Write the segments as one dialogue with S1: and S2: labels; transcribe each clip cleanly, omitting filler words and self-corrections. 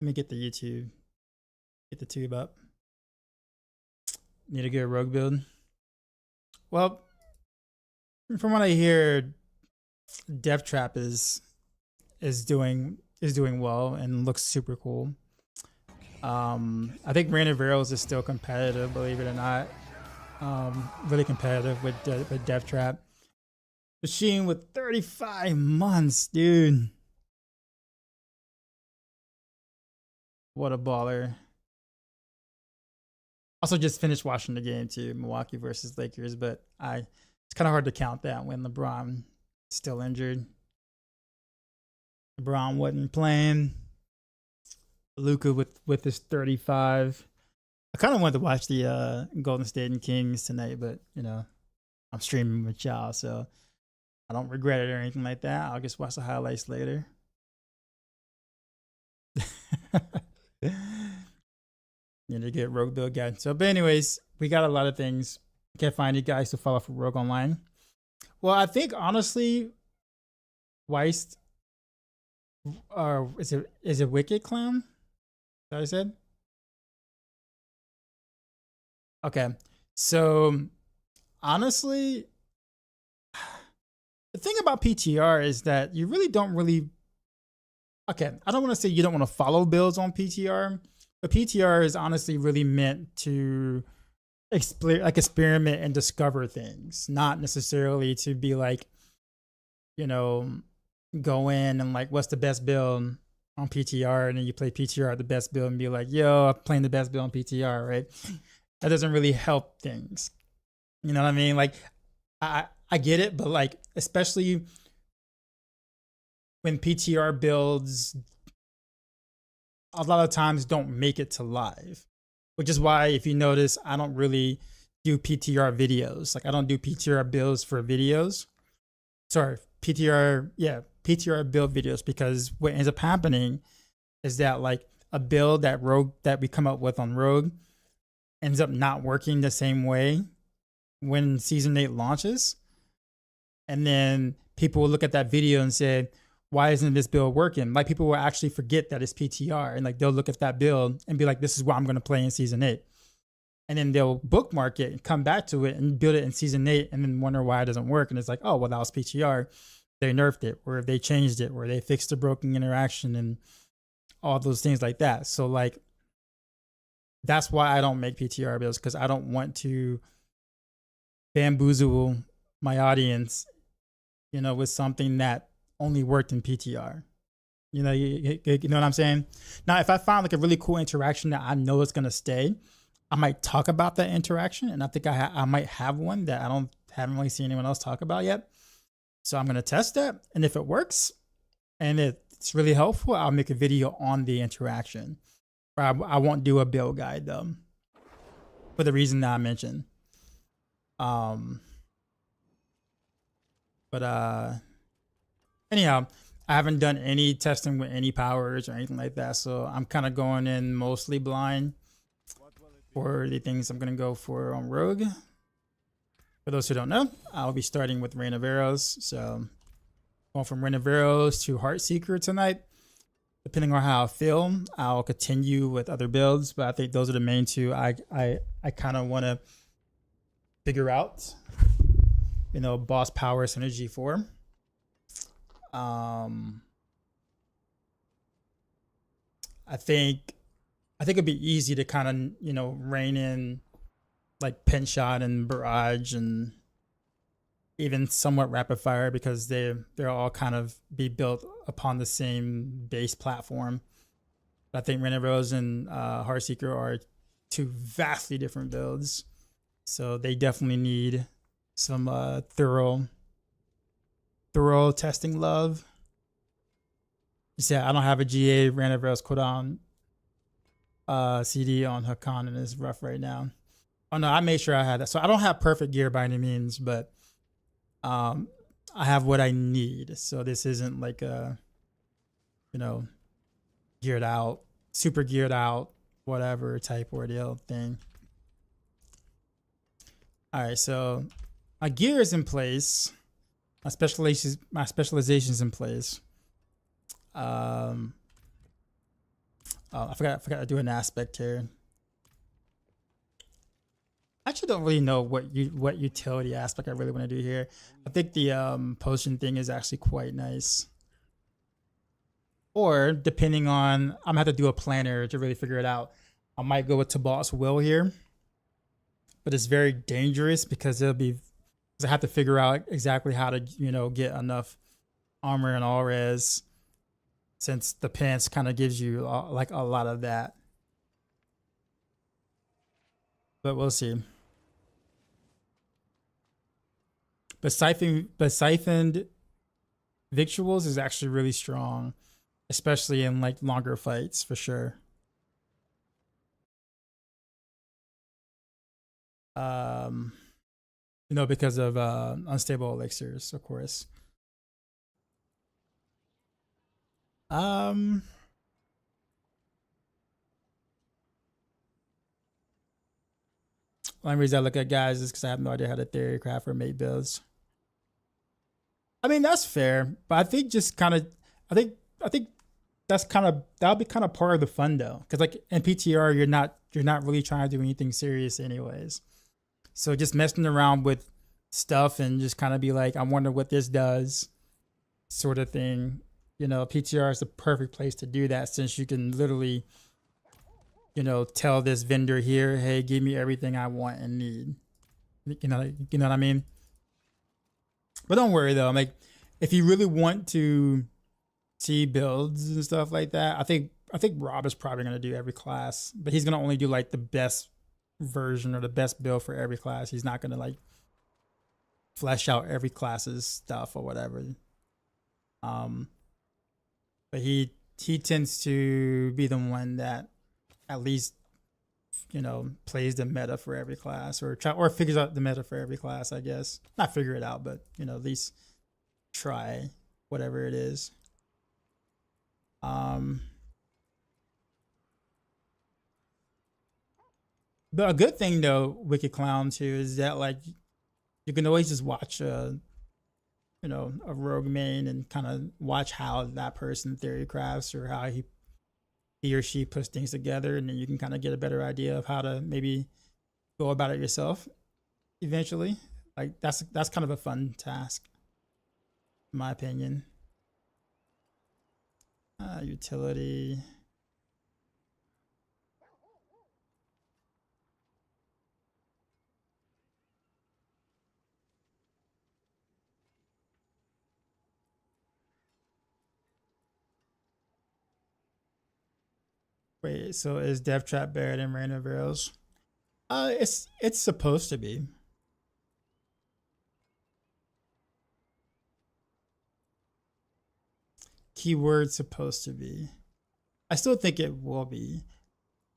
S1: Let me get the YouTube. Get the tube up. Need a good rogue build. Well, from what I hear, Death Trap is doing well and looks super cool. I think Rain of Arrows is still competitive, believe it or not. Really competitive with Death Trap. Machine with 35 months, dude. What a baller. Also just finished watching the game too, Milwaukee versus Lakers, but it's kind of hard to count that when LeBron is still injured. LeBron wasn't playing. Luka with his 35. I kind of wanted to watch the Golden State and Kings tonight, but you know, I'm streaming with y'all, so I don't regret it or anything like that. I'll just watch the highlights later. Need to get rogue build guide. So, but anyways, we got a lot of things. Can't find you guys to follow for Rogue Online. Well, I think honestly, Weist, or is it Wicked Clown? Is that what I said? Okay, so honestly, the thing about PTR is that you really don't really. Okay, I don't want to say you don't want to follow builds on PTR, but PTR is honestly really meant to experiment and discover things, not necessarily to be like, you know, go in and like, what's the best build on PTR, and then you play PTR the best build and be like, yo, I'm playing the best build on PTR, right? That doesn't really help things. You know what I mean? Like, I get it, but like, especially when PTR builds a lot of times don't make it to live, which is why, if you notice, I don't really do PTR videos. Like, I don't do PTR builds for videos. Sorry, PTR build videos, because what ends up happening is that like a build that we come up with on Rogue ends up not working the same way when Season 8 launches. And then people will look at that video and say, why isn't this build working? Like, people will actually forget that it's PTR, and like they'll look at that build and be like, this is what I'm going to play in Season 8. And then they'll bookmark it and come back to it and build it in Season 8 and then wonder why it doesn't work. And it's like, oh, well, that was PTR. They nerfed it, or they changed it, or they fixed the broken interaction and all those things like that. So like, that's why I don't make PTR builds, because I don't want to bamboozle my audience, you know, with something that only worked in PTR. You know, you know what I'm saying? Now, if I find like a really cool interaction that I know is going to stay, I might talk about that interaction. And I think I might have one that I haven't really seen anyone else talk about yet. So I'm going to test that. And if it works and it's really helpful, I'll make a video on the interaction. I won't do a build guide though, for the reason that I mentioned. Anyhow, I haven't done any testing with any powers or anything like that, so I'm kind of going in mostly blind for the things I'm going to go for on Rogue. For those who don't know, I'll be starting with Rain of Arrows, so going from Rain of Arrows to Heartseeker tonight. Depending on how I feel, I'll continue with other builds, but I think those are the main two I kind of want to figure out, you know, boss power synergy for. I think it'd be easy to kind of, you know, rein in like Pin Shot and Barrage and even somewhat Rapid Fire, because they're all kind of be built upon the same base platform. But I think Rain of Arrows and Heartseeker are two vastly different builds, so they definitely need some thorough testing love. You see, I don't have a GA Rain of Arrows cooldown CD on Hakan, and it's rough right now. Oh no, I made sure I had that. So I don't have perfect gear by any means, but I have what I need. So this isn't like a, you know, geared out, super geared out, whatever type ordeal thing. All right, so my gear is in place. My specialization's in place. I forgot to do an aspect here. I actually don't really know what utility aspect I really want to do here. I think the potion thing is actually quite nice. Or depending on, I'm gonna have to do a planner to really figure it out. I might go with Tabalt's Will here, but it's very dangerous because I have to figure out exactly how to get enough armor and all res, since the pants kind of gives you like a lot of that. But we'll see. But siphoned victuals is actually really strong, especially in like longer fights for sure. Because of unstable elixirs, of course. One reason I look at guys is because I have no idea how to theory craft or make builds. I mean, that's fair, but I think I think that'll be kind of part of the fun though, because like in PTR you're not really trying to do anything serious anyways. So just messing around with stuff and just kind of be like, I wonder what this does, sort of thing. PTR is the perfect place to do that, since you can literally, tell this vendor here, hey, give me everything I want and need. You know what I mean? But don't worry though. Like, if you really want to see builds and stuff like that, I think Rob is probably gonna do every class, but he's gonna only do like the best version or the best build for every class. He's not gonna like flesh out every class's stuff or whatever. But he tends to be the one that at least plays the meta for every class, or figures out the meta for every class, I guess. Not figure it out, but at least try whatever it is. But a good thing though, Wicked Clown too, is that like you can always just watch a rogue main and kind of watch how that person theory crafts, or how he or she puts things together, and then you can kind of get a better idea of how to maybe go about it yourself eventually. Like that's kind of a fun task, in my opinion. Utility. Wait, so is Death Trap better than Rain of Arrows? It's supposed to be. Keyword supposed to be. I still think it will be,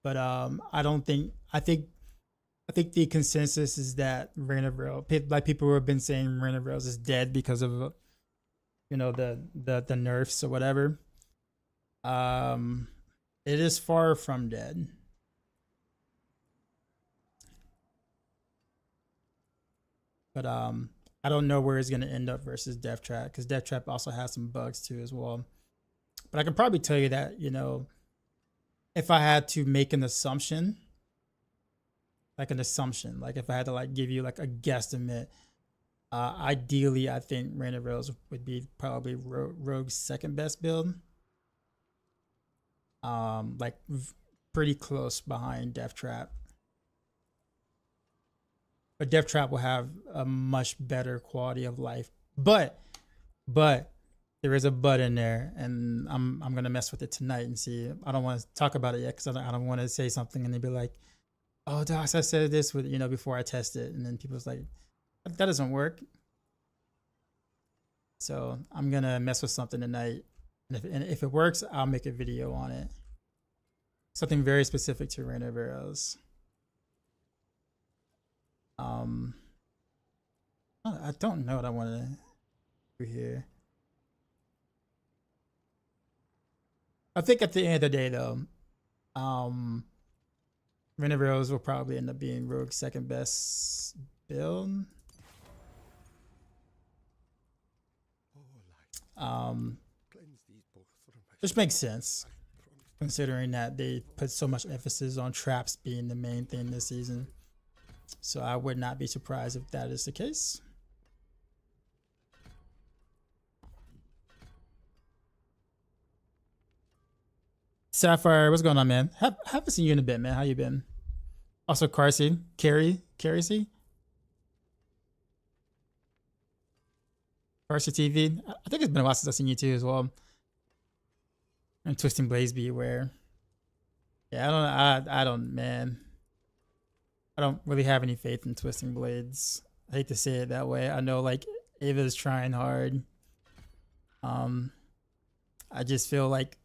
S1: but I don't think. I think the consensus is that Rain of Arrows, like people who have been saying Rain of Arrows is dead because of the nerfs or whatever. It is far from dead. But I don't know where it's gonna end up versus Death Trap, because Death Trap also has some bugs too as well. But I can probably tell you that, if I had to make an assumption, like if I had to like give you like a guesstimate, ideally I think Rain of Arrows would be probably Rogue's second best build. Like pretty close behind Death Trap. But Death Trap will have a much better quality of life. But there is a but in there, and I'm gonna mess with it tonight and see. I don't want to talk about it yet because I don't want to say something and they'd be like, "Oh, Docs, I said this with before I test it," and then people's like, "That doesn't work." So I'm gonna mess with something tonight, and if it works, I'll make a video on it. Something very specific to Rain of Arrows. I don't know what I want to do here. I think at the end of the day, though, Rain of Arrows will probably end up being Rogue's second best build. Which makes sense, considering that they put so much emphasis on traps being the main thing this season. So I would not be surprised if that is the case. Sapphire, what's going on, man? Haven't seen you in a bit, man. How you been? Also, Carcy, Carrie, Carcy TV. I think it's been a while since I've seen you too as well. And Twisting Blades, beware. Yeah, I don't, man. I don't really have any faith in Twisting Blades. I hate to say it that way. I know like Ava is trying hard. I just feel like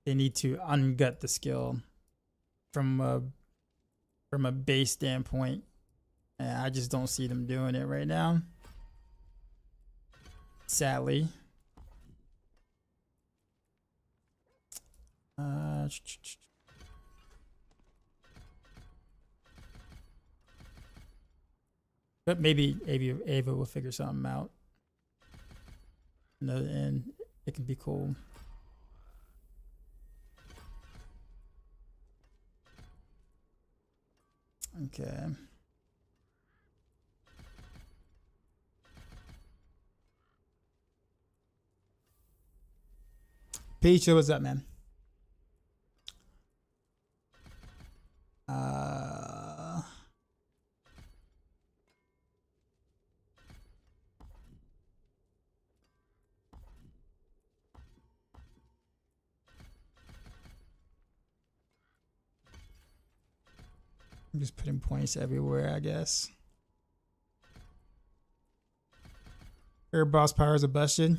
S1: they need to ungut the skill from a base standpoint, and I just don't see them doing it right now. Sadly. But maybe Ava will figure something out. And it can be cool. Okay. Peach, what's up, man? I'm just putting points everywhere, I guess. Her boss powers are busted.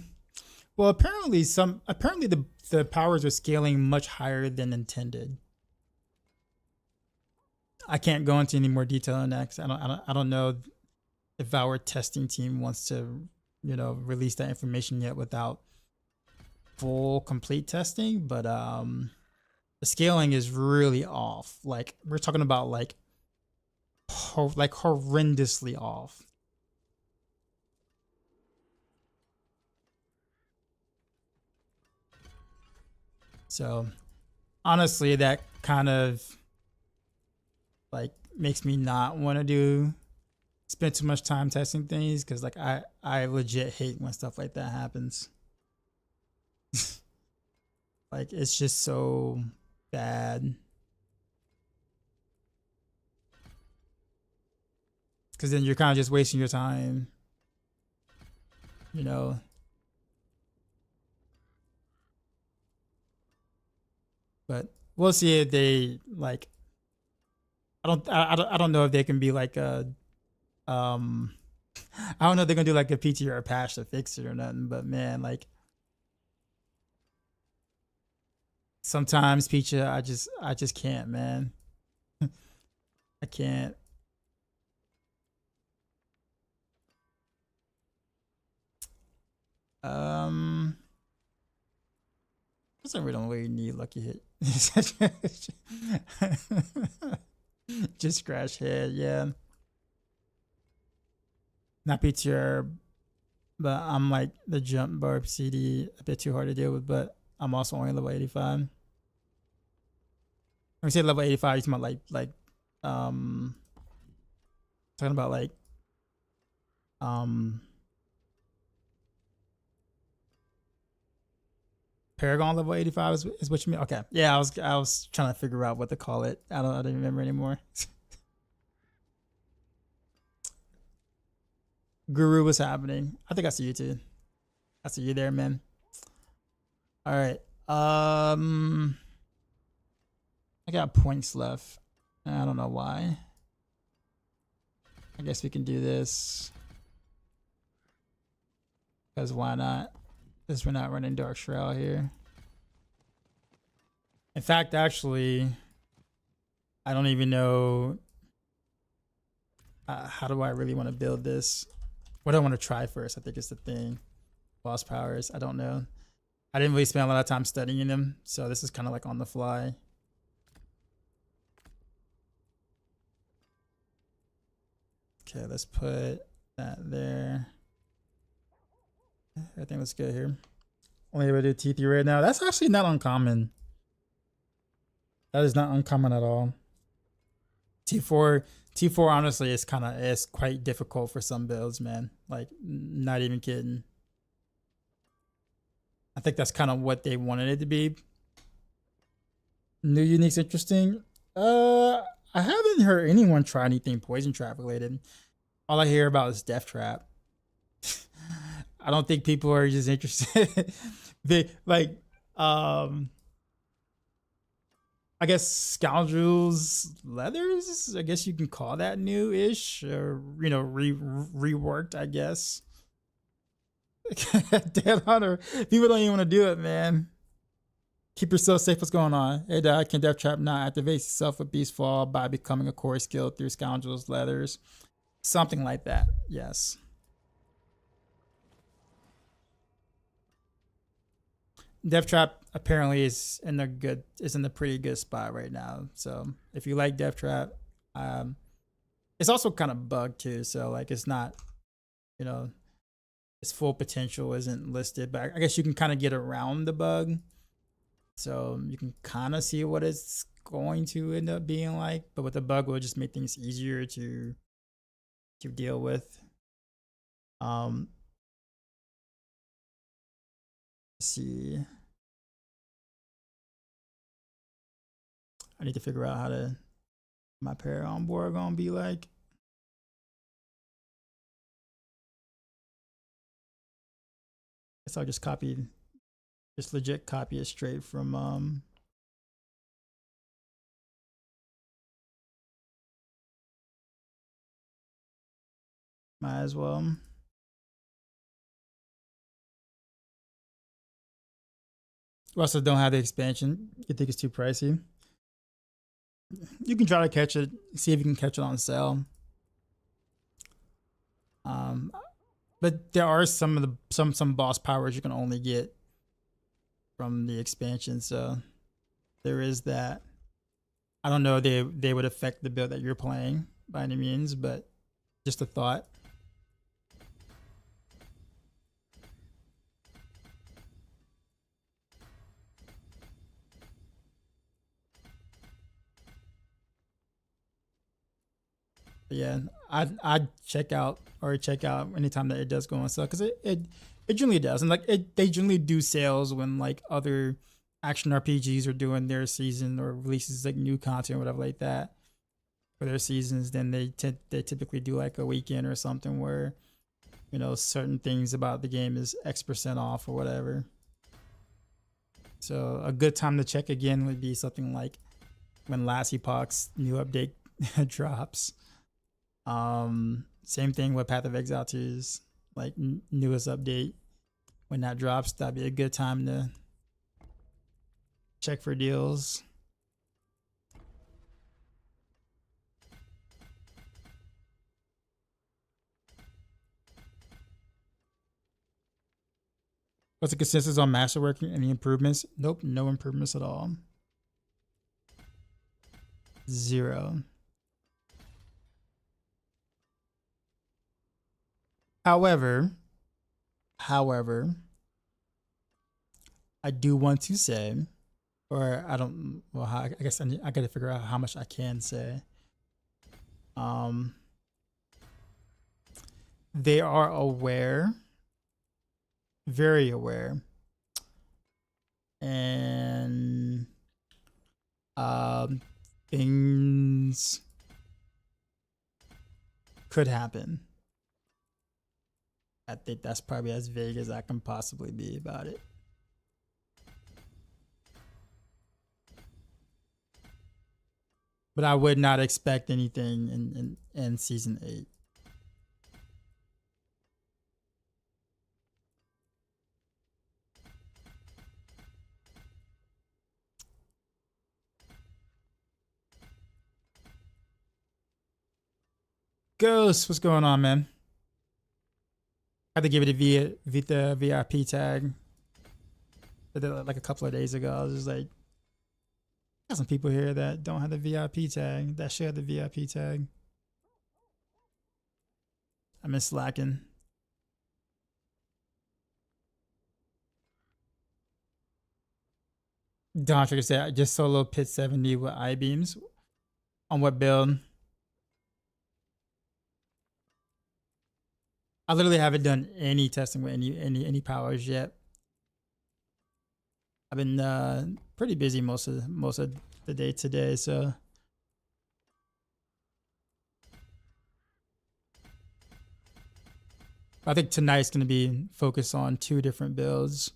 S1: Well, apparently the powers are scaling much higher than intended. I can't go into any more detail on that because I don't know if our testing team wants to, you know, release that information yet without full complete testing. But the scaling is really off. Like we're talking about like horrendously off. So honestly, that kind of like makes me not want to spend too much time testing things, because like I legit hate when stuff like that happens. Like it's just so bad. Because then you're kind of just wasting your time, you know. But we'll see if they like. I don't know if they can be like a I don't know if they're gonna do like a PTR patch to fix it or nothing. But man, like sometimes Peacha, I just can't, man. I can't. We don't really need lucky hit. Just scratch head, yeah. Not PTR, but I'm like the jump bar CD a bit too hard to deal with, but I'm also only level 85. When we say level 85, you're talking about talking about like Paragon level 85 is what you mean? Okay. Yeah, I was trying to figure out what to call it. I don't remember anymore. Guru, what's happening? I think I see you too. I see you there, man. All right. I got points left. I don't know why. I guess we can do this. Because why not? Because we're not running Dark Shroud here. In fact, actually, I don't even know how do I really want to build this. What do I want to try first? I think it's the thing. Boss powers, I don't know. I didn't really spend a lot of time studying them, so this is kind of like on the fly. Okay, let's put that there. I think looks good here. Only able to do T3 right now. That's actually not uncommon. That is not uncommon at all. T4 honestly is quite difficult for some builds, man. Like, not even kidding. I think that's kind of what they wanted it to be. New unique's interesting. I haven't heard anyone try anything poison trap related. All I hear about is death trap. I don't think people are just interested. They like, I guess Scoundrels Leathers. I guess you can call that new-ish, or reworked. I guess. Dead Hunter. People don't even want to do it, man. Keep yourself safe. What's going on? Hey, Dad, can Death Trap not activate itself with Beast Fall by becoming a core skill through Scoundrels Leathers? Something like that. Yes. Death Trap apparently is in a pretty good spot right now. So if you like Death Trap, it's also kind of bugged too. So like, it's not, its full potential isn't listed, but I guess you can kind of get around the bug. So you can kind of see what it's going to end up being like, but with the bug, will just make things easier to deal with. Let's see. I need to figure out how to my paragon board gonna be like. Guess I'll just legit copy it straight from might as well. You also don't have the expansion. You think it's too pricey? You can try to catch it, see if you can catch it on sale. But there are some boss powers you can only get from the expansion, so there is that. I don't know if they would affect the build that you're playing by any means, but just a thought. But yeah, I'd check out anytime that it does go on sale, because it generally does, and like they generally do sales when like other action RPGs are doing their season or releases like new content or whatever like that for their seasons. Then they typically do like a weekend or something where certain things about the game is X% off or whatever. So a good time to check again would be something like when Last Epoch's new update drops. Same thing with Path of Exile 2's like newest update. When that drops, that'd be a good time to check for deals. What's the consensus on Masterworking? Any improvements? Nope, no improvements at all. 0. However, I do want to say, or I don't, well, I guess I got to figure out how much I can say. They are aware, very aware, and things could happen. I think that's probably as vague as I can possibly be about it. But I would not expect anything in season 8. Ghost, what's going on, man? I had to give it a Vita VIP tag. Like a couple of days ago, I was just like, got some people here that don't have the VIP tag, that should have the VIP tag. I miss slacking. Don Trigger said, I just solo pit 70 with I-beams. On what build? I literally haven't done any testing with any powers yet. I've been pretty busy most of the day today, so I think tonight's gonna be focused on 2 different builds.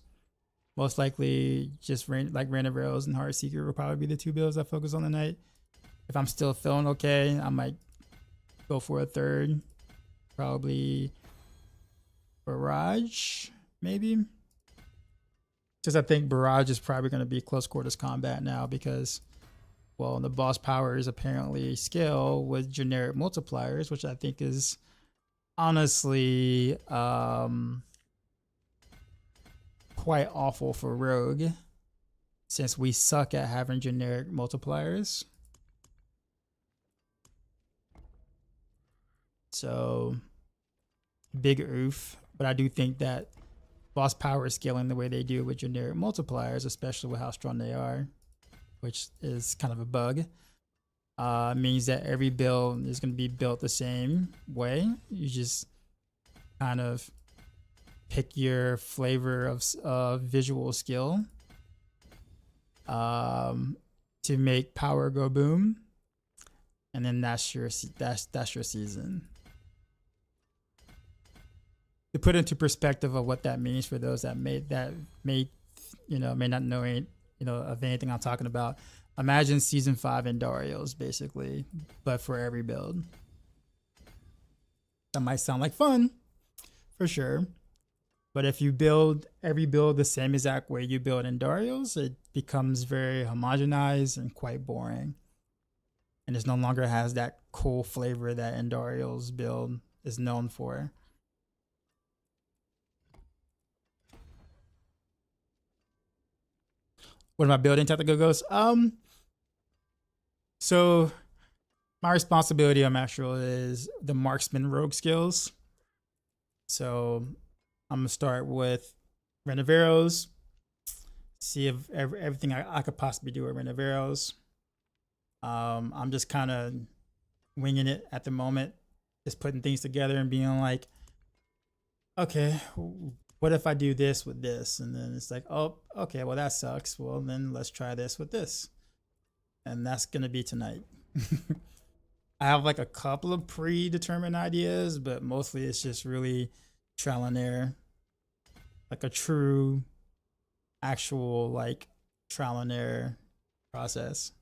S1: Most likely just random rails and Heartseeker will probably be the 2 builds I focus on tonight. If I'm still feeling okay, I might go for a third. Probably Barrage, maybe. Because I think Barrage is probably going to be close quarters combat now because, well, the boss powers apparently scale with generic multipliers, which I think is honestly quite awful for Rogue since we suck at having generic multipliers. So big oof, but I do think that boss power scaling the way they do with generic multipliers, especially with how strong they are, which is kind of a bug, means that every build is going to be built the same way. You just kind of pick your flavor of visual skill to make power go boom, and then that's your season. To put into perspective of what that means for those that may not know of anything I'm talking about, imagine season 5 in Dario's basically, but for every build. That might sound like fun, for sure. But if you build every build the same exact way you build in Dario's, it becomes very homogenized and quite boring. And it no longer has that cool flavor that Dario's build is known for. What am I building, Technical Ghost? So my responsibility on Maxroll is the marksman rogue skills. So I'm gonna start with Renoveros, see if everything I could possibly do with Renoveros. I'm just kind of winging it at the moment, just putting things together and being like, okay, what if I do this with this? And then it's like, oh, okay, well, that sucks. Well, then let's try this with this. And that's going to be tonight. I have like a couple of predetermined ideas, but mostly it's just really trial and error. Like a true, actual, like, trial and error process.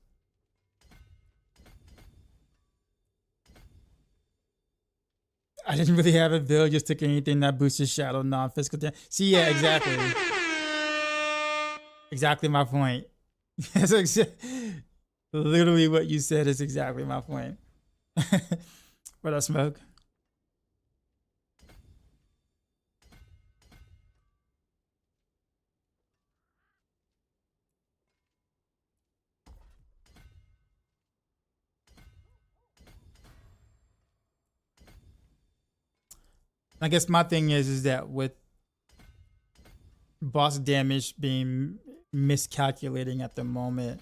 S1: I didn't really have a build, just took anything that boosted shadow non-physical damage. See, yeah, exactly. Exactly my point. Literally what you said is exactly my point. What up, Smoke? I guess my thing is that with boss damage being miscalculating at the moment,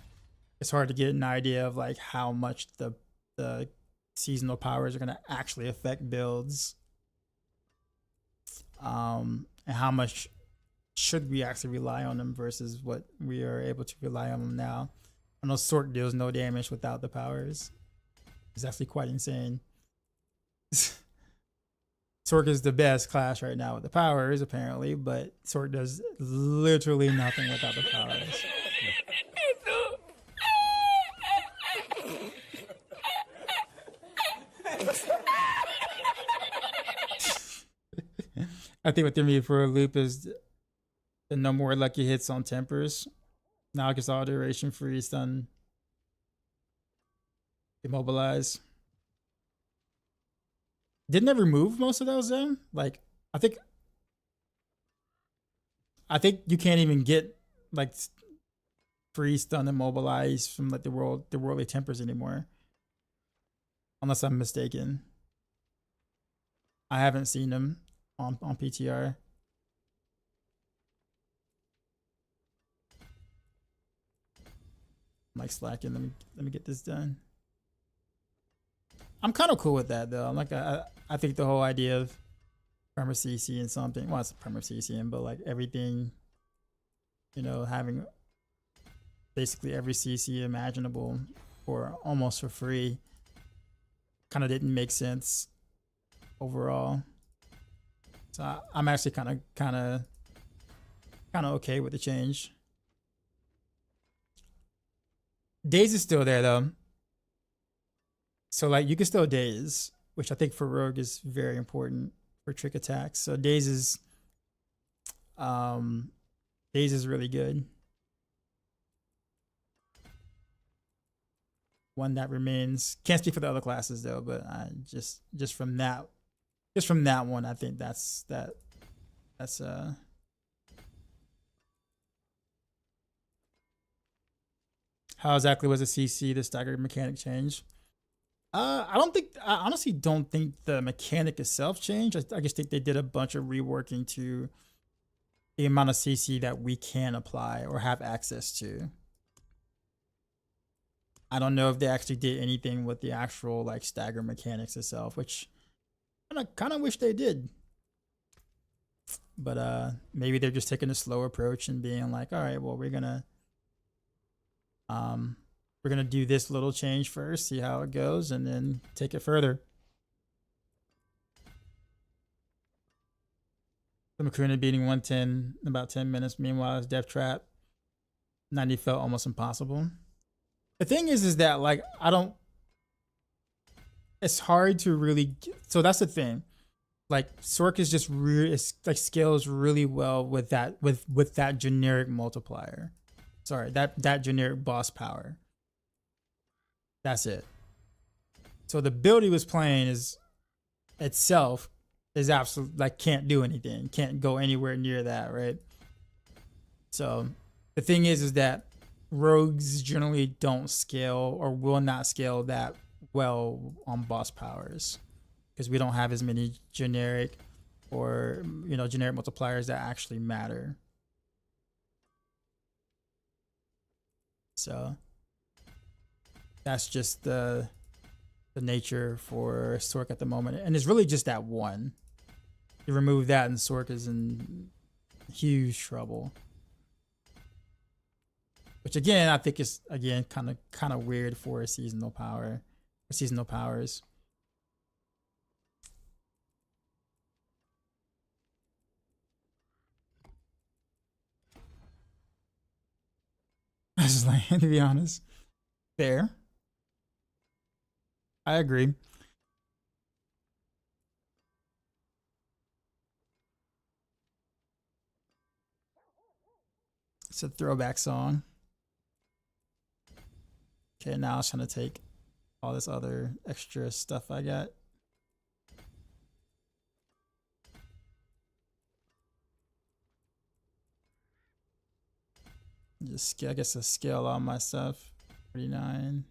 S1: it's hard to get an idea of like how much the seasonal powers are going to actually affect builds, and how much should we actually rely on them versus what we are able to rely on them now. I know Sork deals no damage without the powers. It's actually quite insane. Sork is the best class right now with the powers, apparently, but Sork does literally nothing without the powers. I think what threw me for a loop is the no more lucky hits on tempers. Now it gets all duration free, stun, immobilize. Didn't it remove most of those then? Like, I think you can't even get like free stun immobilize from like the worldly tempers anymore. Unless I'm mistaken. I haven't seen them on PTR. I'm like slacking. Let me get this done. I'm kind of cool with that though. I'm like I think the whole idea of perma CC and something. Well, it's perma CC, but like everything, you know, having basically every CC imaginable or almost for free, kind of didn't make sense overall. So I'm actually kind of okay with the change. Daze is still there though. So like you can still daze, which I think for rogue is very important for trick attacks. So daze is really good. One that remains. Can't speak for the other classes though, but I just from that one, I think that's how exactly was the CC the staggered mechanic change? I honestly don't think the mechanic itself changed. I just think they did a bunch of reworking to the amount of CC that we can apply or have access to. I don't know if they actually did anything with the actual like stagger mechanics itself, which I kind of wish they did. But maybe they're just taking a slow approach and being like, all right, well, we're gonna do this little change first, see how it goes, and then take it further. The Makuna beating 110 in about 10 minutes. Meanwhile, his Death Trap 90 felt almost impossible. The thing is that like it's hard to really. So that's the thing. Like Sork is just like scales really well with that generic multiplier. Sorry, that generic boss power. That's it. So the build he was playing is itself is absolutely like can't do anything, can't go anywhere near that, right? So the thing is that rogues generally don't scale or will not scale that well on boss powers because we don't have as many generic or generic multipliers that actually matter. So that's just the nature for Sork at the moment, and it's really just that one. You remove that, and Sork is in huge trouble. Which again, I think is again kind of weird for a seasonal power, or seasonal powers. I just like to be honest. Fair. I agree. It's a throwback song. Okay, now I was trying to take all this other extra stuff I got. Just I guess I scale all my stuff. 49.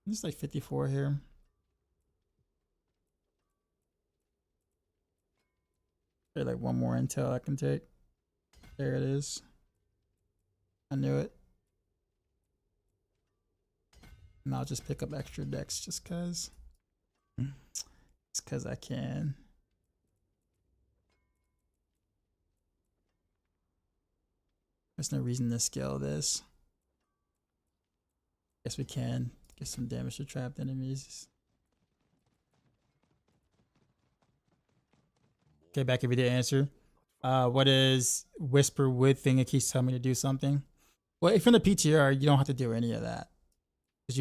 S1: It's like 54 here. There's like one more intel I can take. There it is. I knew it. And I'll just pick up extra decks just cause. Just cause I can. There's no reason to scale this. Guess we can get some damage to trapped enemies. Okay, back every day answer. What is whisper with thing? It keeps telling me to do something. Well, if you're in the PTR, you don't have to do any of that because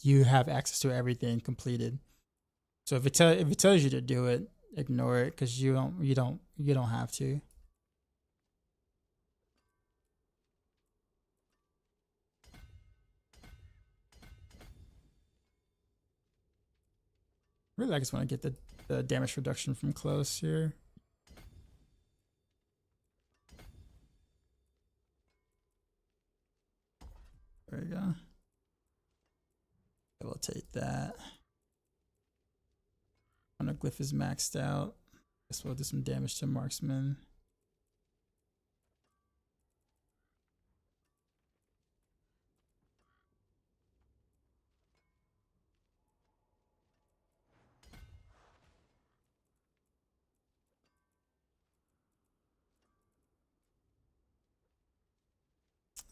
S1: you have access to everything completed. So if it tells you to do it, ignore it because you don't have to. Really, I just want to get the damage reduction from close here. There we go. I will take that. Glyph is maxed out. Guess we'll do some damage to marksman.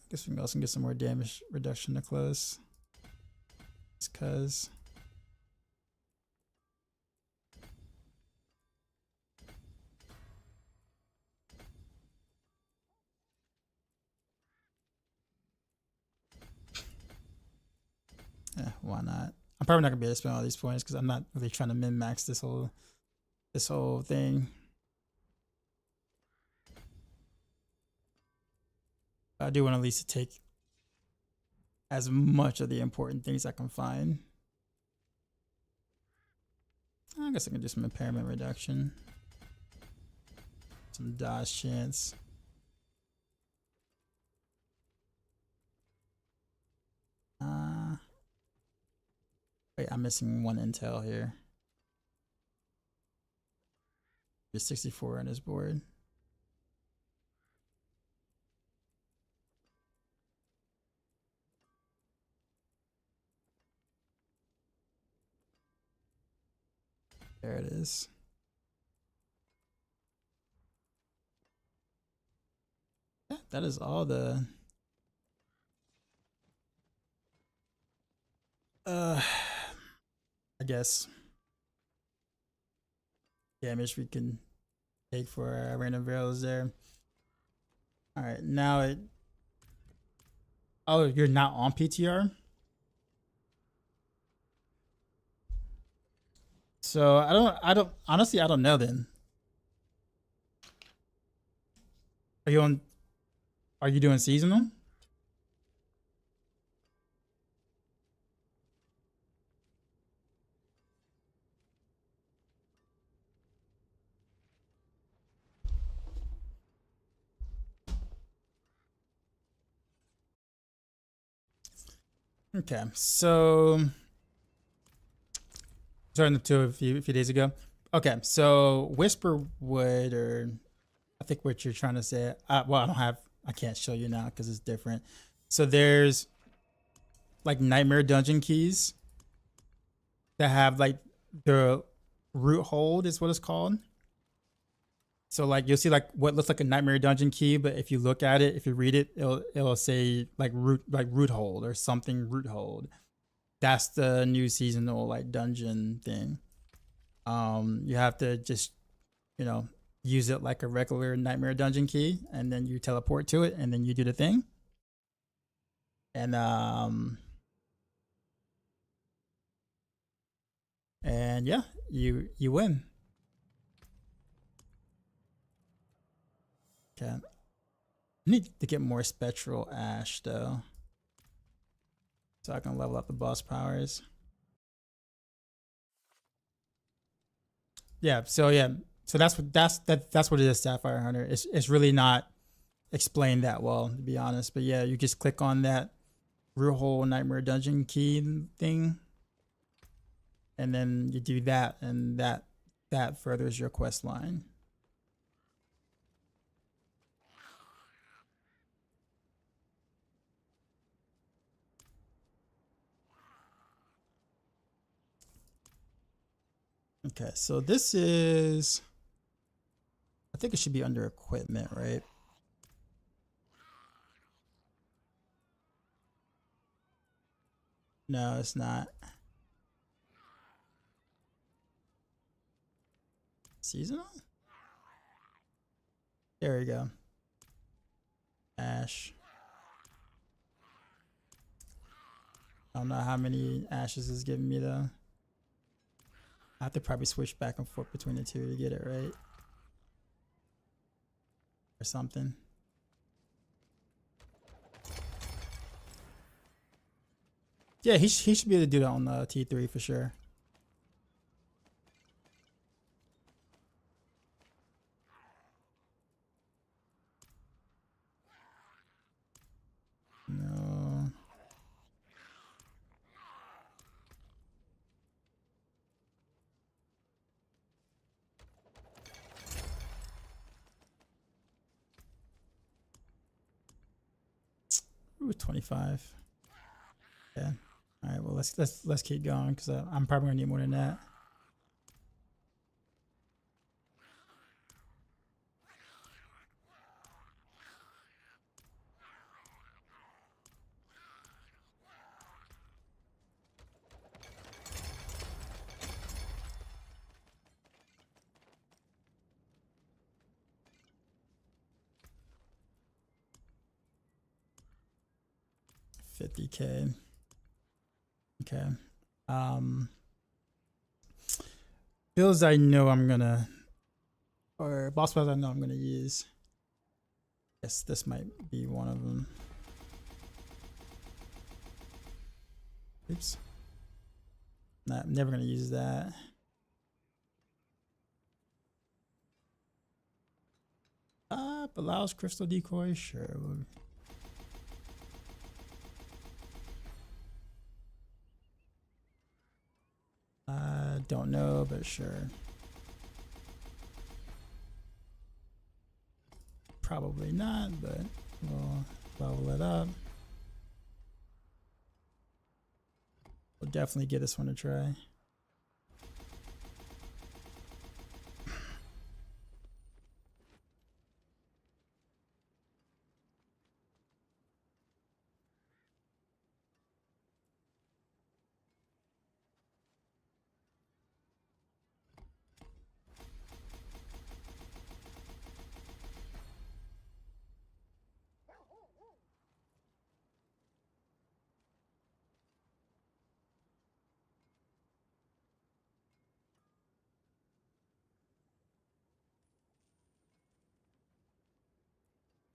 S1: Guess we can also get some more damage reduction to close. Just cause. Yeah, why not? I'm probably not gonna be able to spend all these points because I'm not really trying to min-max this whole thing. I do want at least to take as much of the important things I can find. I guess I can do some impairment reduction. Some dodge chance. Wait, I'm missing one intel here. There's 64 on this board. There it is. Yeah, that is all the I guess damage we can take for our random barrels there. All right, now it. Oh, you're not on PTR? So I don't honestly I don't know then. Are you on? Are you doing seasonal? Okay, so starting to a few days ago. Okay, so Whisper Wood, or I think what you're trying to say. Well, I can't show you now because it's different. So there's like Nightmare Dungeon keys that have like the root hold is what it's called. So like you'll see like what looks like a Nightmare Dungeon key, but if you look at it, if you read it, it'll say like root hold or something root hold. That's the new seasonal like dungeon thing. You have to just, you know, use it like a regular Nightmare Dungeon key, and then you teleport to it, and then you do the thing. And yeah, you win. Okay. I need to get more spectral ash though, so I can level up the boss powers. Yeah. So that's what it is. Sapphire Hunter. It's really not explained that well, to be honest. But yeah, you just click on that real whole Nightmare Dungeon key thing, and then you do that, and that furthers your quest line. Okay, so this is, I think it should be under equipment, right? No, it's not. Seasonal? There we go. Ash. I don't know how many ashes is giving me though. I have to probably switch back and forth between the two to get it right. Or something. Yeah, he should be able to do that on the T3 for sure. No. Ooh, 25. Yeah. All right. Well, let's keep going because I'm probably gonna need more than that. 50K. Okay. Builds I know I'm gonna, or boss battles I know I'm gonna use. Yes, this might be one of them. Oops. Nah, I'm never gonna use that. Allows crystal decoy, sure. Don't know, but sure. Probably not, but we'll level it up. We'll definitely give this one a try.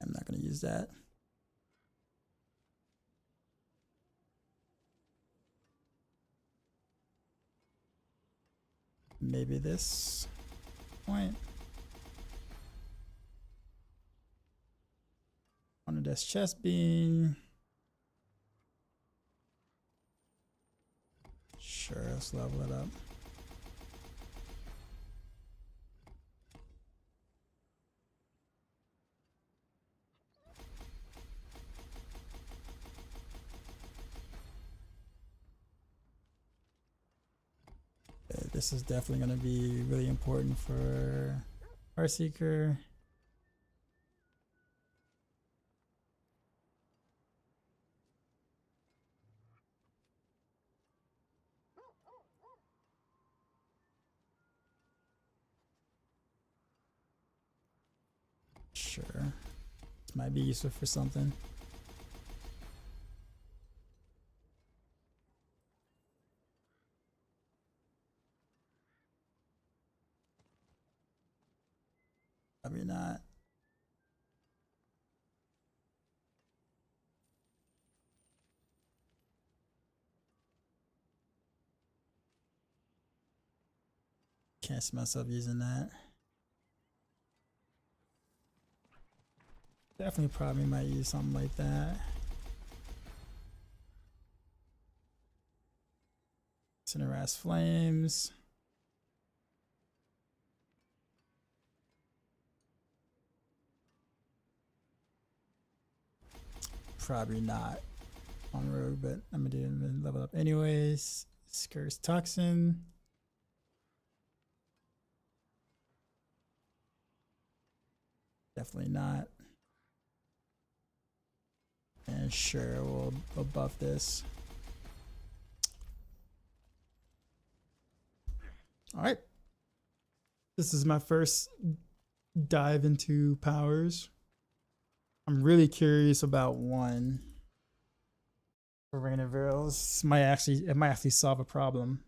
S1: I'm not going to use that. Maybe this point. On a desk chest beam. Sure, let's level it up. Okay, this is definitely going to be really important for Heartseeker. Sure. This might be useful for something. Probably not. Can't see myself using that. Definitely probably might use something like that. Cineras Flames. Probably not on rogue, but I'm gonna do it and level up anyways. Scourge Toxin. Definitely not. And sure, we'll buff this. All right. This is my first dive into powers. I'm really curious about one for Rain of Arrows. It might actually solve a problem.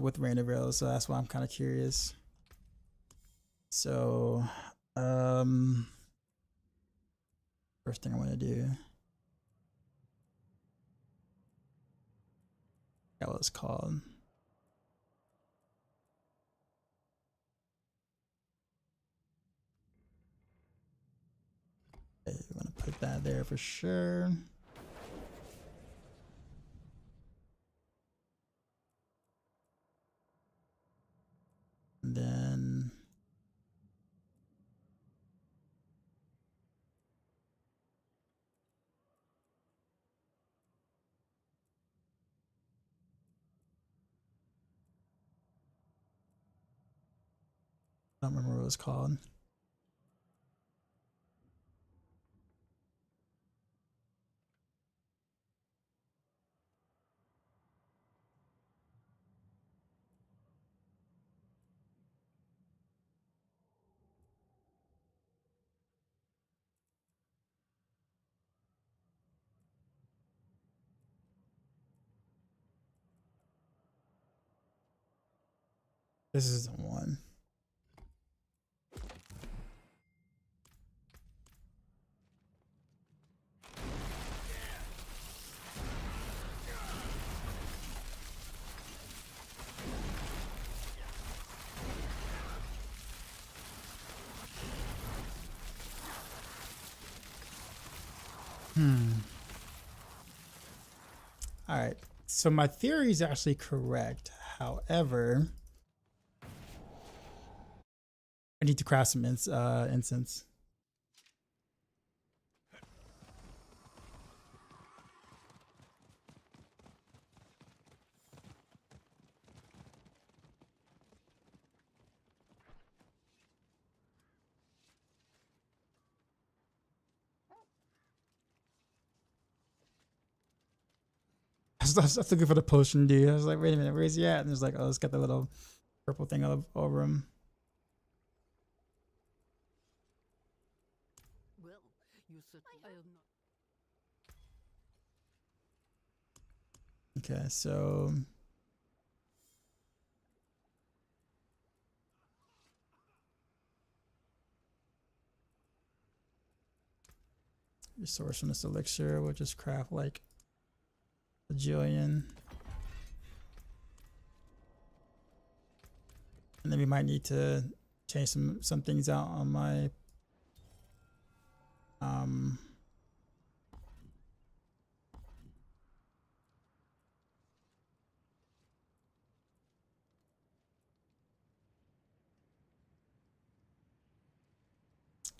S1: With Rain of Arrows, so that's why I'm kind of curious. So, first thing I want to do. That what it's called. Okay, I'm gonna put that there for sure. And then I don't remember what it was called. This is the one. All right. So my theory is actually correct. However, I need to craft some incense. I was looking for the potion dude. I was like, wait a minute, where's he at? And there's like, oh, it's got the little purple thing over him.
S2: Well, you said I am not.
S1: Okay, so resource from this elixir. We'll just craft like a jillion. And then we might need to change some things out on my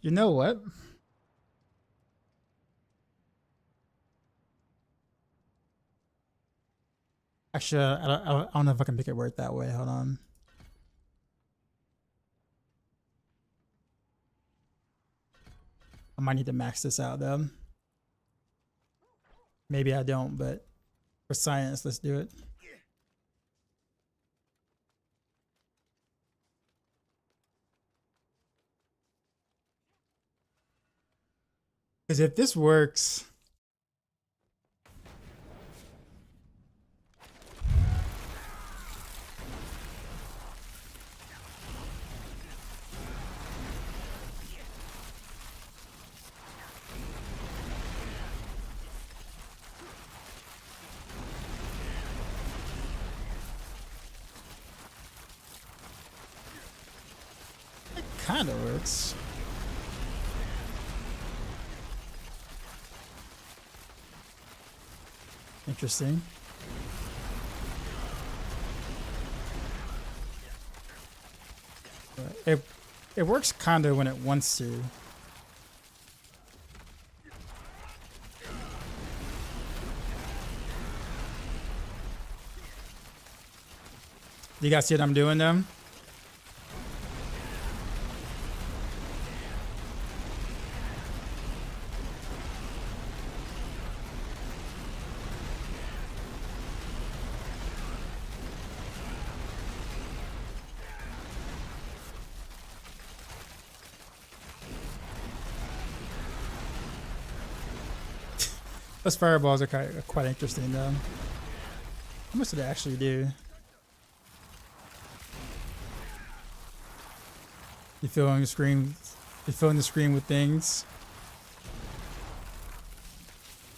S1: you know what? Actually, I don't know if I can make it work that way. Hold on. I might need to max this out though. Maybe I don't, but for science, let's do it. Because if this works, it kind of works. Interesting. It works kind of when it wants to. You guys see what I'm doing though? Those fireballs are quite interesting though. How much do they actually do? You're filling the screen. You're filling the screen with things.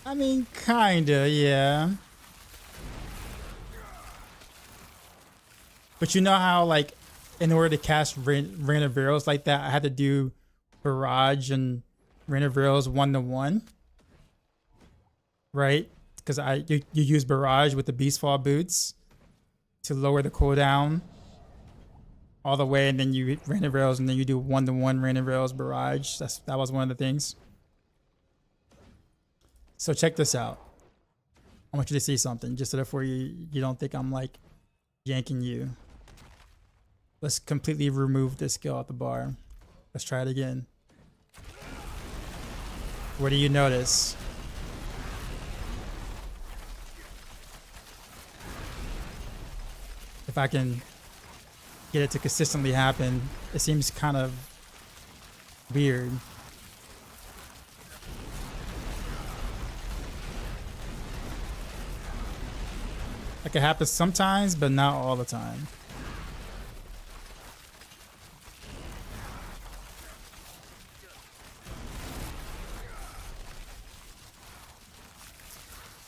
S1: I mean, kinda, yeah. But you know how, like, in order to cast Rain of Arrows like that, I had to do Barrage and Rain of Arrows 1-to-1, right? Because you use Barrage with the Beastfall boots to lower the cooldown all the way, and then you Rain of Arrows, and then you do 1-to-1 Rain of Arrows Barrage. That was one of the things. So check this out. I want you to see something, just so therefore you don't think I'm like yanking you. Let's completely remove this skill out the bar. Let's try it again. What do you notice? If I can get it to consistently happen, it seems kind of weird. Like it happens sometimes, but not all the time.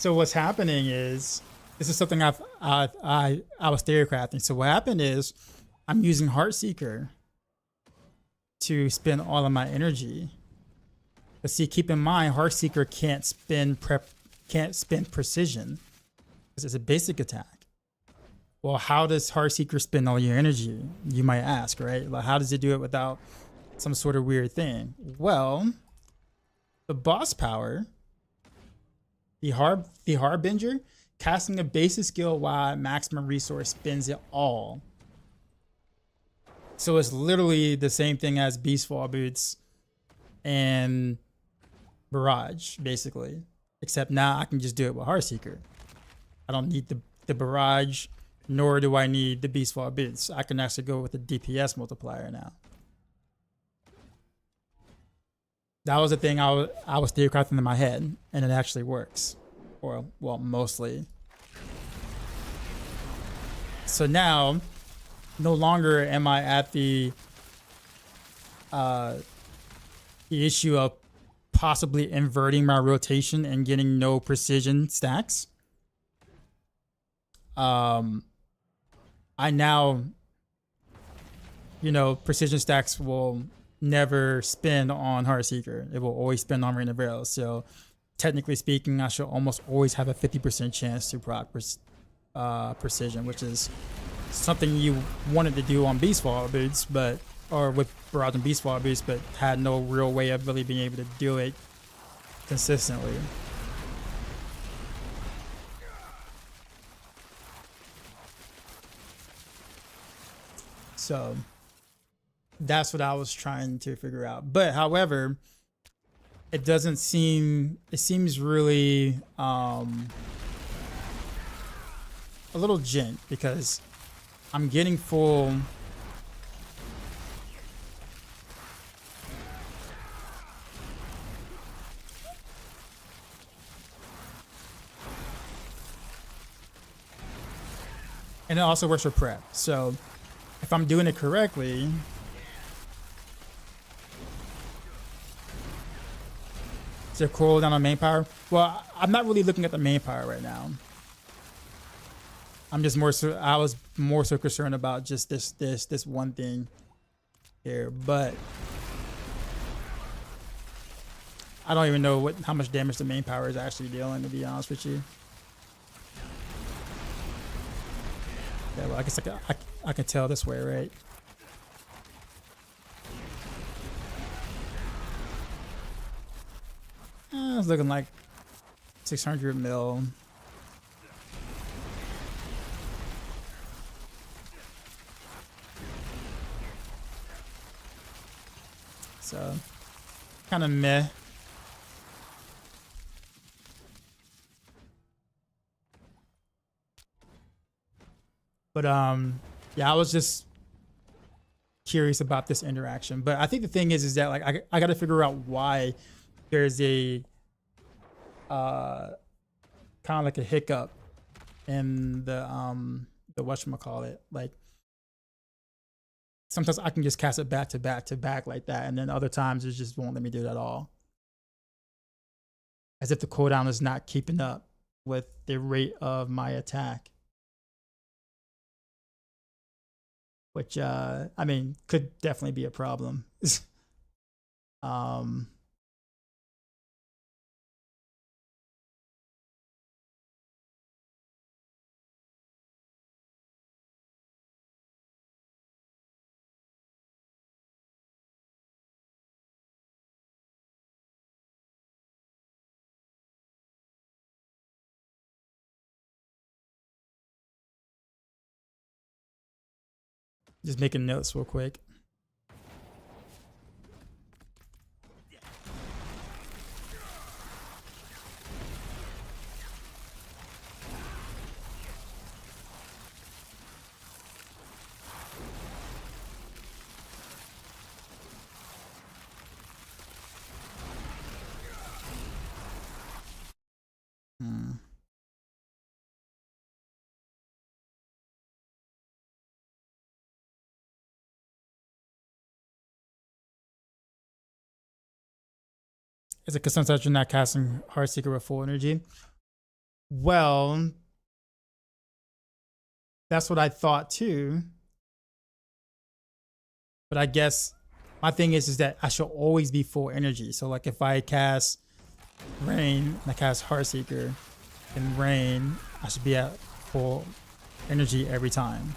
S1: So what's happening is this is something I was theorycrafting. So what happened is I'm using Heartseeker to spend all of my energy. But see, keep in mind, Heartseeker can't spend precision because it's a basic attack. Well, how does Heartseeker spend all your energy? You might ask, right? Like, how does it do it without some sort of weird thing? Well, the boss power, the Harbinger, casting a basic skill while at maximum resource spends it all. So it's literally the same thing as Beastfall Boots and Barrage, basically. Except now I can just do it with Heartseeker. I don't need the Barrage, nor do I need the Beastfall Boots. I can actually go with the DPS multiplier now. That was the thing I was theorizing in my head, and it actually works. Or, well, mostly. So now, no longer am I at the issue of possibly inverting my rotation and getting no precision stacks. I now, precision stacks will never spin on Heartseeker. It will always spin on Rain of Arrows. So technically speaking, I should almost always have a 50% chance to proc precision, which is something you wanted to do on Beastfall Boots, or with Barrage and Beastfall Boots, but had no real way of really being able to do it consistently. So that's what I was trying to figure out. But however, it seems really a little gent because I'm getting full and it also works for prep. So if I'm doing it correctly, is there cooldown on main power? Well, I'm not really looking at the main power right now. I was more so concerned about just this one thing here, but I don't even know how much damage the main power is actually dealing, to be honest with you. Yeah, well, I guess I can tell this way, right? It's looking like 600 mil. So, kind of meh. But yeah, I was just curious about this interaction. But I think the thing is that like I got to figure out why there's a kind of like a hiccup in the whatchamacallit. Like sometimes I can just cast it back to back to back like that, and then other times it just won't let me do it at all. As if the cooldown is not keeping up with the rate of my attack. Which I mean could definitely be a problem. Just making notes real quick. Is it because sometimes you're not casting Heartseeker with full energy? Well, that's what I thought too. But I guess my thing is that I should always be full energy. So like if I cast Rain and I cast Heartseeker and Rain, I should be at full energy every time.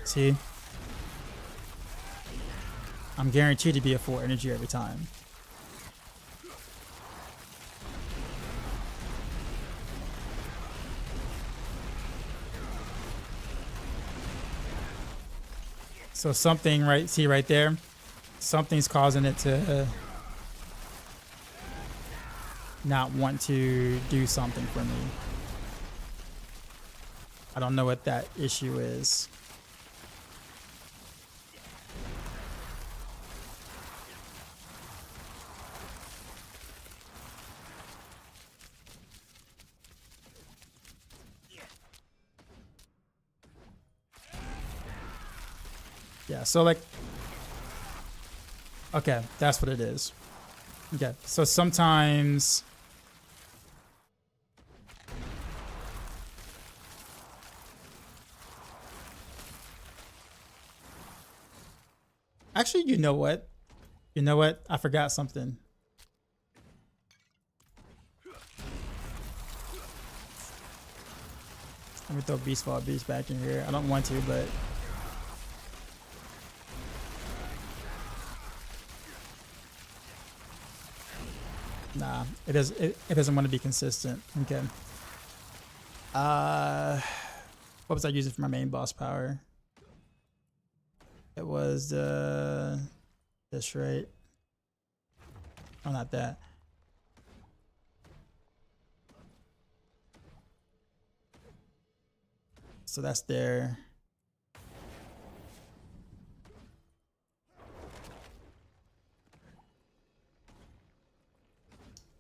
S1: See? I'm guaranteed to be at full energy every time. So something, right, see right there? Something's causing it to not want to do something for me. I don't know what that issue is. Yeah, so like, okay, that's what it is. Okay, so sometimes actually, you know what? You know what? I forgot something. Let me throw Beastfall Beast back in here. I don't want to, but nah, it doesn't want to be consistent. Okay. What was I using for my main boss power? It was this, right? Oh, not that. So that's there.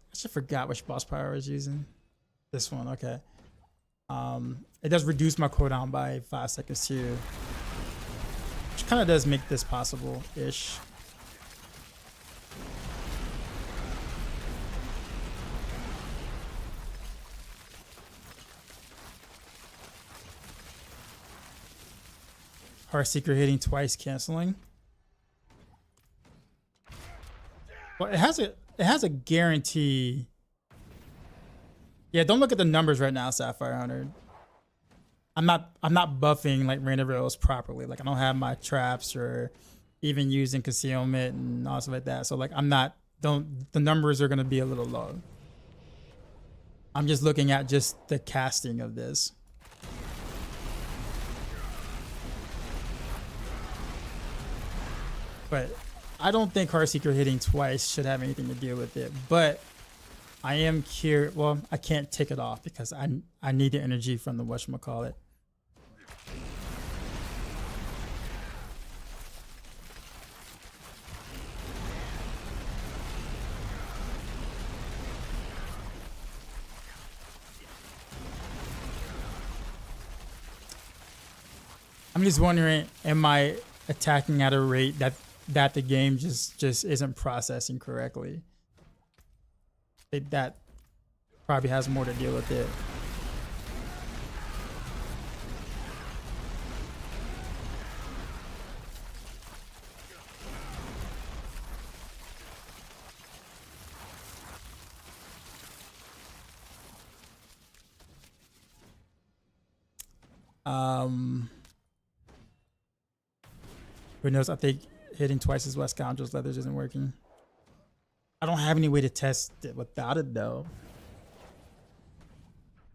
S1: I just forgot which boss power I was using. This one, okay. It does reduce my cooldown by 5 seconds too, which kind of does make this possible-ish. Heartseeker hitting twice, canceling. Well, it has a guarantee. Yeah, don't look at the numbers right now, Sapphire Hunter. I'm not buffing like Rain of Rails properly. Like I don't have my traps or even using concealment and all stuff like that. So like the numbers are gonna be a little low. I'm just looking at just the casting of this. But I don't think Heartseeker hitting twice should have anything to do with it. But I am curious. Well, I can't take it off because I need the energy from the whatchamacallit. I'm just wondering, am I attacking at a rate that the game just isn't processing correctly? That probably has more to deal with it. Who knows? I think hitting twice as West Scoundrels Leathers isn't working. I don't have any way to test it without it though.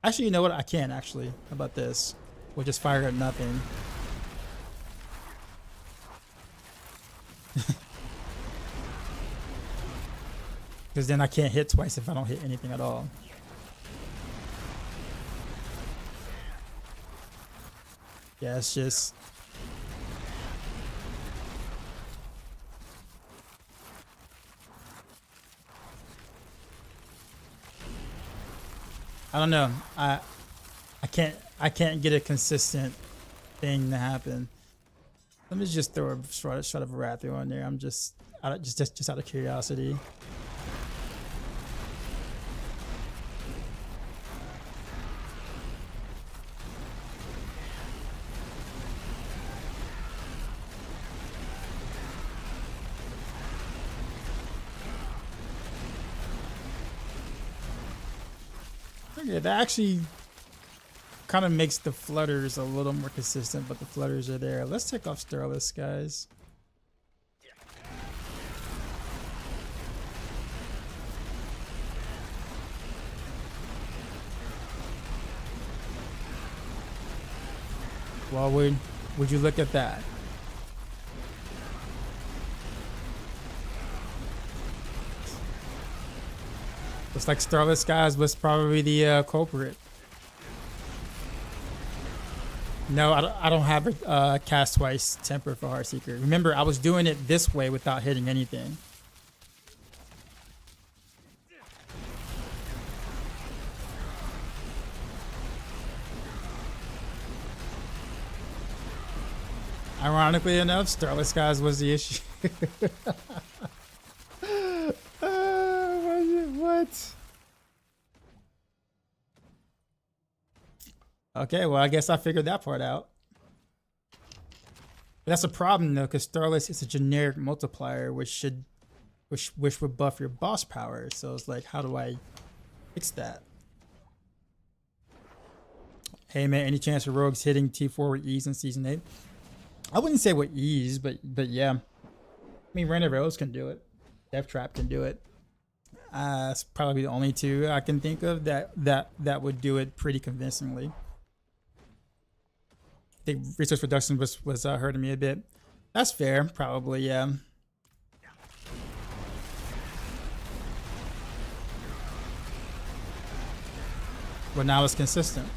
S1: Actually, you know what? I can actually. How about this? We'll just fire at nothing. Because then I can't hit twice if I don't hit anything at all. Yeah, it's just... I don't know. I can't get a consistent thing to happen. Let me just throw a shot of Varathio on there. I'm just out of curiosity. Okay, that actually kind of makes the flutters a little more consistent, but the flutters are there. Let's take off Starless Skies. Well, would you look at that? Looks like Starless Skies was probably the culprit. No, I don't have a cast twice temper for Heartseeker. Remember, I was doing it this way without hitting anything. Ironically enough, Starless Skies was the issue. What? Okay, well, I guess I figured that part out. But that's a problem though, because Starless is a generic multiplier, which would buff your boss power. So it's like, how do I fix that? Hey man, any chance of rogues hitting T4 with ease in season 8? I wouldn't say with ease, but yeah. I mean, Rain of Arrows can do it. Death Trap can do it. It's probably the only two I can think of that would do it pretty convincingly. I think resource reduction was hurting me a bit. That's fair, probably, yeah. But now it's consistent.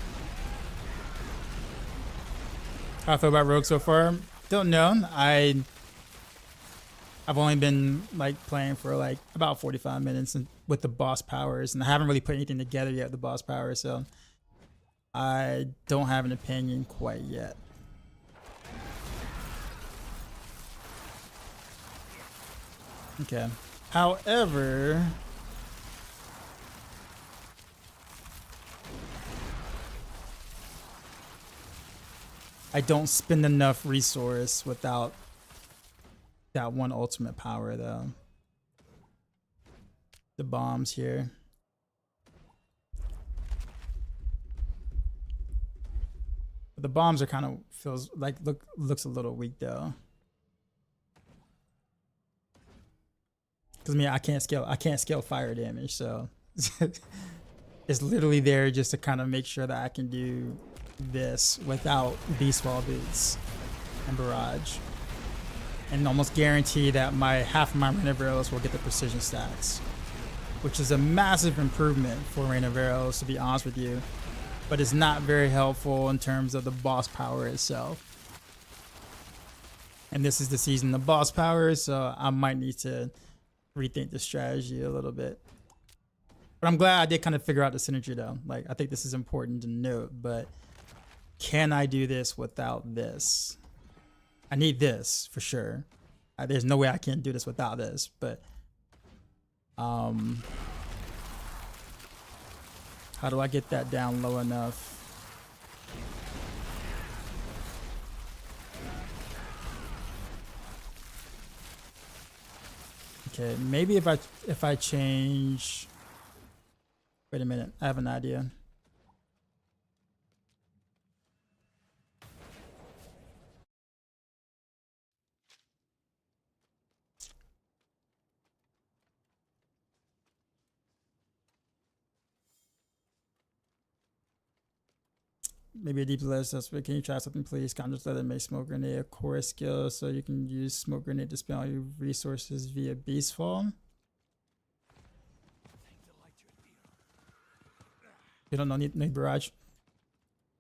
S1: How I feel about Rogue so far? Don't know. I've only been like playing for like about 45 minutes with the boss powers, and I haven't really put anything together yet with the boss powers, so I don't have an opinion quite yet. Okay. However, I don't spend enough resource without that one ultimate power though. The bombs here. But the bombs are kind of feels like looks a little weak though. Cause I mean I can't scale fire damage, so it's literally there just to kind of make sure that I can do this without Beast Wall boots and Barrage. And almost guarantee that half of my Rain of Arrows will get the precision stats, which is a massive improvement for Rain of Arrows, to be honest with you, but it's not very helpful in terms of the boss power itself. And this is the season of boss power, so I might need to rethink the strategy a little bit. But I'm glad I did kind of figure out the synergy though. Like, I think this is important to note, but can I do this without this? I need this for sure. There's no way I can do this without this, but how do I get that down low enough? Okay, maybe if I change. Wait a minute, I have an idea. Maybe a deep list. But can you try something, please? Conjure leather, make smoke grenade a core skill, so you can use smoke grenade to spend all your resources via beast fall. You don't need Barrage.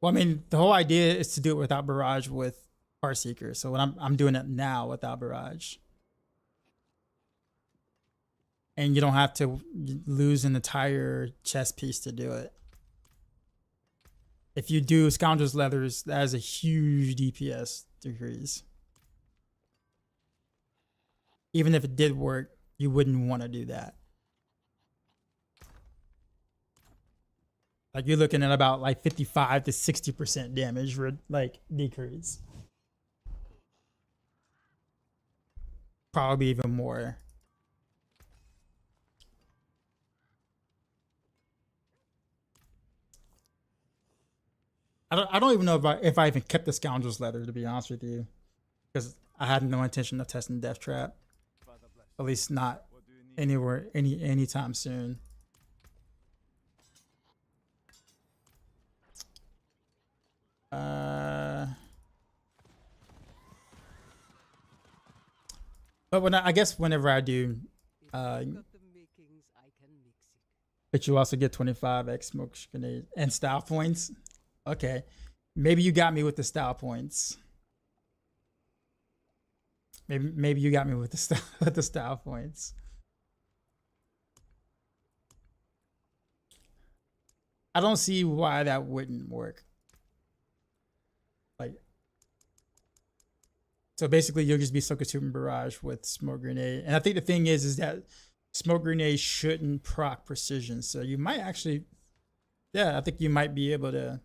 S1: Well, I mean, the whole idea is to do it without Barrage with Heartseeker. So when I'm doing it now without Barrage. And you don't have to lose an entire chest piece to do it. If you do Scoundrel's Leathers, that is a huge DPS decrease. Even if it did work, you wouldn't want to do that. Like, you're looking at about like 55 to 60% damage like decrease. Probably even more. I don't even know if I even kept the scoundrel's letter, to be honest with you, because I had no intention of testing Death Trap, at least not anywhere anytime soon. But I guess whenever I do,
S2: Got the makings, I can mix it.
S1: but you also get 25x smoke grenade and style points. Okay, maybe you got me with the style points. Maybe you got me with the style points. I don't see why that wouldn't work. Like, so basically, you'll just be Sokatsuba Barrage with smoke grenade, and I think the thing is that smoke grenade shouldn't proc precision, so you might actually, yeah, I think you might be able to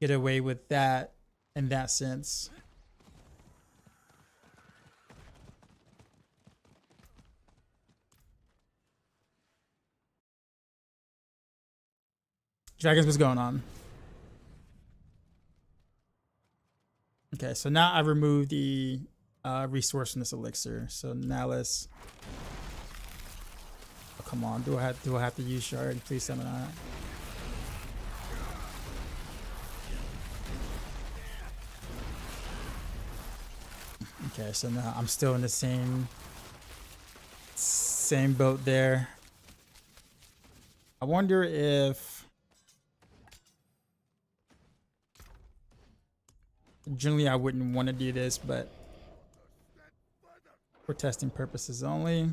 S1: get away with that in that sense. Dragons, what's going on? Okay, so now I remove the resource in this elixir. So now let's. Oh, come on, do I have to use shard? Please tell me not. Okay, so now I'm still in the same boat there. I wonder if. Generally, I wouldn't want to do this, but for testing purposes only.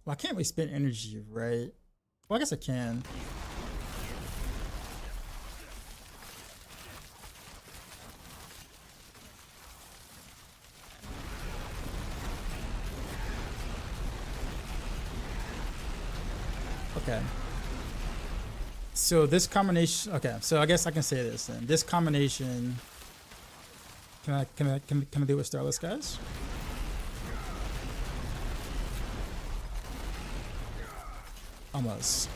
S1: Well, I can't really spend energy, right? Well, I guess I can. Okay. So this combination, okay, so I guess I can say this then. This combination, can I do it with Starless Skies? Almost.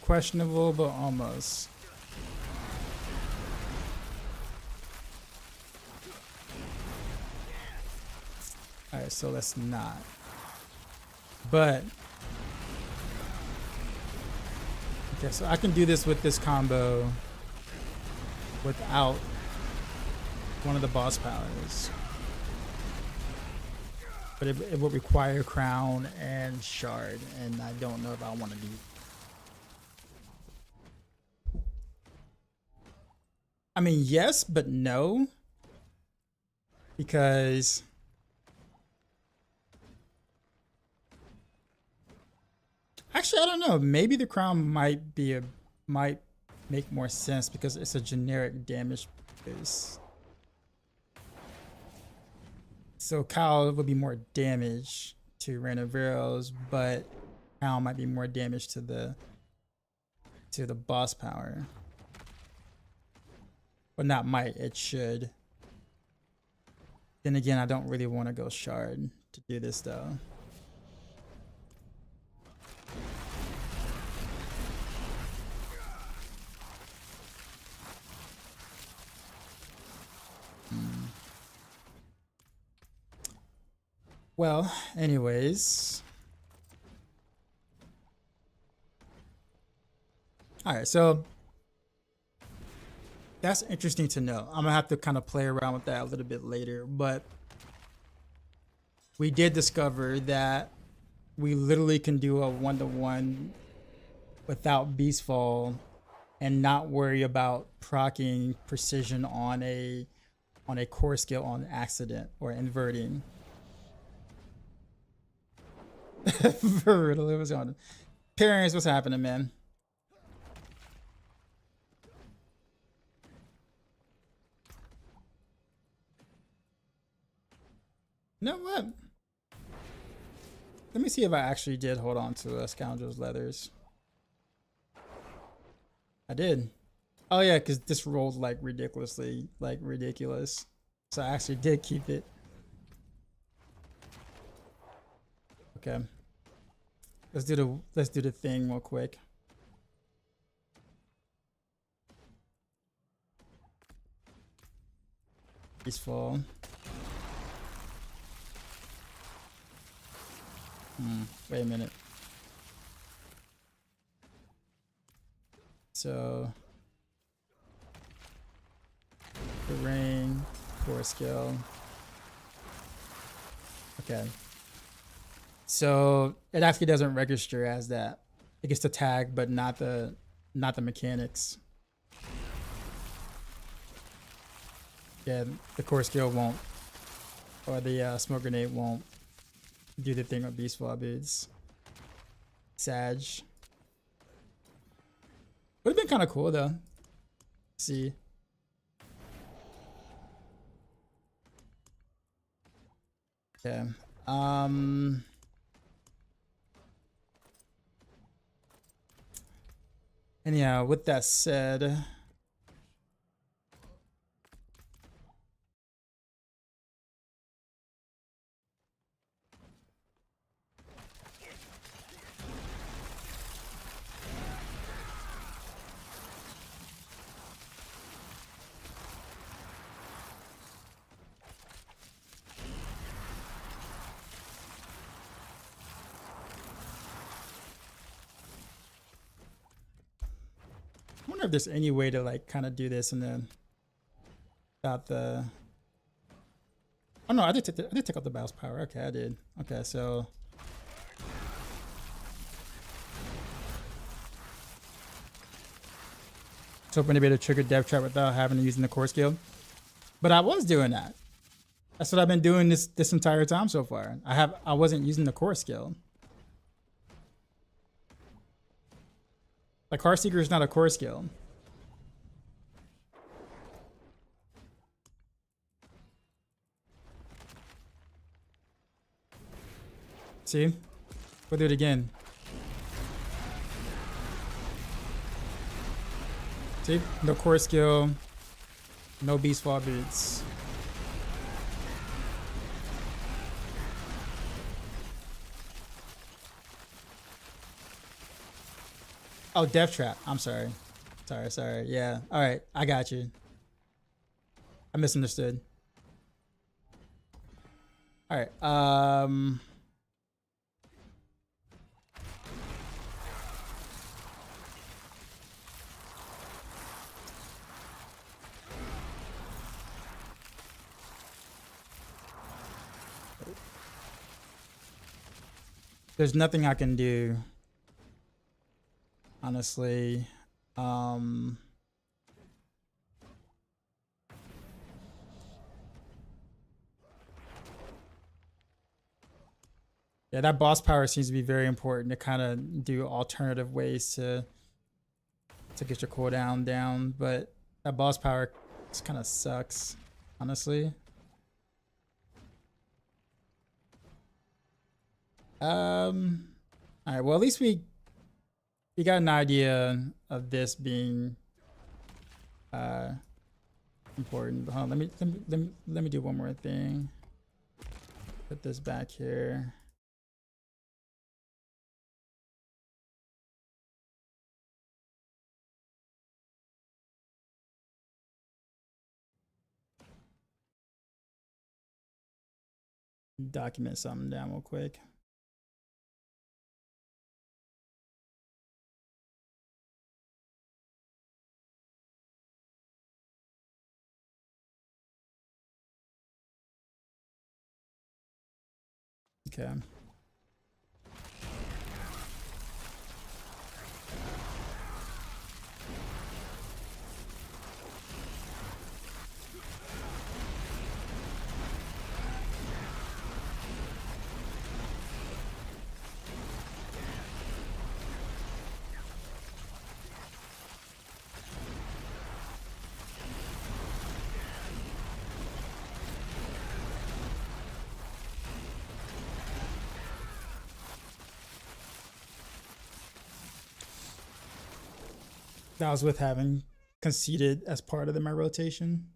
S1: Questionable, but almost. All right, so let's not. But okay, so I can do this with this combo without one of the boss powers, but it would require crown and shard, and I don't know if I want to do. I mean, yes, but no, because. Actually, I don't know. Maybe the crown might make more sense because it's a generic damage boost. So Kyle would be more damage to random arrows, but crown might be more damage to the boss power. But not might, it should. Then again, I don't really want to go shard to do this though. Well, anyways. All right, so that's interesting to know. I'm gonna have to kind of play around with that a little bit later, but we did discover that we literally can do a 1-to-1 without Beast Fall and not worry about proccing precision on a core skill on accident or inverting. For real, it was on. Parents, what's happening, man? You know what? Let me see if I actually did hold on to a Scoundrel's Leathers. I did. Oh yeah, because this rolled like ridiculously, like ridiculous. So I actually did keep it. Okay. Let's do the thing real quick. Peaceful. Wait a minute. So the ring, core skill. Okay. So it actually doesn't register as that. It gets the tag, but not the mechanics. Yeah, the core skill won't, or the smoke grenade won't do the thing with beast swab. It's Sag. Would have been kind of cool though. See. Okay. Anyhow, with that said, I wonder if there's any way to like kind of do this and then without the. Oh no, I did take out the bounce power. Okay, I did. Okay, so. It's hoping to be able to trigger death trap without having to use the core skill. But I was doing that. That's what I've been doing this entire time so far. I wasn't using the core skill. Like Heartseeker is not a core skill. See? We'll do it again. See? No core skill. No beast fall beats. Oh, death trap. I'm sorry. Sorry. Yeah. All right. I got you. I misunderstood. All right. There's nothing I can do. Honestly, yeah, that boss power seems to be very important to kind of do alternative ways to get your cooldown down, but that boss power just kind of sucks, honestly. All right, well, at least we got an idea of this being important. But hold on, let me do one more thing. Put this back here. Document something down real quick. Okay. That was with having conceded as part of my rotation.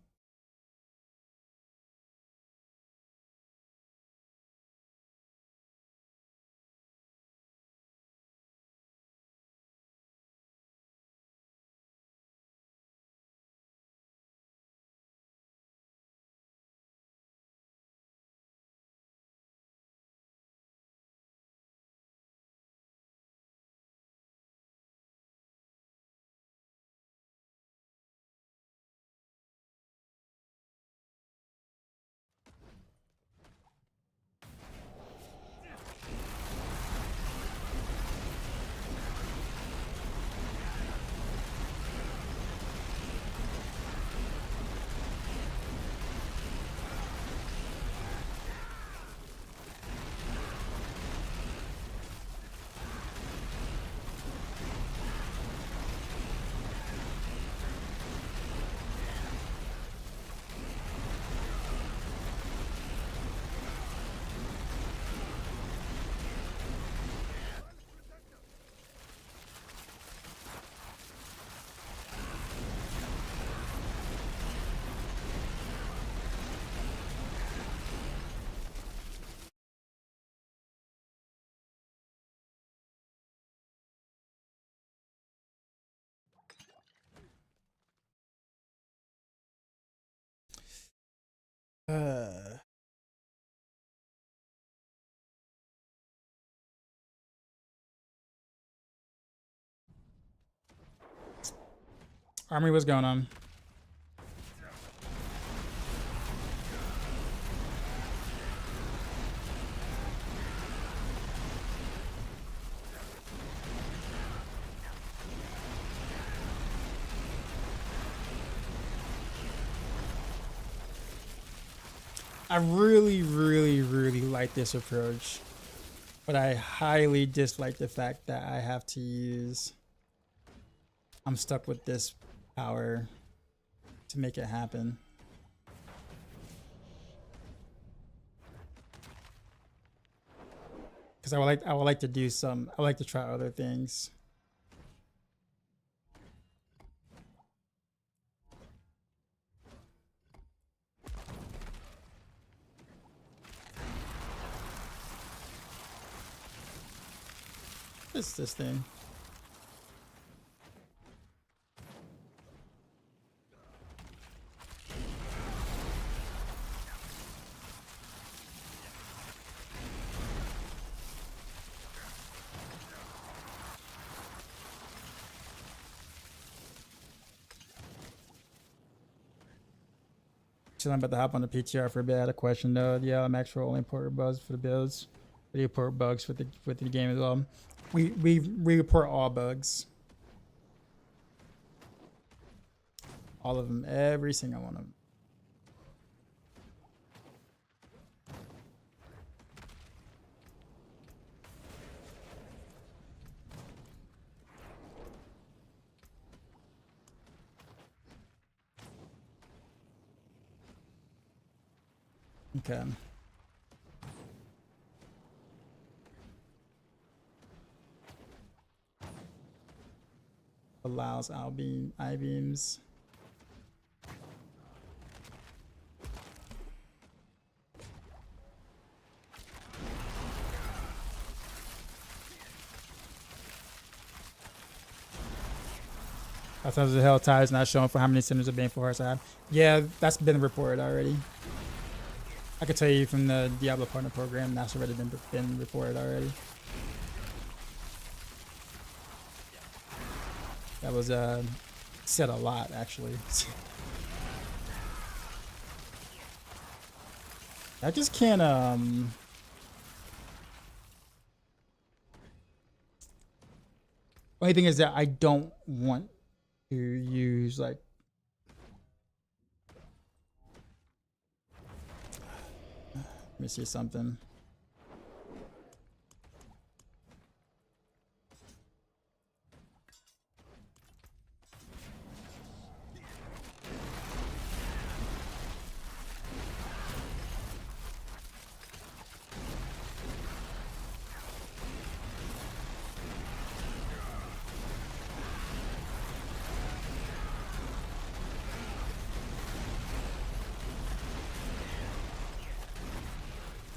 S1: Uh, Army, what's going on? I really, really, really like this approach, but I highly dislike the fact that I have to use. I'm stuck with this power to make it happen. Because I would like to do some. I would like to try other things. What's this thing? I'm about to hop on the PTR for a bit. I had a question though. Yeah, Maxroll only report bugs for the builds. We report bugs with the game as well. We report all bugs. All of them, every single one of them. Okay. Allows I-beams. Sometimes the hell tide is not showing for how many centers of baneful hearts I have. Yeah, that's been reported already. I could tell you from the Diablo partner program, that's already been reported already. That was said a lot actually. I just can't only thing is that I don't want to use like let me see something.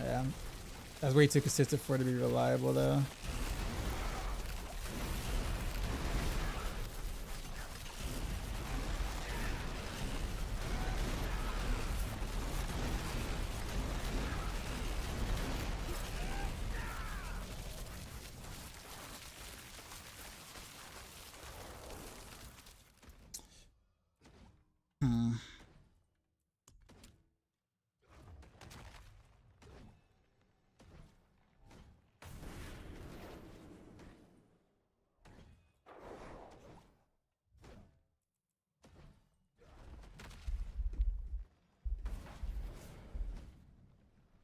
S1: Yeah, that's way too consistent for it to be reliable though.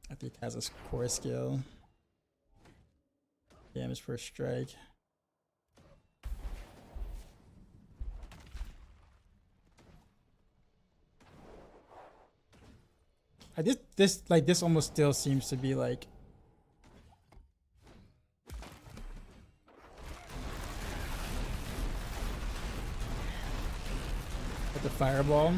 S1: I think it has a core skill. Damage per strike. This almost still seems to be like the fireball.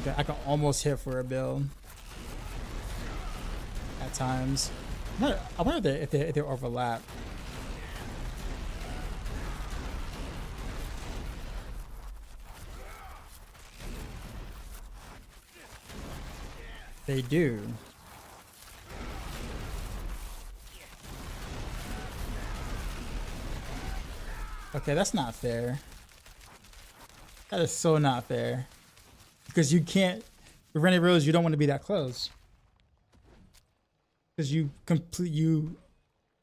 S1: I can almost hit for a build at times. I wonder if they overlap. They do. Okay, that's not fair. That is so not fair. Because you can't, with Rennie Rose, you don't want to be that close. Because you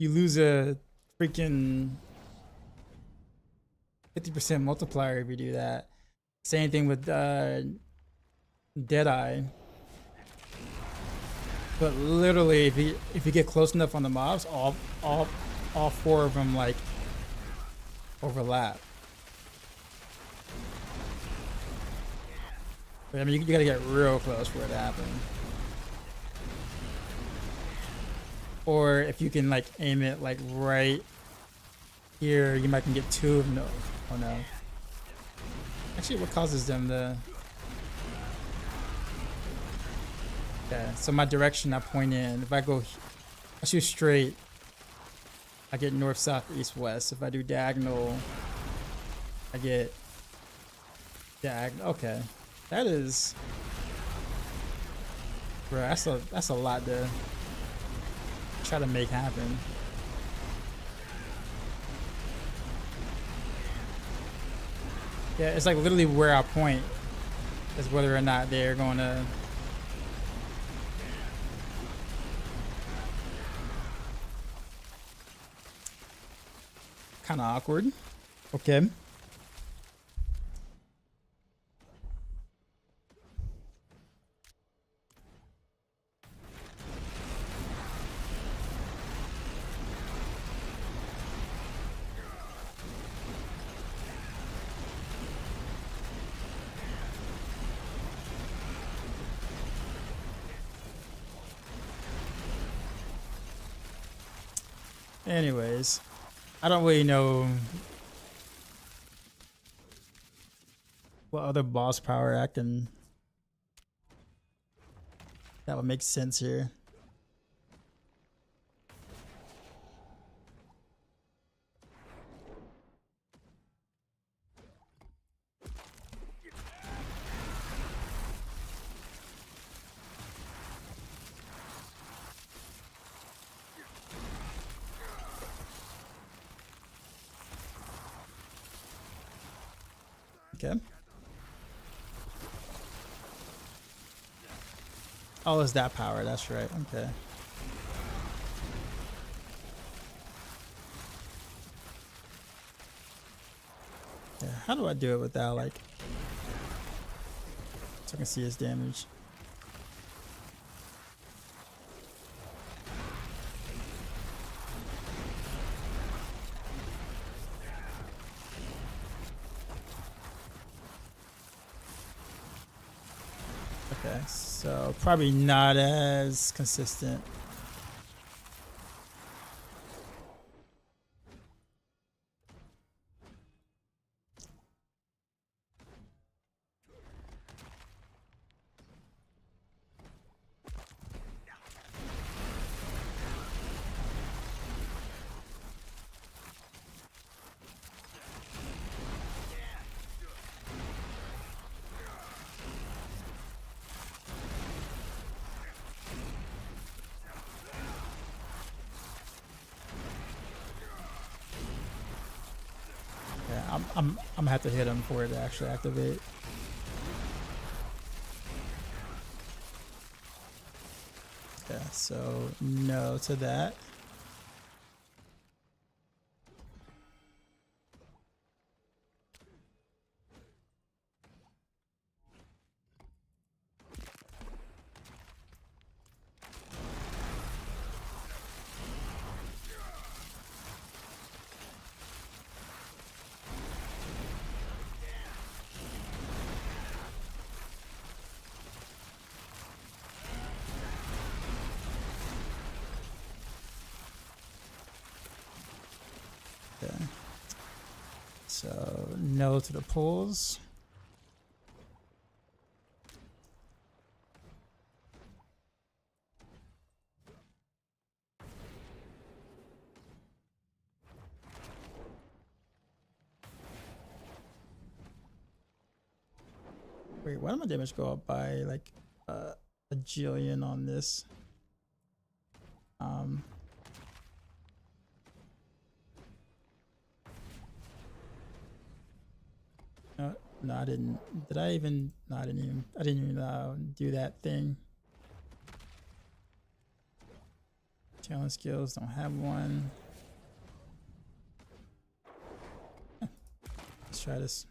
S1: lose a freaking 50% multiplier if you do that. Same thing with Deadeye. But literally, if you get close enough on the mobs, all four of them like overlap. But, I mean, you gotta get real close for it to happen. Or if you can like aim it like right here, you might can get two of them. No, oh no. Actually, what causes them to? Okay, so my direction I point in. If I shoot straight, I get north, south, east, west. If I do diagonal, I get diagonal. Okay, that is, bro. That's a lot to try to make happen. Yeah, it's like literally where I point is whether or not they're going to. Kind of awkward. Okay. Anyways, I don't really know what other boss power I can that would make sense here. Okay. Oh, it's that power. That's right. Okay. Yeah. How do I do it without like? So I can see his damage. Okay, so probably not as consistent. I'm gonna have to hit him for it to actually activate. Okay, so no to that. Okay. So no to the pulls. Wait, why did my damage go up by like a jillion on this? No, I didn't. Did I even? No, I didn't even do that thing. Challenge skills, don't have one. Let's try this.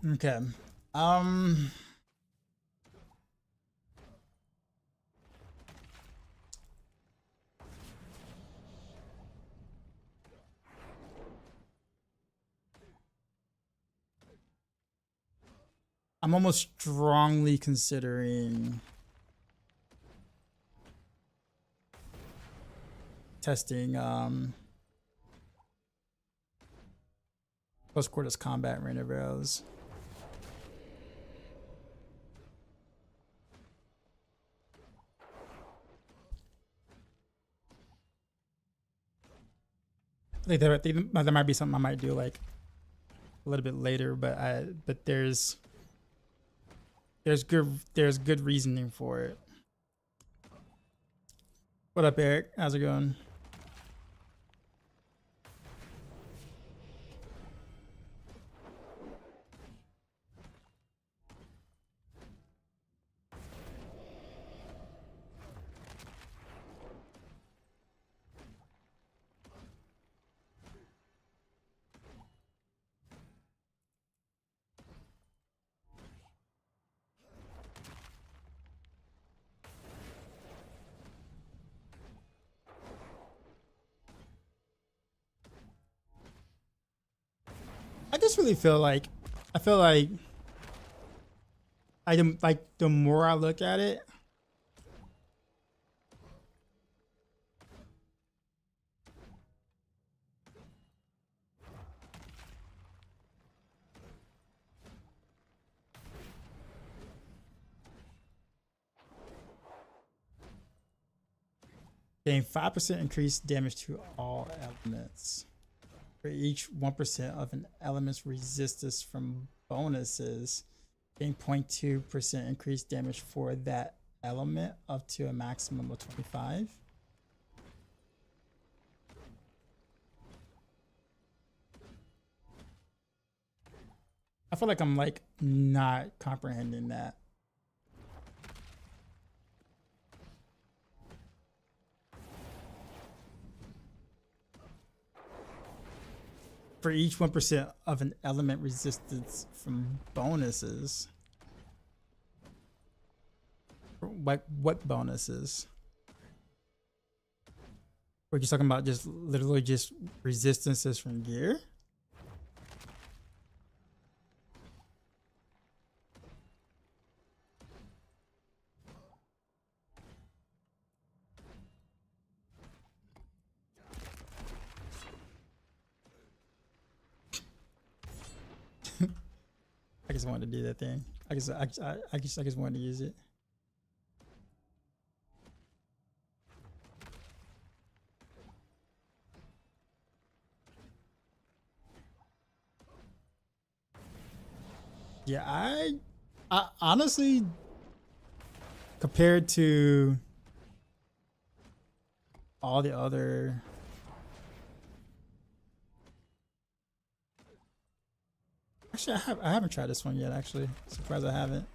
S1: Okay. I'm almost strongly considering testing close quarters combat rain of arrows. I think there might be something I might do like a little bit later, but there's good reasoning for it. What up, Eric? How's it going? I just really feel like the more I look at it, gain 5% increased damage to all elements. For each 1% of an element's resistance from bonuses, gain 0.2% increased damage for that element up to a maximum of 25. I feel like I'm like not comprehending that. For each 1% of an element resistance from bonuses. What bonuses? We're just talking about just literally just resistances from gear? I just wanted to do that thing. I just wanted to use it. Yeah, I honestly, compared to all the other actually I haven't tried this one yet, actually. Surprised I haven't.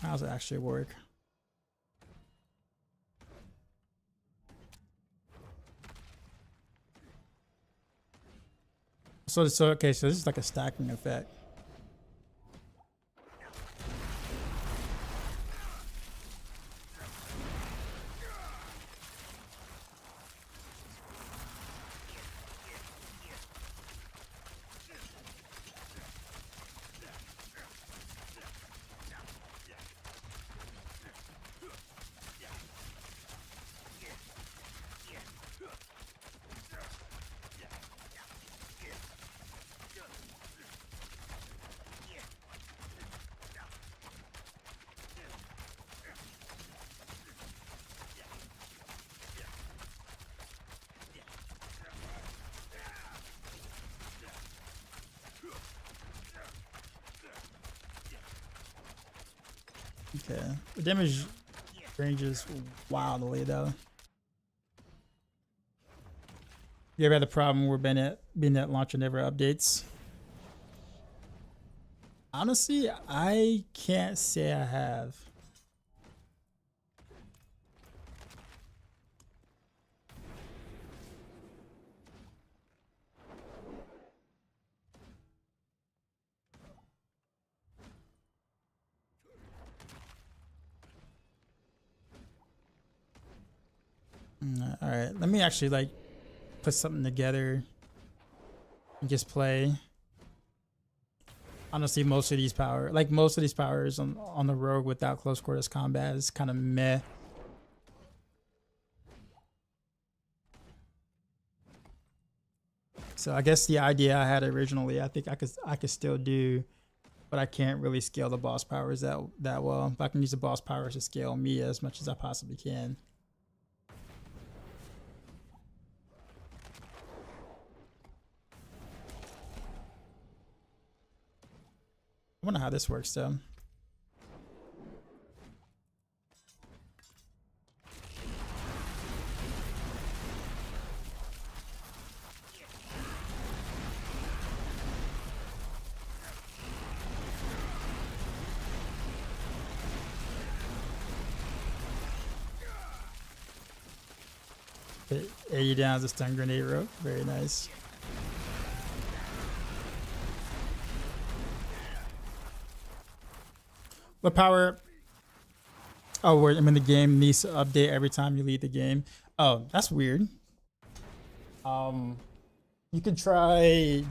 S1: How does it actually work? So okay, so this is like a stacking effect. Okay, the damage ranges wildly though. You ever had the problem where Bennett launcher never updates? Honestly, I can't say I have. All right, let me actually like put something together and just play. Honestly, most of these powers on the rogue without close quarters combat is kind of meh. So I guess the idea I had originally, I think I could still do, but I can't really scale the boss powers that well. But I can use the boss powers to scale me as much as I possibly can. I wonder how this works though. You down as a stun grenade rope. Very nice. What power? Oh, where I'm in the game needs to update every time you leave the game. Oh, that's weird. You could try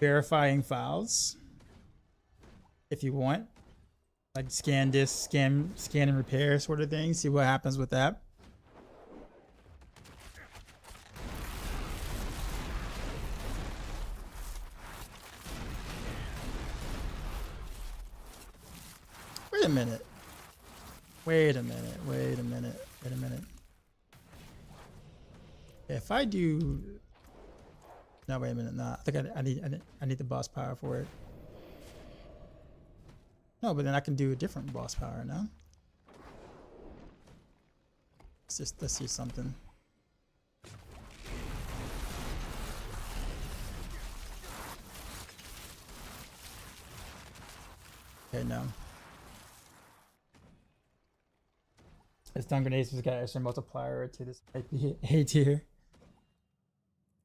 S1: verifying files if you want, like scan disk, scan and repair sort of thing. See what happens with that. Wait a minute. Wait a minute. Wait a minute. Wait a minute. If I do, no, wait a minute. No, I think I need the boss power for it. No, but then I can do a different boss power now. Let's see something. Okay, no. It's stun grenades has got extra multiplier to this A tier.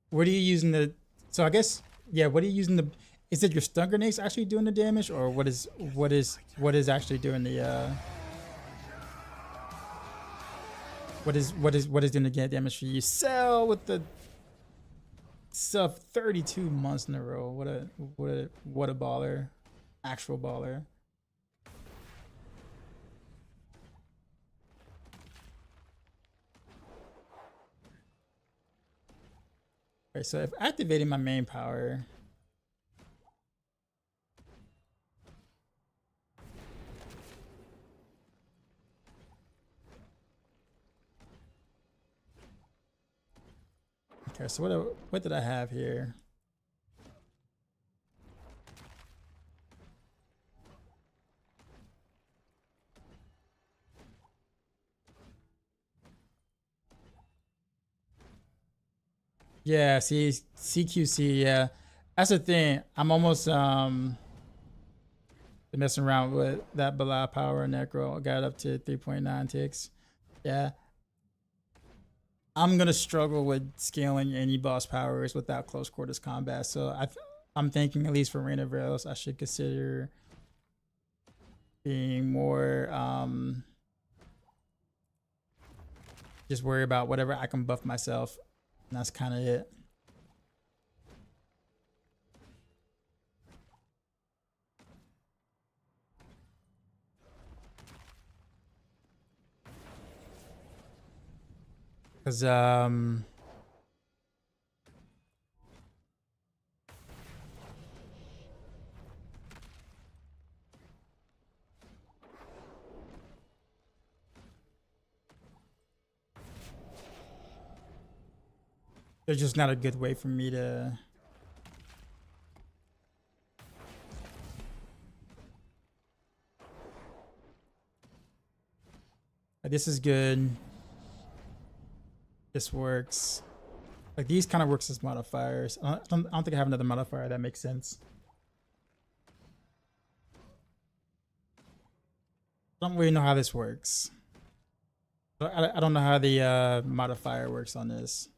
S1: What are you using the? So I guess yeah. What are you using the? Is it your stun grenades actually doing the damage, or what is actually doing the? What is doing the damage for you? Sell with the sub 32 months in a row. What a baller, actual baller. Okay, so if activating my main power. Okay, so what did I have here? Yeah, see CQC, yeah. That's the thing. I'm almost Messing around with that Bala power necro, got it up to 3.9 ticks. Yeah. I'm gonna struggle with scaling any boss powers without close quarters combat. So I'm thinking, at least for Rain of Rails, I should consider being more just worry about whatever I can buff myself, and that's kind of it. Because there's just not a good way for me to this is good. This works. Like these kind of works as modifiers. I don't think I have another modifier that makes sense. I don't really know how this works. I don't know how the modifier works on this.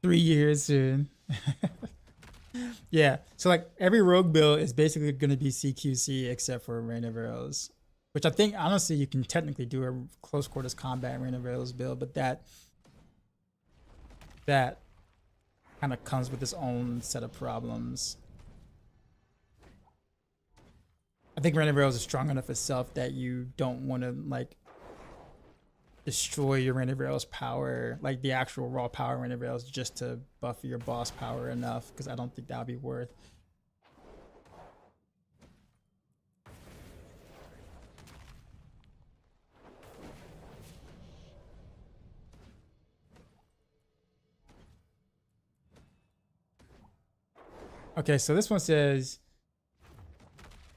S1: Three years soon. Yeah, so like every rogue build is basically going to be CQC except for Rain of Arrows, which I think honestly you can technically do a close quarters combat Rain of Arrows build, but that kind of comes with its own set of problems. I think Rain of Arrows is strong enough itself that you don't want to like destroy your Rain of Rails power, like the actual raw power Rain of Rails, just to buff your boss power enough, because I don't think that would be worth. Okay, so this one says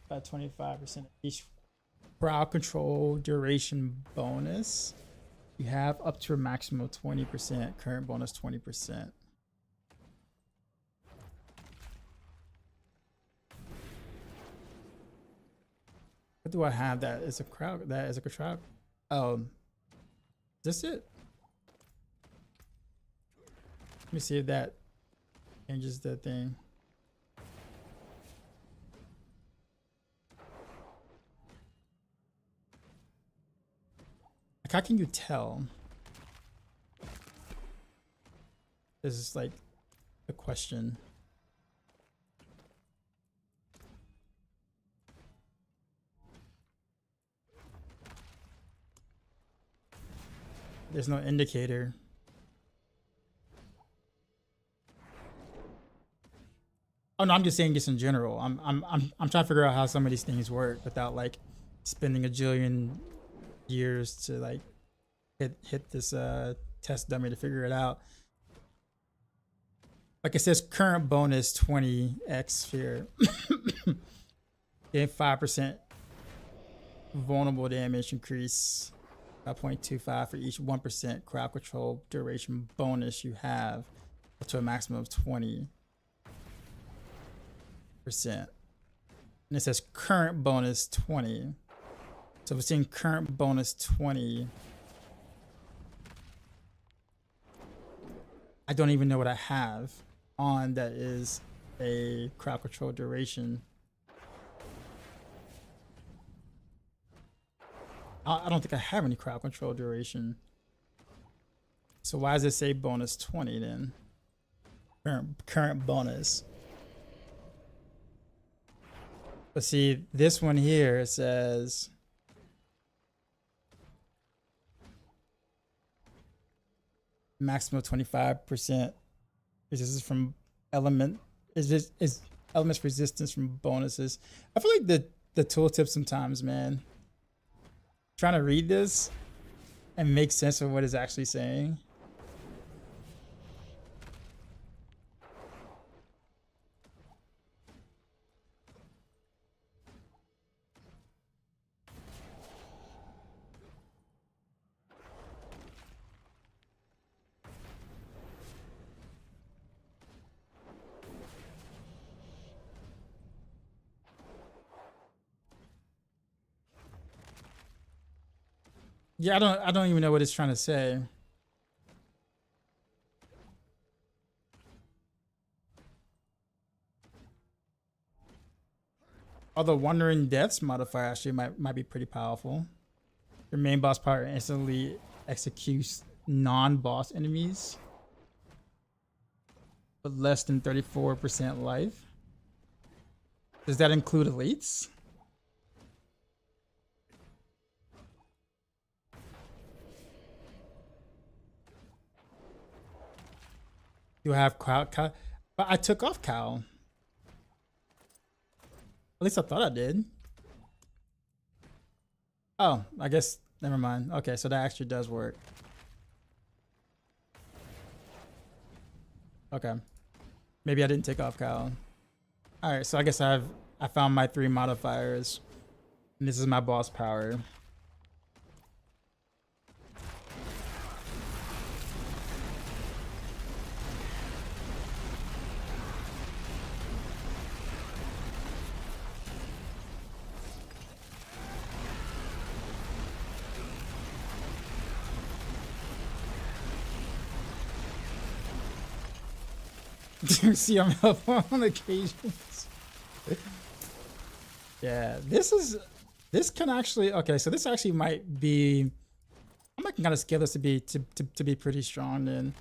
S1: about 25% each crowd control duration bonus. You have up to a maximum of 20%, current bonus 20%. What do I have that is a crowd? That is a crowd. Is this it? Let me see if that changes the thing. Like, how can you tell? This is like the question. There's no indicator. Oh no, I'm just saying this in general. I'm trying to figure out how some of these things work without like spending a jillion years to like hit this test dummy to figure it out. Like it says current bonus 20x sphere. Gain 5% vulnerable damage increase by 0.25 for each 1% crowd control duration bonus you have, up to a maximum of 20%. And it says current bonus 20. So we're seeing current bonus 20. I don't even know what I have on that is a crowd control duration. I don't think I have any crowd control duration. So why does it say bonus 20 then? Current bonus. But see, this one here, it says maximum 25% resistance from elements resistance from bonuses. I feel like the tooltip sometimes, man, trying to read this and make sense of what it's actually saying. Yeah, I don't even know what it's trying to say. Although Wandering Death's modifier actually might be pretty powerful. Your main boss power instantly executes non-boss enemies with less than 34% life. Does that include elites? You have Cow, but I took off Cow. At least I thought I did. Oh, I guess, never mind. Okay, so that actually does work. Okay. Maybe I didn't take off Cow. Alright, so I guess I found my 3 modifiers. And this is my boss power. See, I'm helpful on occasions. Yeah, this can actually, okay, so this actually might be, I might kind of scale this to be pretty strong then.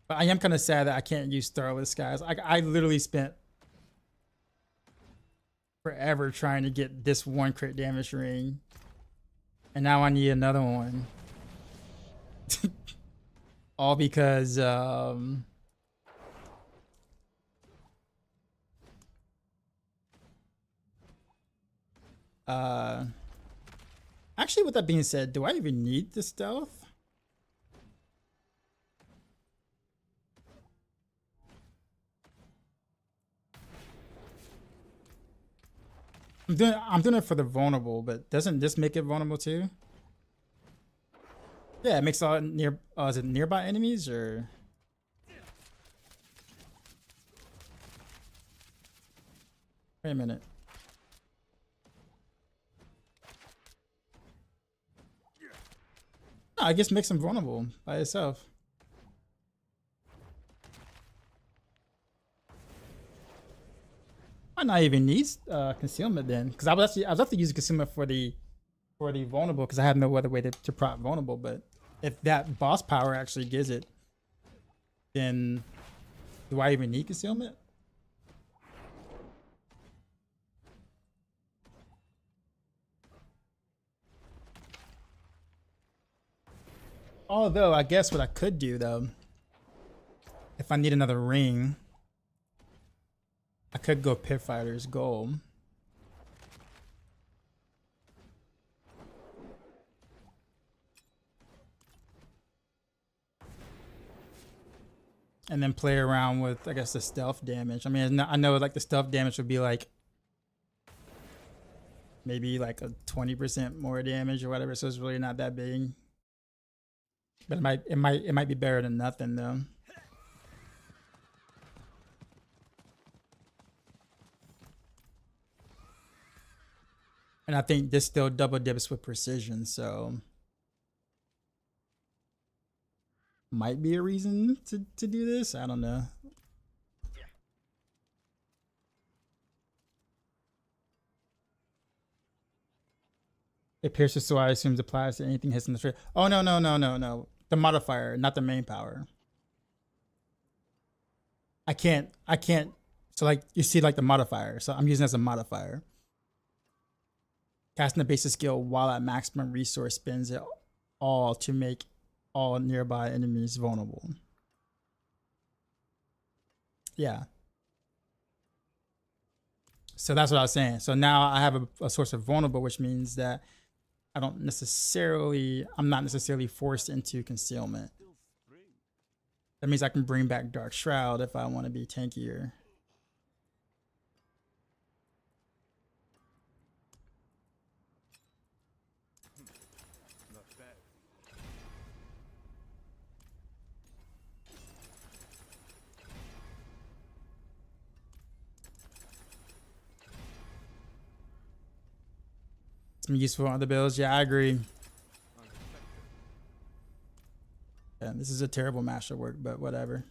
S1: But I am kind of sad that I can't use Starless Skies. I literally spent forever trying to get this one crit damage ring. And now I need another one. All because actually, with that being said, do I even need the stealth? I'm doing it for the vulnerable, but doesn't this make it vulnerable too? Yeah, it makes all near is it nearby enemies or wait a minute. No, I guess makes them vulnerable by itself. Might not even need concealment then, because I was actually using concealment for the vulnerable because I have no other way to prop vulnerable. But if that boss power actually gives it, then do I even need concealment? Although I guess what I could do though, if I need another ring, I could go Pit Fighter's Gold. And then play around with, I guess, the stealth damage. I mean, I know like the stealth damage would be like maybe like a 20% more damage or whatever, so it's really not that big. But it might be better than nothing though. And I think this still double dips with precision, so might be a reason to do this. I don't know. It pierces, so I assume it applies to anything hits in the trade. Oh no. The modifier, not the main power. I can't. So like you see like the modifier. So I'm using it as a modifier. Casting the basic skill while at maximum resource spends it all to make all nearby enemies vulnerable. Yeah. So that's what I was saying. So now I have a source of vulnerable, which means that I'm not necessarily forced into concealment. That means I can bring back Dark Shroud if I want to be tankier. Some useful on the builds. Yeah, I agree. Yeah, this is a terrible masterwork, but whatever.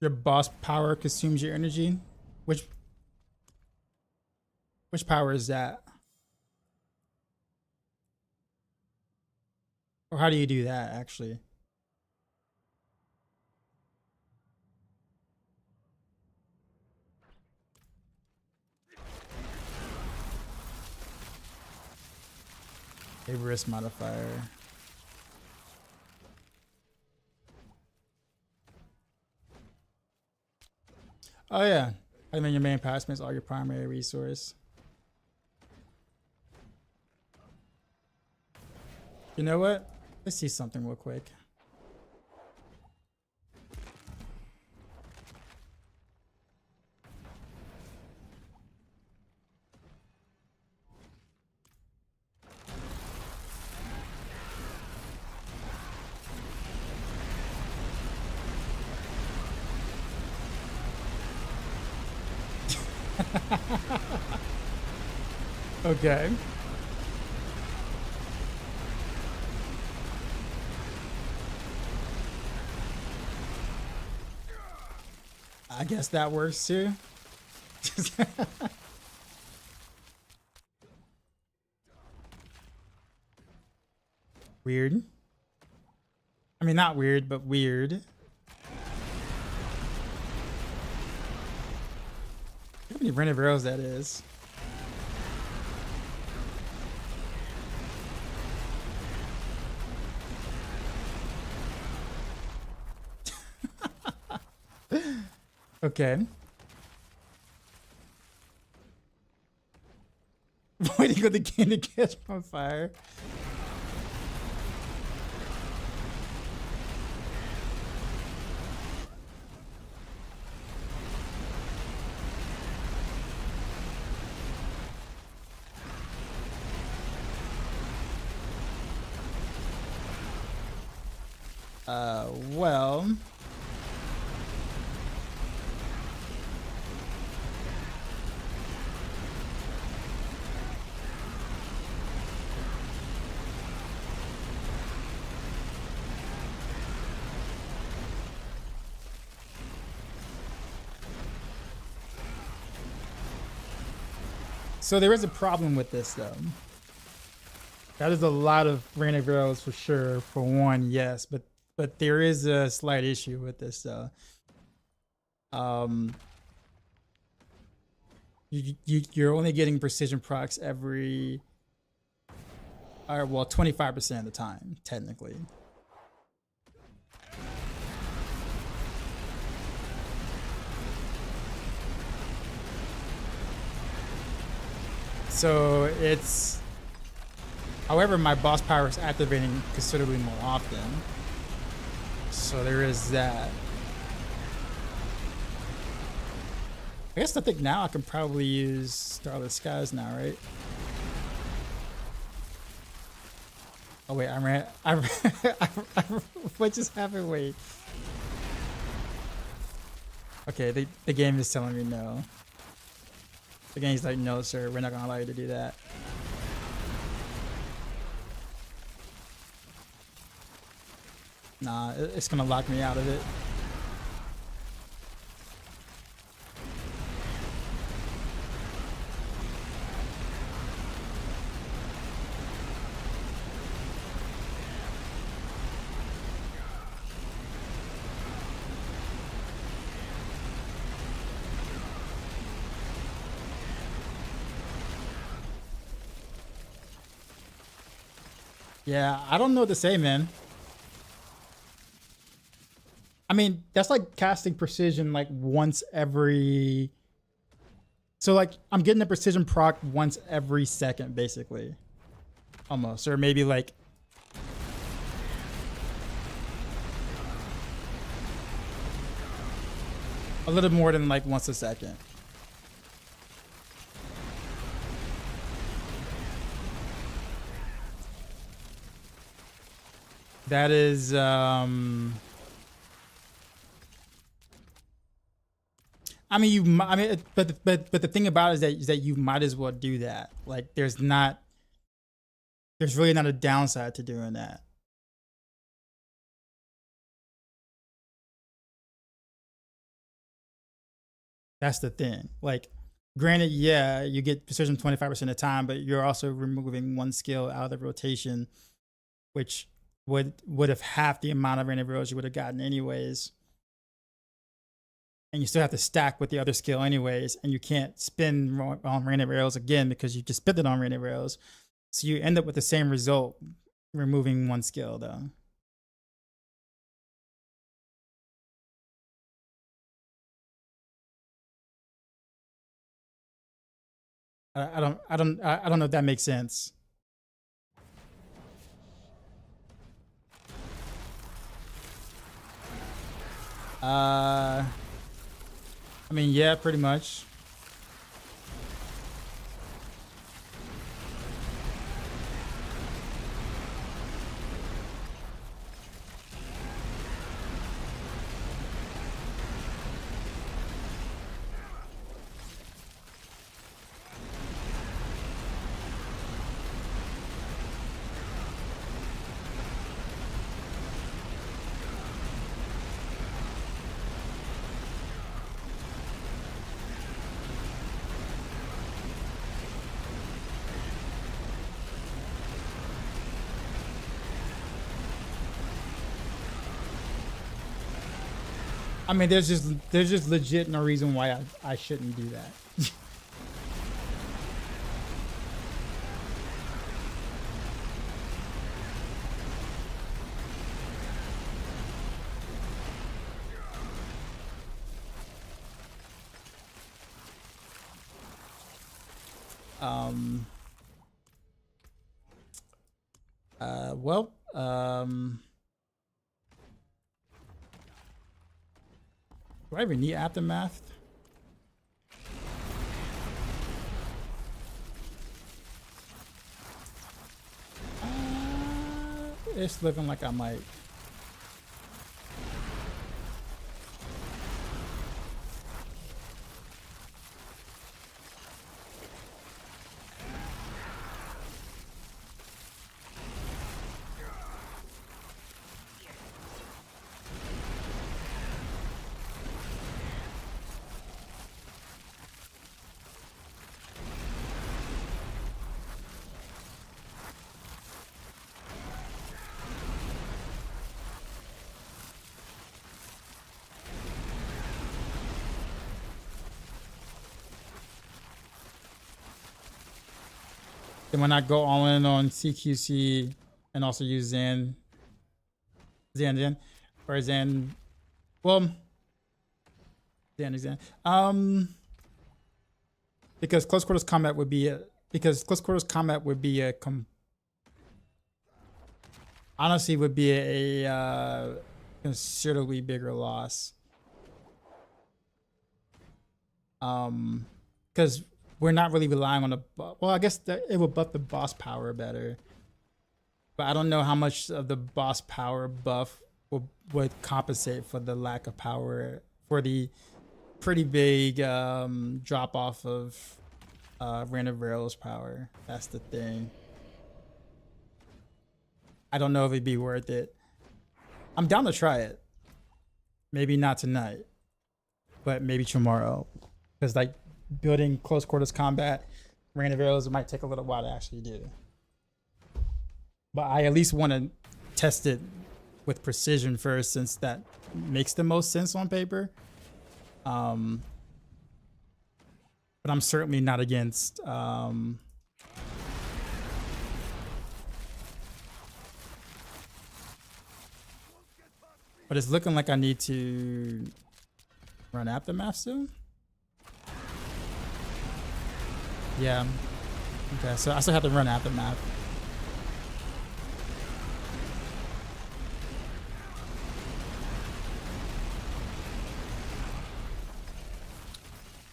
S1: Your boss power consumes your energy. Which power is that? Or how do you do that actually? A risk modifier. Oh yeah. I mean your main power spends all your primary resource. You know what? Let's see something real quick. Okay. I guess that works too. Weird. I mean, not weird, but weird. How many rented arrows that is? Okay. Waiting for the game to catch on fire. Well. So there is a problem with this though. That is a lot of random arrows for sure. For one, yes, but there is a slight issue with this though. You're only getting precision procs every, or well, 25% of the time, technically. So it's, however, my boss power is activating considerably more often. So there is that. I guess I think now I can probably use Starless Skies now, right? Oh wait, what just happened? Wait. Okay, the game is telling me no. The game's like, no, sir, we're not gonna allow you to do that. Nah, it's gonna lock me out of it. Yeah, I don't know what to say, man. I mean, that's like casting precision like once every... So like, I'm getting a precision proc once every second, basically. Almost, or maybe like... a little more than like once a second. That is, I mean, I mean, but the thing about it is that you might as well do that. Like, there's really not a downside to doing that. That's the thing. Like, granted, yeah, you get precision 25% of the time, but you're also removing one skill out of the rotation, which would have half the amount of random arrows you would have gotten anyways. And you still have to stack with the other skill anyways, and you can't spin on random arrows again because you just spent it on random arrows. So you end up with the same result, removing one skill though. I don't know if that makes sense. I mean, yeah, pretty much. I mean, there's just legit no reason why I shouldn't do that. Well, do I even need aftermath? It's looking like I might. Then when I go all in on CQC and also use Zan, or Zan, well, Zan. Because close quarters combat would be a, honestly would be a considerably bigger loss. Because we're not really relying on the, well, I guess that it will buff the boss power better, but I don't know how much of the boss power buff would compensate for the lack of power, for the pretty big drop off of random rails power. That's the thing. I don't know if it'd be worth it. I'm down to try it. Maybe not tonight, but maybe tomorrow, because like building close quarters combat random arrows, it might take a little while to actually do. But I at least want to test it with precision first, since that makes the most sense on paper. But I'm certainly not against but it's looking like I need to run aftermath soon. Yeah. Okay, so I still have to run aftermath.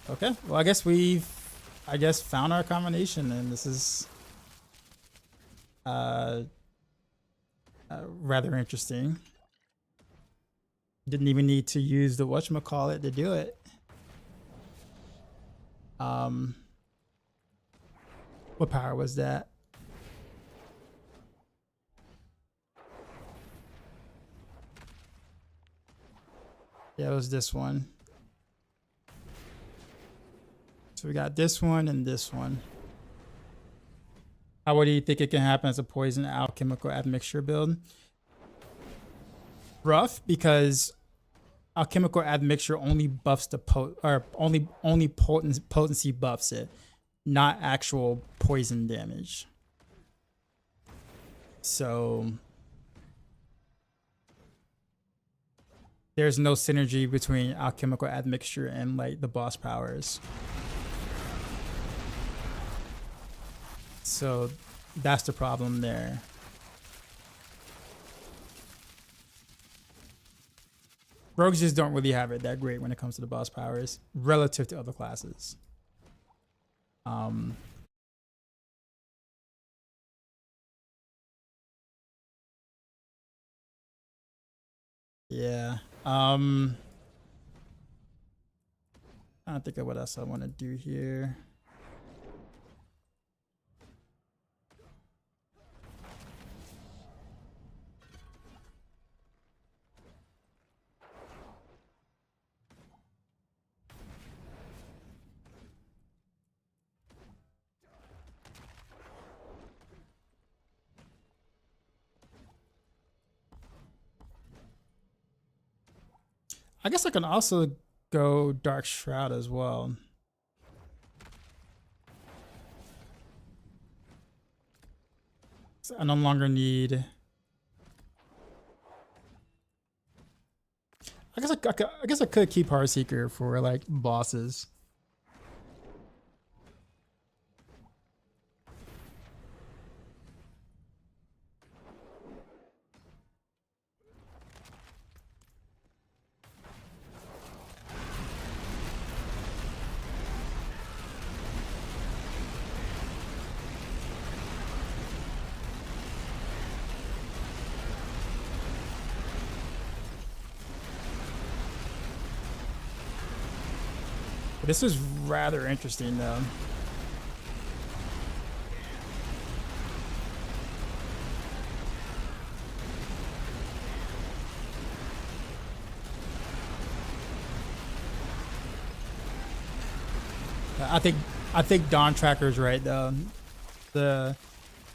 S1: Okay, well, I guess we've found our combination, and this is rather interesting. Didn't even need to use the whatchamacallit to do it. What power was that? Yeah, it was this one. So we got this one and this one. How do you think it can happen as a poison alchemical admixture build? Rough, because alchemical admixture only buffs the only potency buffs it, not actual poison damage. So there's no synergy between alchemical admixture and like the boss powers. So that's the problem there. Rogues just don't really have it that great when it comes to the boss powers relative to other classes. Yeah. I don't think of what else I want to do here. I guess I can also go Dark Shroud as well. So I no longer need. I guess I could keep Heartseeker for like bosses. This is rather interesting though. I think Dawn Tracker's right though. The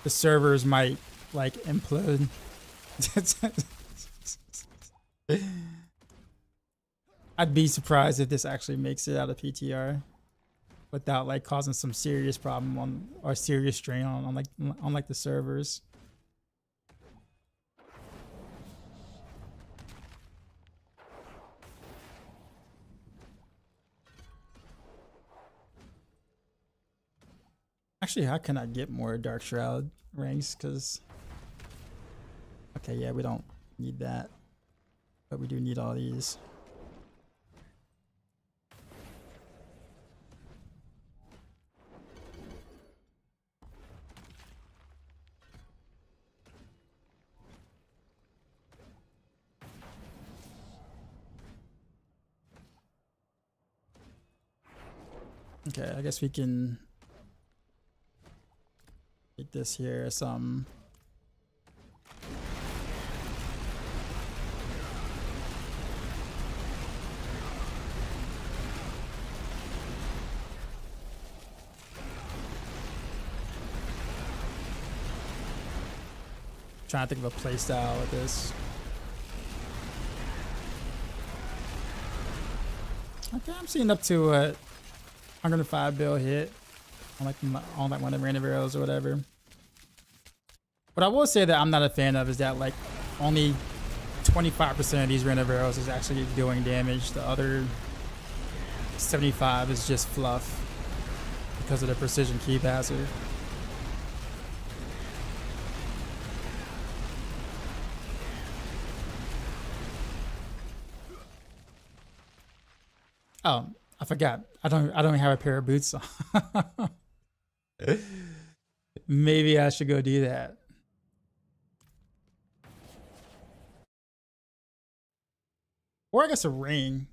S1: servers might like implode. I'd be surprised if this actually makes it out of PTR without like causing some serious problem on or serious strain on like the servers. Actually, how can I get more Dark Shroud rings? Because okay, yeah, we don't need that, but we do need all these. Okay, I guess we can make this here some. Trying to think of a play style with this. Okay, I'm seeing up to a 105 bill hit on like one of the random arrows or whatever. What I will say that I'm not a fan of is that like only 25% of these random arrows is actually doing damage. The other 75 is just fluff because of the precision keep hazard. Oh, I forgot. I don't have a pair of boots on. Maybe I should go do that. Or I guess a ring.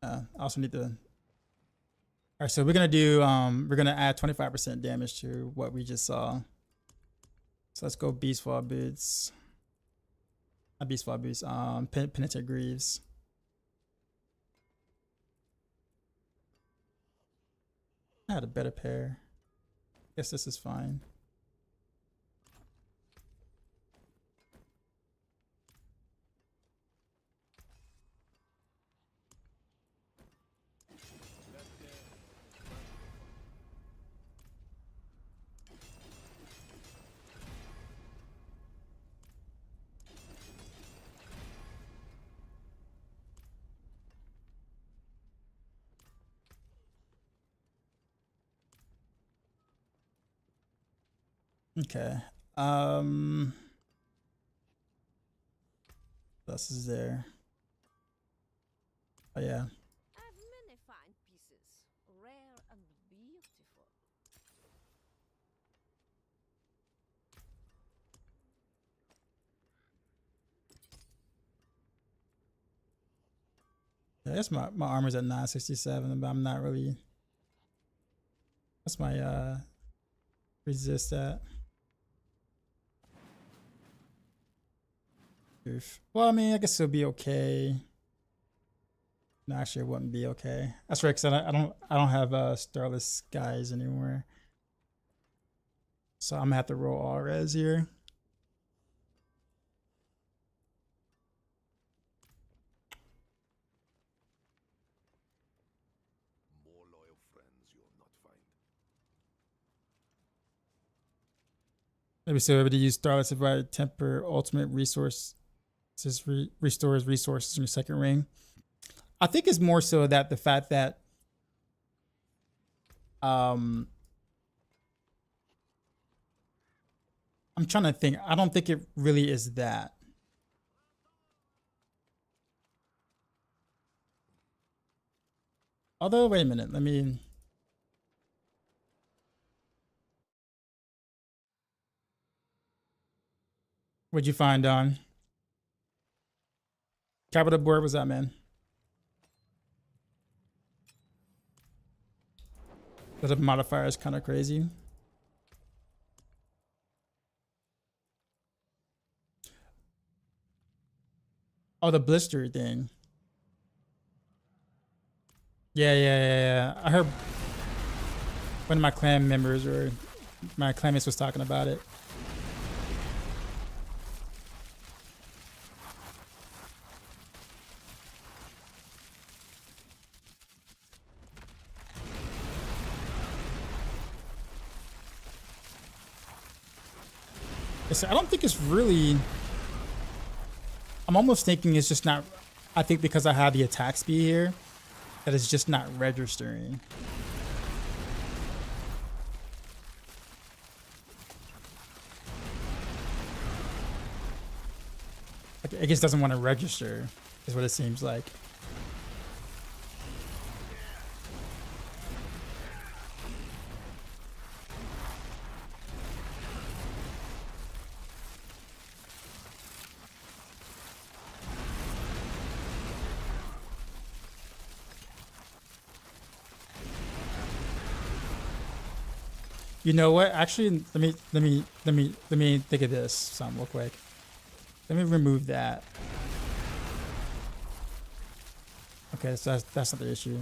S1: I also need to. All right, so we're gonna do. We're gonna add 25% damage to what we just saw. So let's go Beast Fall Boots. Not Beast Fall Boots. Penitent Greaves. I had a better pair. Guess this is fine. Okay. What else is there? Oh yeah.
S2: I've many fine pieces, rare and beautiful.
S1: Yeah, I guess my armor's at 967, but I'm not really. That's my resist at. Oof. Well, I mean, I guess it'll be okay. No, actually, it wouldn't be okay. That's right, because I don't have Starless Skies anymore. So I'm gonna have to roll all res here.
S3: More loyal friends you'll not find.
S1: Maybe so able to use Starless if I temper ultimate resource. This restores resources in your second ring. I think it's more so that the fact that I'm trying to think. I don't think it really is that. Although, wait a minute. Let me. What'd you find, Don? Capital board was that, man? The modifier is kind of crazy. Oh, the blister thing. Yeah. I heard one of my clan members or my clanmates was talking about it. I don't think it's really. I'm almost thinking it's just not. I think because I have the attack speed here, that it's just not registering. Like it just doesn't want to register, is what it seems like. You know what? Actually, let me think of this something real quick. Let me remove that. Okay, so that's not the issue.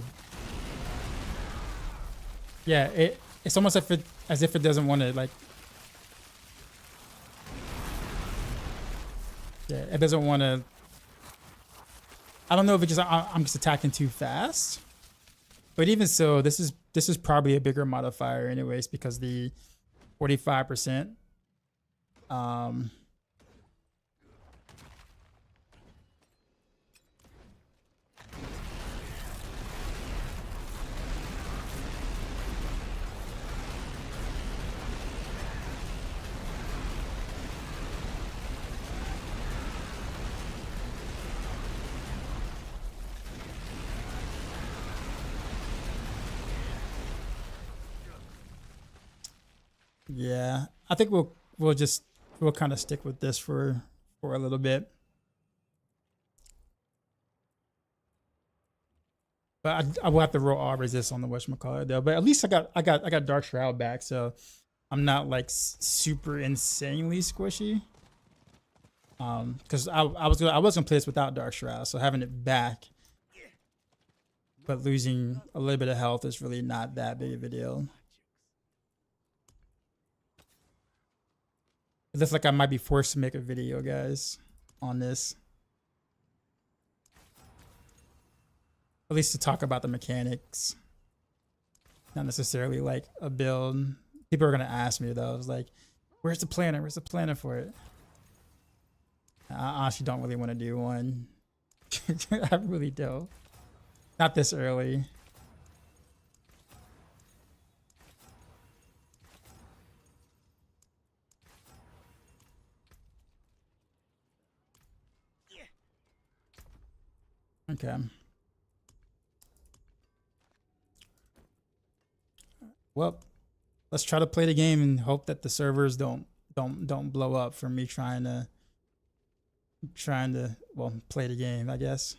S1: Yeah, it's almost as if it doesn't want to like. Yeah, it doesn't want to. I don't know if I'm just attacking too fast. But even so, this is probably a bigger modifier anyways because the 45%. Yeah, I think we'll kind of stick with this for a little bit. But I will have to roll all resist on the whatchamacallit though. But at least I got Dark Shroud back, so I'm not like super insanely squishy. Because I was gonna play this without Dark Shroud, so having it back, but losing a little bit of health is really not that big of a deal. It looks like I might be forced to make a video, guys, on this. At least to talk about the mechanics. Not necessarily like a build. People are gonna ask me though. It's like, where's the planner? Where's the planner for it? I honestly don't really want to do one. I really don't. Not this early. Okay. Well, let's try to play the game and hope that the servers don't blow up for me trying to well, play the game, I guess.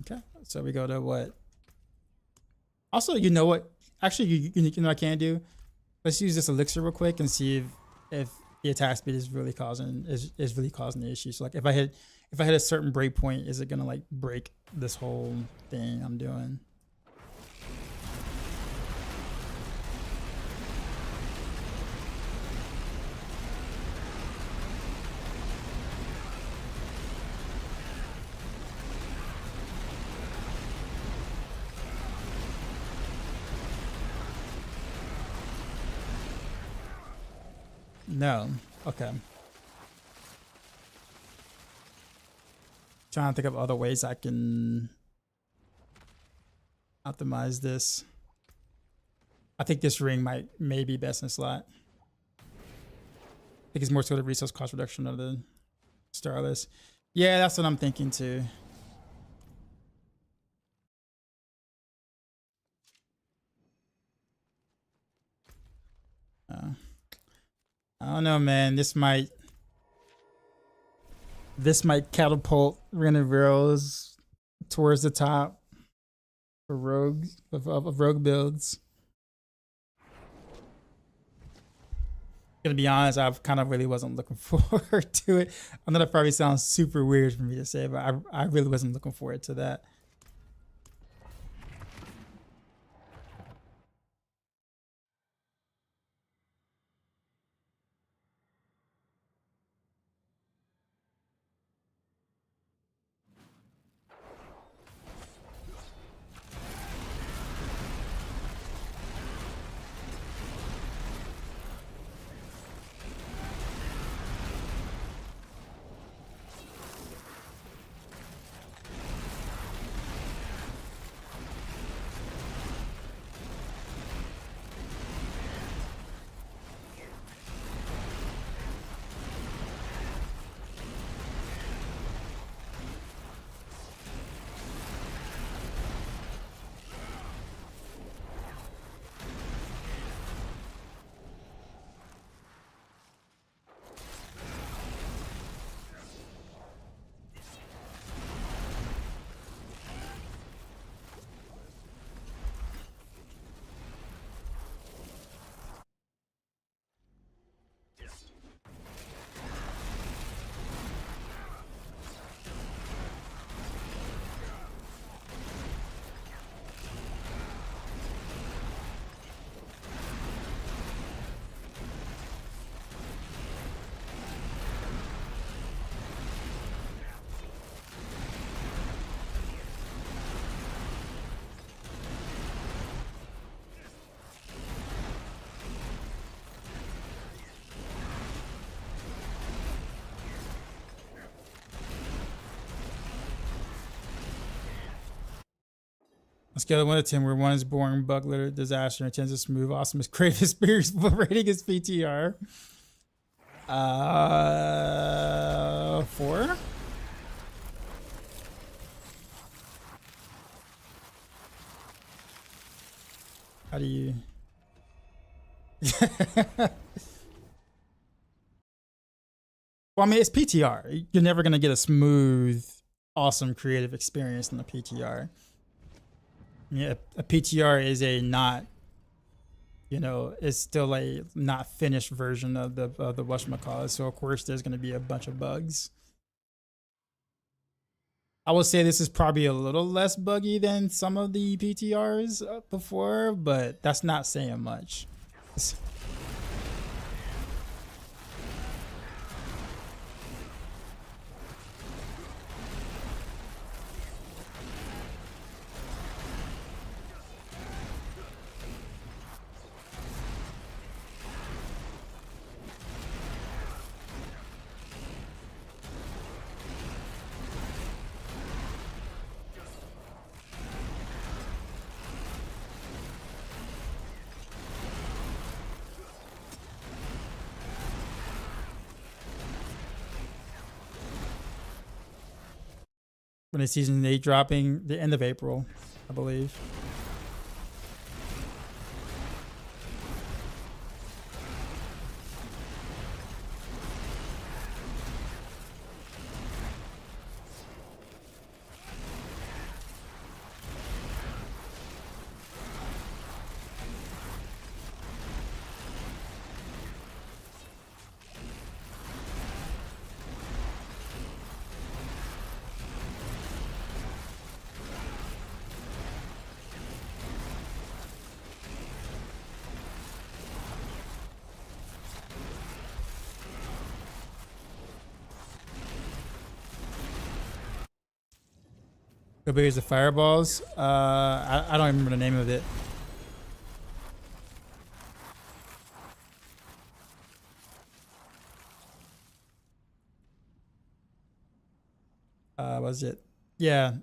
S1: Okay, so we go to what? Also, you know what? Actually, you know what I can do? Let's use this elixir real quick and see if the attack speed is really causing the issue. So like if I hit a certain break point, is it gonna like break this whole thing I'm doing? No. Okay. Trying to think of other ways I can optimize this. I think this ring may be best in slot. I think it's more so the resource cost reduction of the Starless. Yeah, that's what I'm thinking too. I don't know, man. This might catapult Renovaros towards the top for rogue of rogue builds. Gonna be honest, I kind of really wasn't looking forward to it. I know that probably sounds super weird for me to say, but I really wasn't looking forward to that. Let's go to 1 to 10, where 1 is boring, bugler, disaster, and 10 is smooth, awesome, is creative, experience, but rating is PTR. 4? How do you? Well, I mean, it's PTR. You're never gonna get a smooth, awesome creative experience in a PTR. Yeah, a PTR is a not, you know, it's still a not finished version of the whatchamacallit. So of course there's gonna be a bunch of bugs. I would say this is probably a little less buggy than some of the PTRs before, but that's not saying much. When is season 8 dropping? The end of April, I believe. Go big as the fireballs. I don't remember the name of it. Was it? Yeah.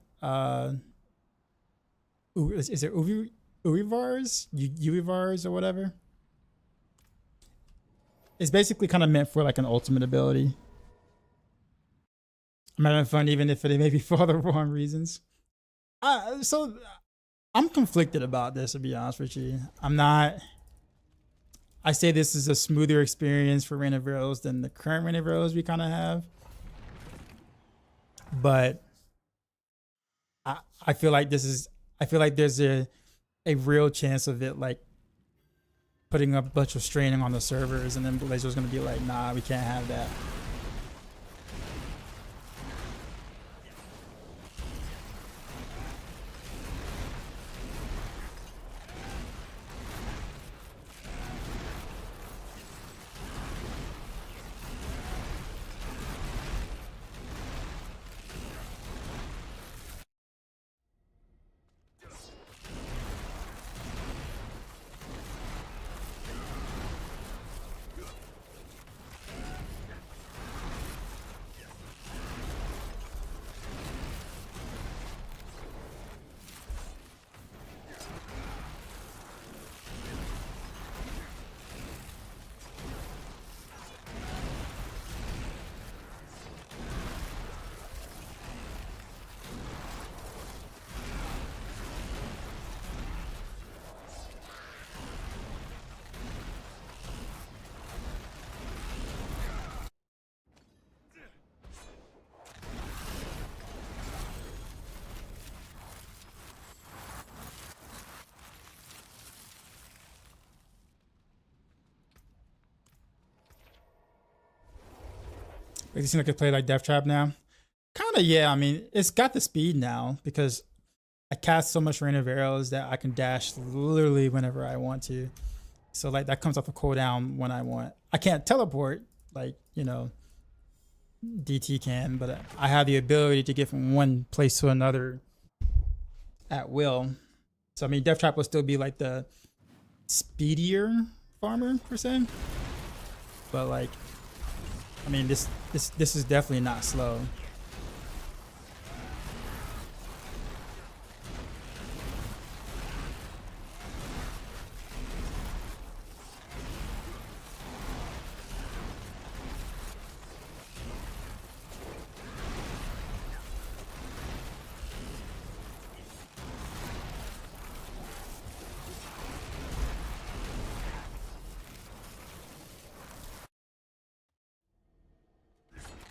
S1: Is it Uvivars? Uvivars or whatever? It's basically kind of meant for like an ultimate ability. I'm having fun even if it may be for the wrong reasons. So I'm conflicted about this, to be honest with you. I say this is a smoother experience for Reign of Heroes than the current Reign of Heroes we kind of have. But I feel like there's a real chance of it like putting a bunch of straining on the servers, and then Blizzard's gonna be like, nah, we can't have that. It seems like I play like Death Trap now. Kind of, yeah. I mean, it's got the speed now because I cast so much Rain of Arrows that I can dash literally whenever I want to. So like that comes off a cooldown when I want. I can't teleport like, you know, DT can, but I have the ability to get from one place to another at will. So I mean, Death Trap will still be like the speedier farmer per se, but like, I mean, this is definitely not slow.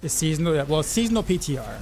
S1: It's seasonal. Well, it's seasonal PTR.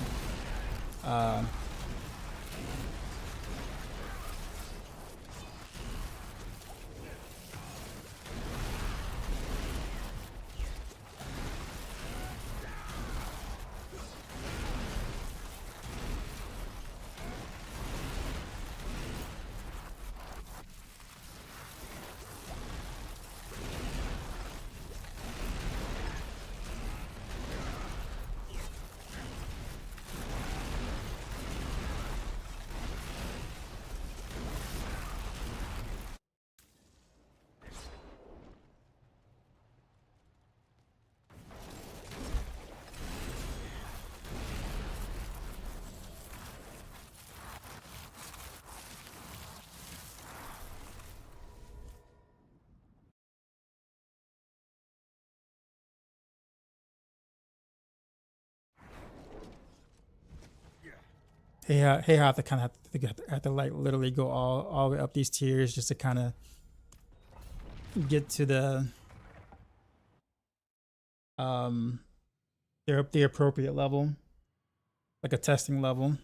S1: Hey, I have to kind of have to like literally go all the way up these tiers just to kind of get to the the appropriate level, like a testing level.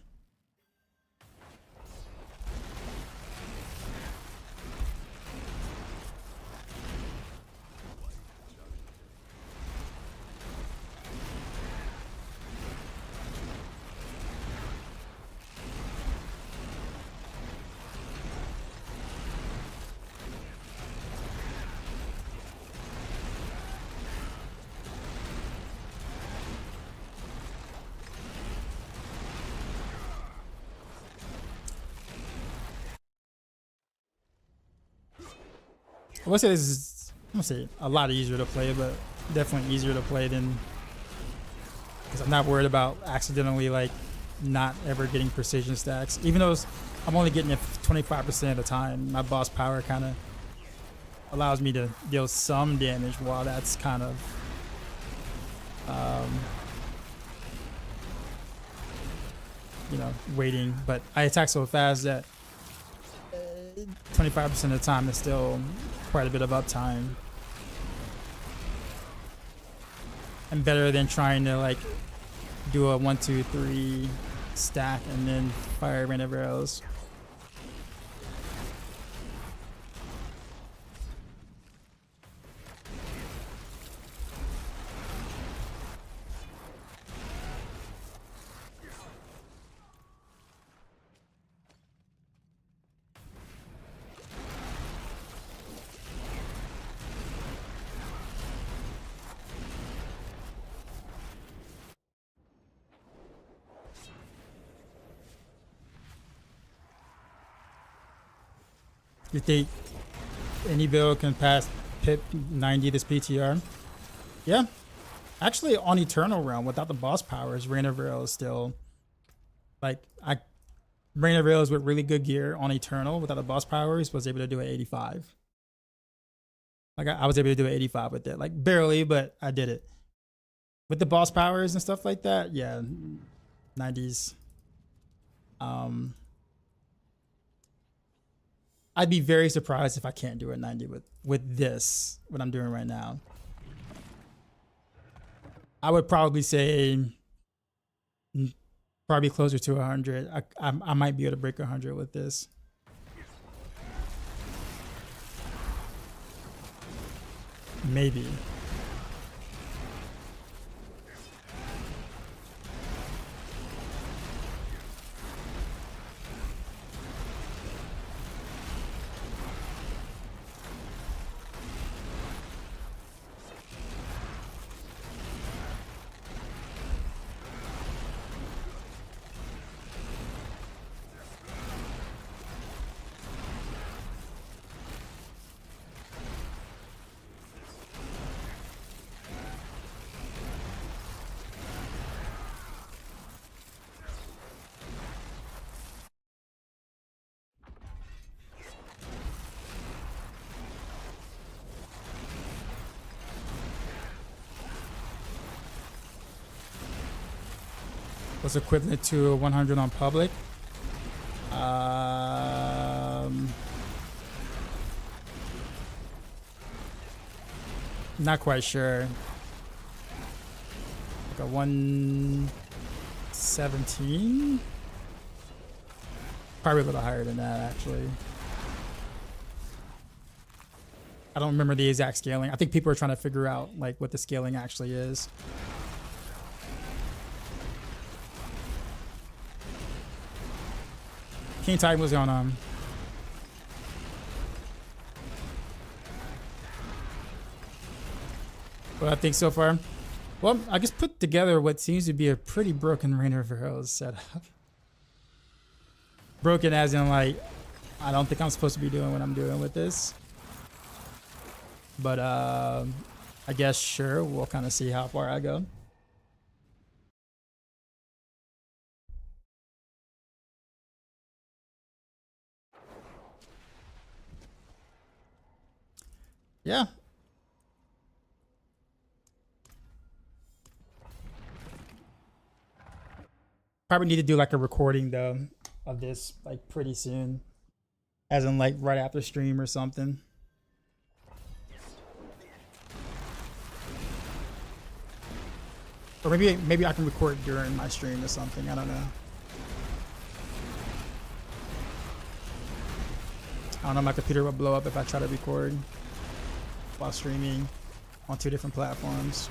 S1: I would say this is, I'm gonna say a lot easier to play, but definitely easier to play than, because I'm not worried about accidentally like not ever getting precision stacks. Even though I'm only getting it 25% of the time, my boss power kind of allows me to deal some damage while that's kind of you know, waiting. But I attack so fast that 25% of the time is still quite a bit of uptime, and better than trying to like do a 1, 2, 3 stack and then fire random arrows. You think any build can pass pip 90 this PTR? Yeah. Actually, on Eternal Realm, without the boss powers, Rain of Rail is still, like, Rain of Rails with really good gear on Eternal without the boss powers was able to do an 85. Like, I was able to do an 85 with it. Like, barely, but I did it. With the boss powers and stuff like that, yeah, 90s. I'd be very surprised if I can't do a 90 with this, what I'm doing right now. I would probably say probably closer to 100. I might be able to break 100 with this. Maybe. Was equivalent to a 100 on public. Not quite sure. Like a 117? Probably a little higher than that, actually. I don't remember the exact scaling. I think people are trying to figure out like what the scaling actually is. King Titan, what's going on? What I think so far? Well, I just put together what seems to be a pretty broken Rain of Arrows setup. Broken as in like, I don't think I'm supposed to be doing what I'm doing with this. But I guess sure, we'll kind of see how far I go. Yeah. Probably need to do like a recording though of this like pretty soon. As in like right after stream or something. Or maybe I can record during my stream or something. I don't know. I don't know, my computer will blow up if I try to record while streaming on 2 different platforms.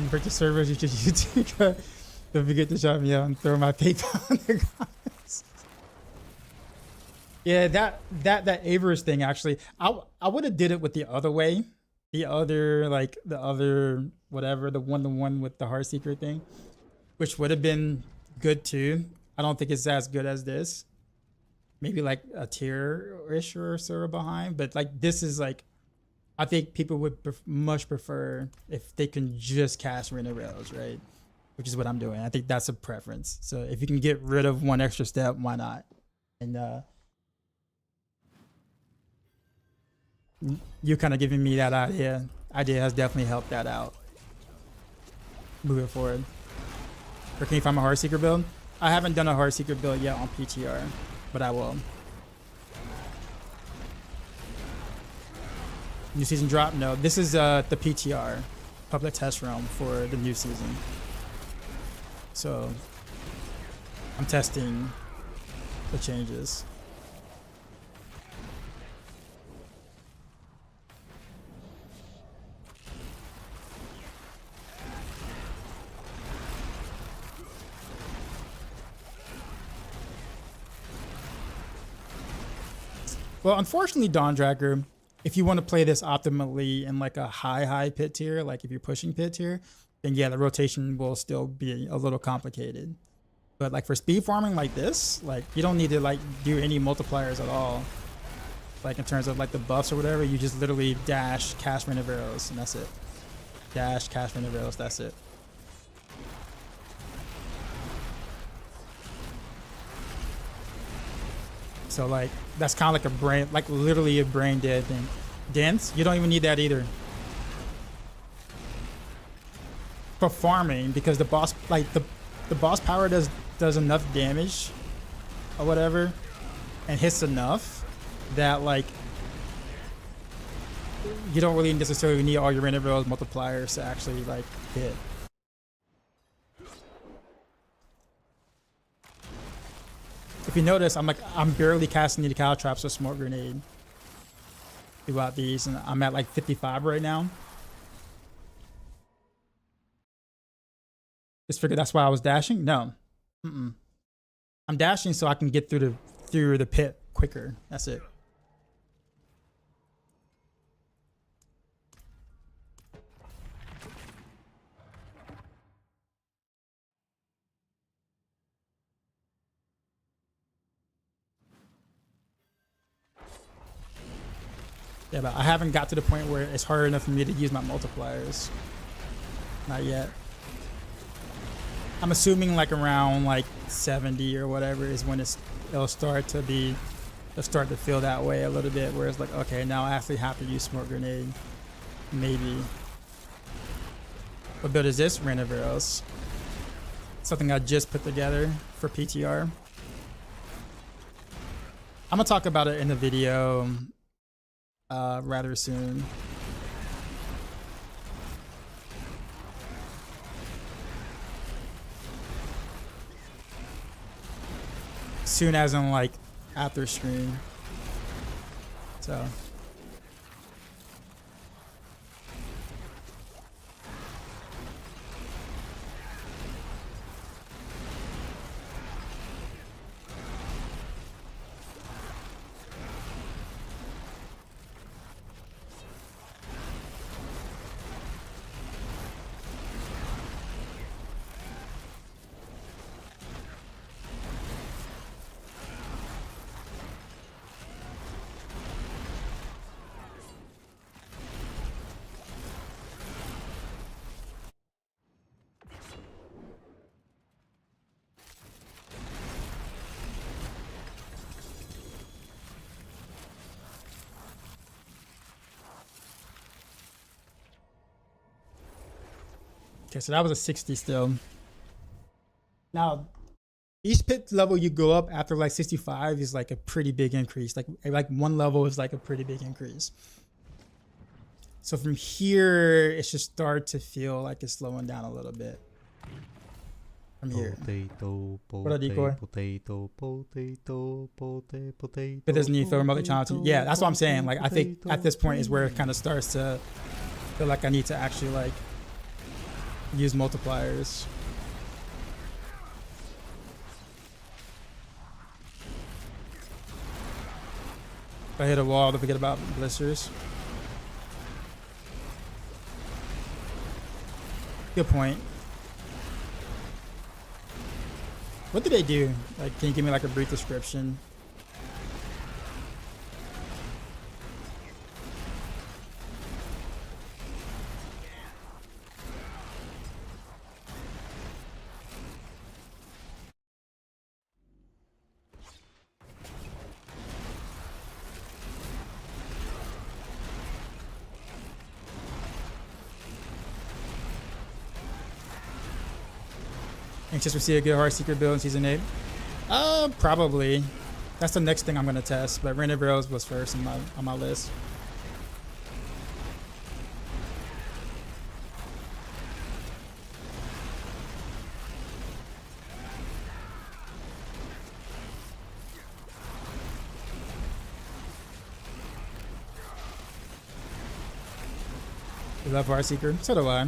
S1: Break the servers, you should YouTube. Don't forget to shout me out and throw my PayPal in the comments. Yeah, that Avarice thing actually, I would have did it with the other way, the other whatever, the one with the Heartseeker thing, which would have been good too. I don't think it's as good as this. Maybe like a tier-ish or so behind, but like this is like, I think people would much prefer if they can just cast Rain of Arrows, right? Which is what I'm doing. I think that's a preference. So if you can get rid of one extra step, why not? And you kind of giving me that idea has definitely helped that out. Moving forward. Or can you find my Heartseeker build? I haven't done a Heartseeker build yet on PTR, but I will. New season drop? No, this is the PTR, public test realm for the new season. So I'm testing the changes. Well, unfortunately, Dawn Tracker, if you want to play this optimally in like a high pit tier, like if you're pushing pit tier, then yeah, the rotation will still be a little complicated. But like for speed farming like this, like you don't need to like do any multipliers at all. Like in terms of like the buffs or whatever, you just literally dash, cast Rain of Arrows, and that's it. Dash, cast Rain of Arrows, that's it. So like that's kind of like a brain, like literally a brain dead thing. Dance, you don't even need that either. For farming, because the boss, like the boss power does enough damage or whatever and hits enough that like you don't really necessarily need all your intervals multipliers to actually like hit. If you notice, I'm barely casting the cow traps with smoke grenade throughout these, and I'm at like 55 right now. Just figured that's why I was dashing. No, I'm dashing so I can get through the pit quicker. That's it. Yeah, but I haven't got to the point where it's hard enough for me to use my multipliers. Not yet. I'm assuming like around like 70 or whatever is when it'll start to feel that way a little bit, where it's like, okay, now I actually have to use smoke grenade. Maybe. What build is this? Rain of Arrows. Something I just put together for PTR. I'm gonna talk about it in the video rather soon. Soon as in like after stream. So okay, so that was a 60 still. Now, each pit level you go up after like 65 is like a pretty big increase. Like one level is like a pretty big increase. So from here, it should start to feel like it's slowing down a little bit. From here. What up, Decoy? It doesn't need throw remote challenge. Yeah, that's what I'm saying. Like I think at this point is where it kind of starts to feel like I need to actually like use multipliers. If I hit a wall, don't forget about blisters. Good point. What did they do? Like, can you give me like a brief description? Anxious to see a good Heartseeker build in Season 8? Probably. That's the next thing I'm gonna test, but Rain of Arrows was first on my list. You love Heartseeker? So do I.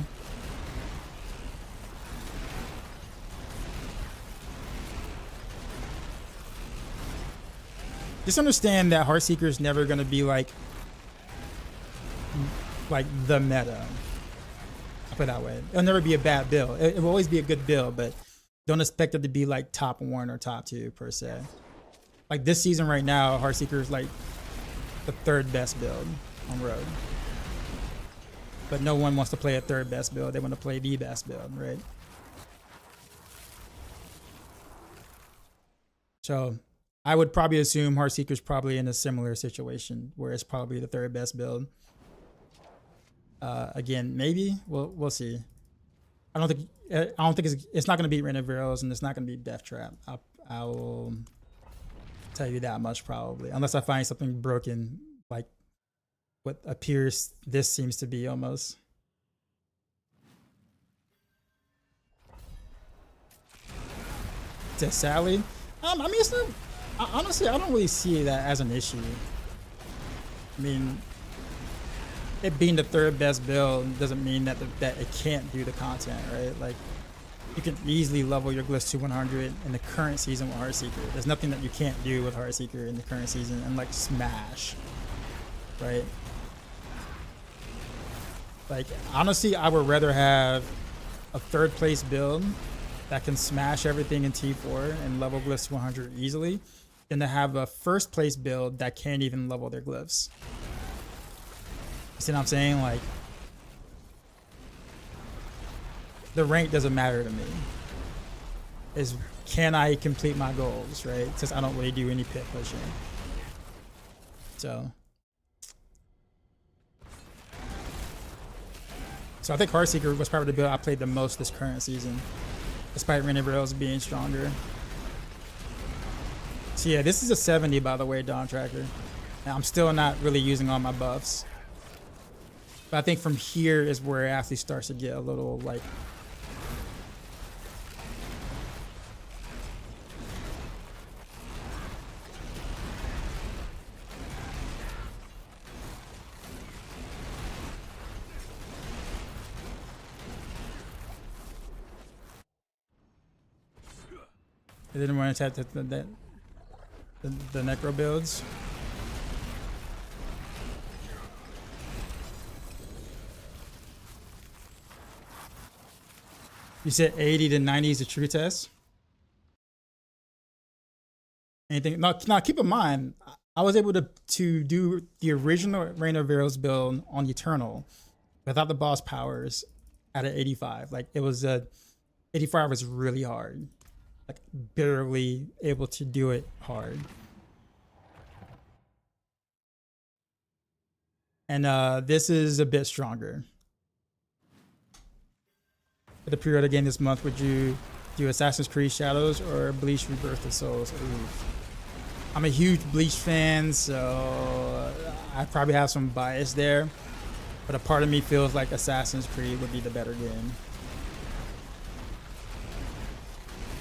S1: Just understand that Heartseeker is never going to be like the meta. I'll put it that way. It'll never be a bad build. It will always be a good build, but don't expect it to be like top 1 or top 2 per se. Like this season right now, Heartseeker is like the 3rd best build on road. But no one wants to play a 3rd best build. They want to play the best build, right? So I would probably assume Heartseeker's probably in a similar situation where it's probably the 3rd best build. Again, maybe we'll see. I don't think it's not going to beat Rain of Arrows, and it's not going to beat Death Trap. Tell you that much probably, unless I find something broken like what appears this seems to be almost. To Sally, I mean, it's not. Honestly, I don't really see that as an issue. I mean, it being the third best build doesn't mean that that it can't do the content, right? Like, you can easily level your glyphs to 100 in the current season with Heartseeker. There's nothing that you can't do with Heartseeker in the current season and like smash, right? Like, honestly, I would rather have a third place build that can smash everything in T4 and level glyphs to 100 easily than to have a first place build that can't even level their glyphs. You see what I'm saying? Like, the rank doesn't matter to me. Is can I complete my goals, right? Since I don't really do any pit pushing. So I think Heartseeker was probably the build I played the most this current season, despite Rain of Rails being stronger. So yeah, this is a 70 by the way, Dawn Tracker. And I'm still not really using all my buffs. But I think from here is where it actually starts to get a little like I didn't want to attack the necro builds. You said 80 to 90 is a true test? Anything? Now keep in mind, I was able to do the original Rain of Rails build on Eternal without the boss powers at an 85. Like, it was 85 was really hard. Like, barely able to do it hard. And this is a bit stronger. For the periodic game this month, would you do Assassin's Creed Shadows or Bleach Rebirth of Souls? Oof. I'm a huge Bleach fan, so I probably have some bias there. But a part of me feels like Assassin's Creed would be the better game.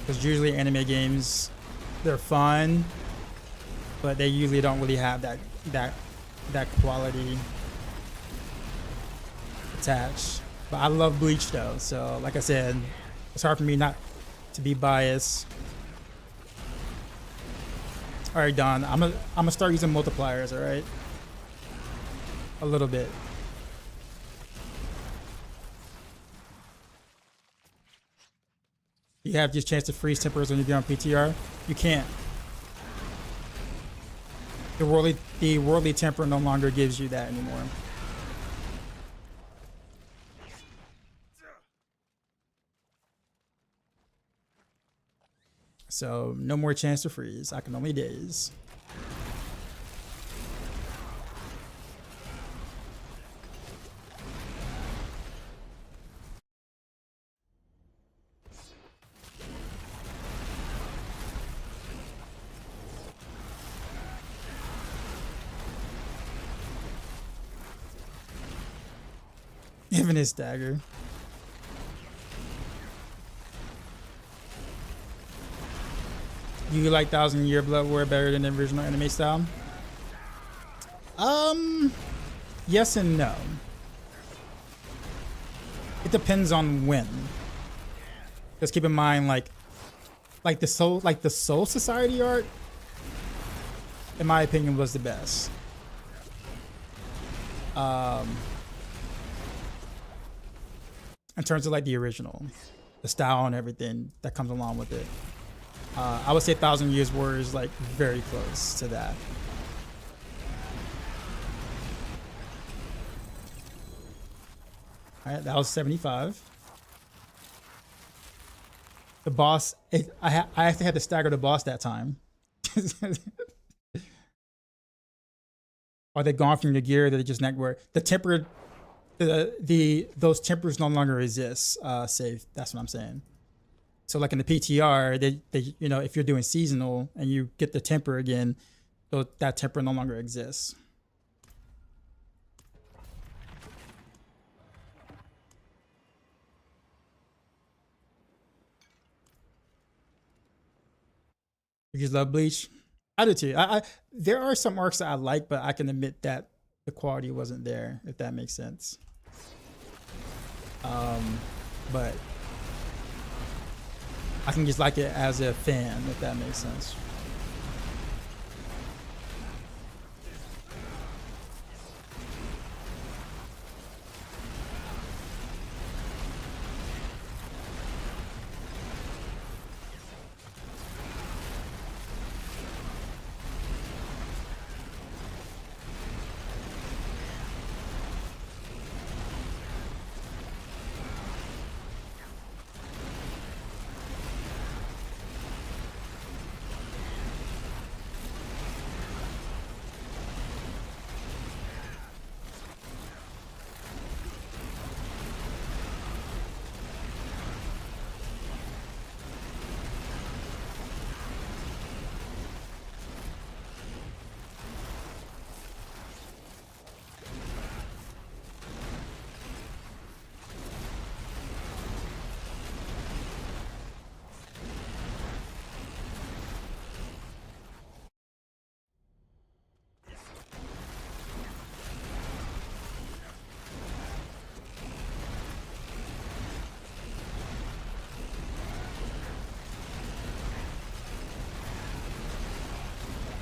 S1: Because usually anime games, they're fun, but they usually don't really have that quality attached. But I love Bleach though, so like I said, it's hard for me not to be biased. All right, Don, I'm gonna start using multipliers. All right, a little bit. You have your chance to freeze tempers when you get on PTR. You can't. The worldly temper no longer gives you that anymore. So no more chance to freeze. I can only daze. Infinite stagger. You like 1,000 Year Blood War better than the original anime style? Yes and no. It depends on when. Just keep in mind, like the Soul Society art, in my opinion, was the best. In terms of like the original, the style and everything that comes along with it. I would say 1,000 Years War is like very close to that. All right, that was 75. The boss, I actually had to stagger the boss that time. Are they gone from your gear? They're just network. The temper, those tempers no longer exist. Safe. That's what I'm saying. So like in the PTR, they you know, if you're doing seasonal and you get the temper again, that temper no longer exists. You just love Bleach? I do too. I there are some arcs that I like, but I can admit that the quality wasn't there, if that makes sense. But I can just like it as a fan, if that makes sense.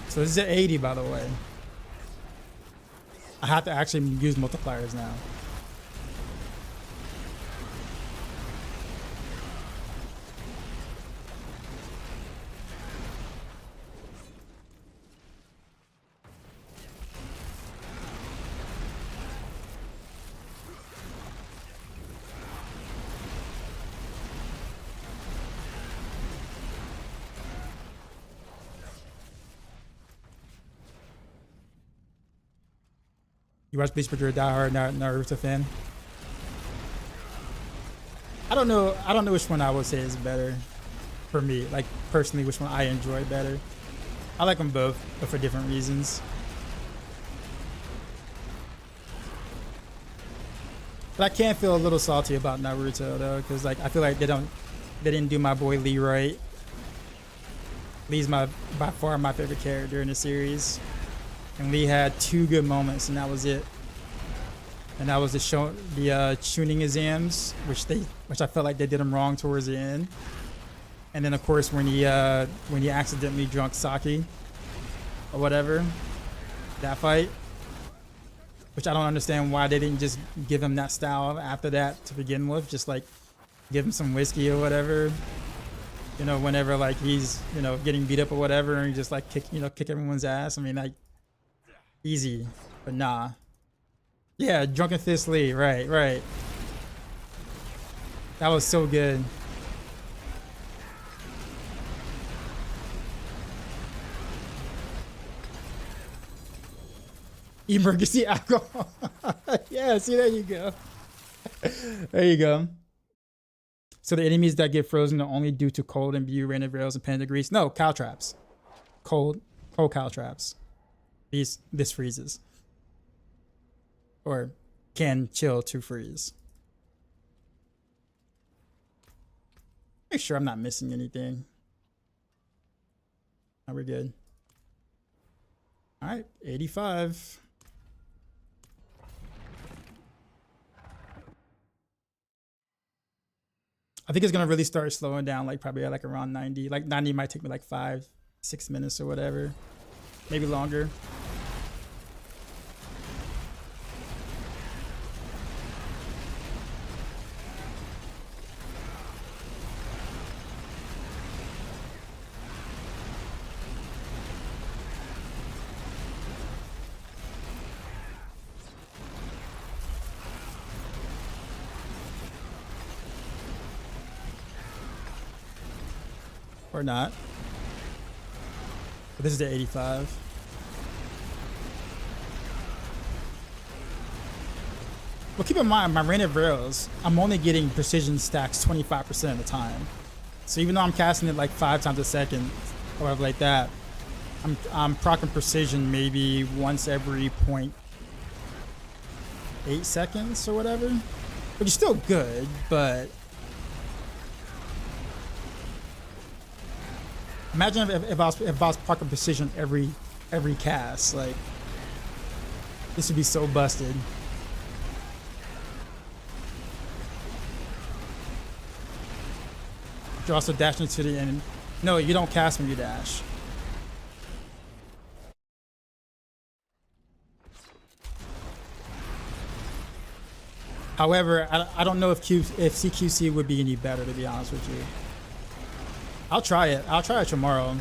S1: So this is at 80, by the way. I have to actually use multipliers now. You watch Bleach, but you're a diehard Naruto fan. I don't know which one I would say is better for me. Like personally, which one I enjoy better. I like them both, but for different reasons. But I can feel a little salty about Naruto though, because like I feel like they didn't do my boy Lee right. Lee's by far my favorite character in the series. And Lee had 2 good moments, and that was it. And that was the tuning exams, which I felt like they did him wrong towards the end. And then of course when he accidentally drunk sake or whatever, that fight, which I don't understand why they didn't just give him that style after that to begin with, just like give him some whiskey or whatever. You know, whenever like he's getting beat up or whatever, and he just like kick everyone's ass. I mean, like. Easy, but nah. Yeah, Drunken Fist Lee, right. That was so good. Emergency alcohol. Yeah, see, there you go. There you go. So the enemies that get frozen are only due to cold and view random rails and panda grease. No, cow traps. Cold cow traps. This freezes. Or can chill to freeze. Make sure I'm not missing anything. Now we're good. Alright, 85. I think it's gonna really start slowing down, like probably at like around 90. Like 90 might take me like 5-6 minutes or whatever. Maybe longer. Or not. But this is the 85. Well, keep in mind, my random rails, I'm only getting precision stacks 25% of the time. So even though I'm casting it like 5 times a second, or whatever like that, I'm proccing precision maybe once every 0.8 seconds or whatever, which is still good, but imagine if I was proccing precision every cast, like this would be so busted. You're also dashing to the end. No, you don't cast when you dash. However, I don't know if CQC would be any better, to be honest with you. I'll try it. I'll try it tomorrow.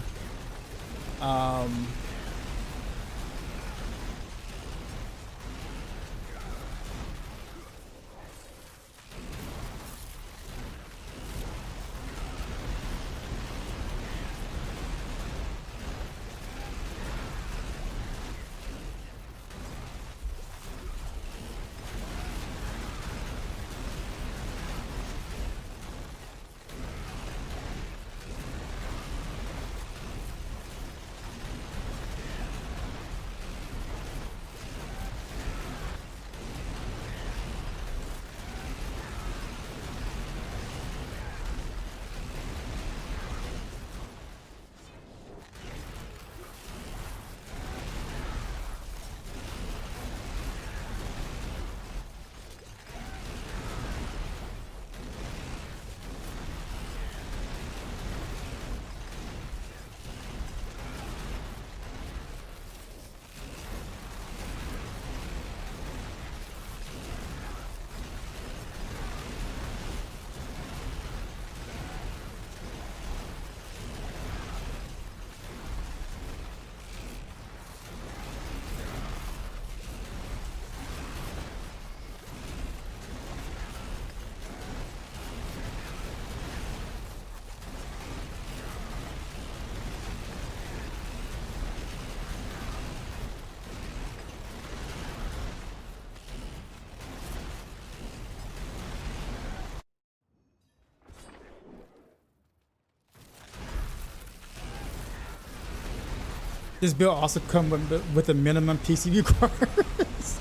S1: This build also comes with a minimum PCB cards.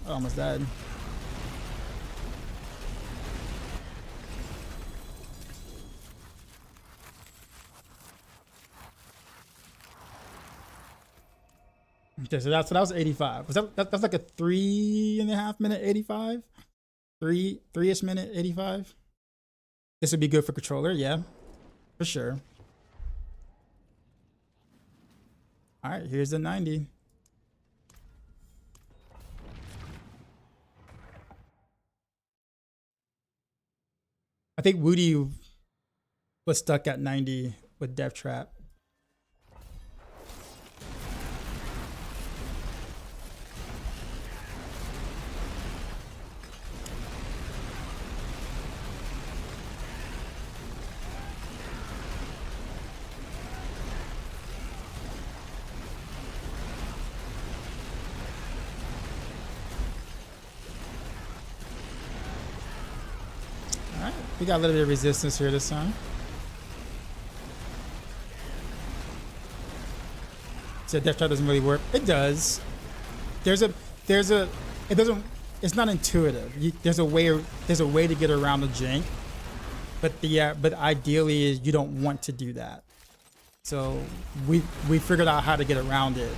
S1: Almost died. Okay, so that was 85. Was that's like a 3.5 minute 85? Three-ish minute 85. This would be good for controller, yeah, for sure. All right, here's the 90. I think Woody was stuck at 90 with Death Trap. We got a little bit of resistance here this time. So Death Trap doesn't really work. It does. It doesn't. It's not intuitive. There's a way to get around the jank, but ideally is you don't want to do that. So we figured out how to get around it,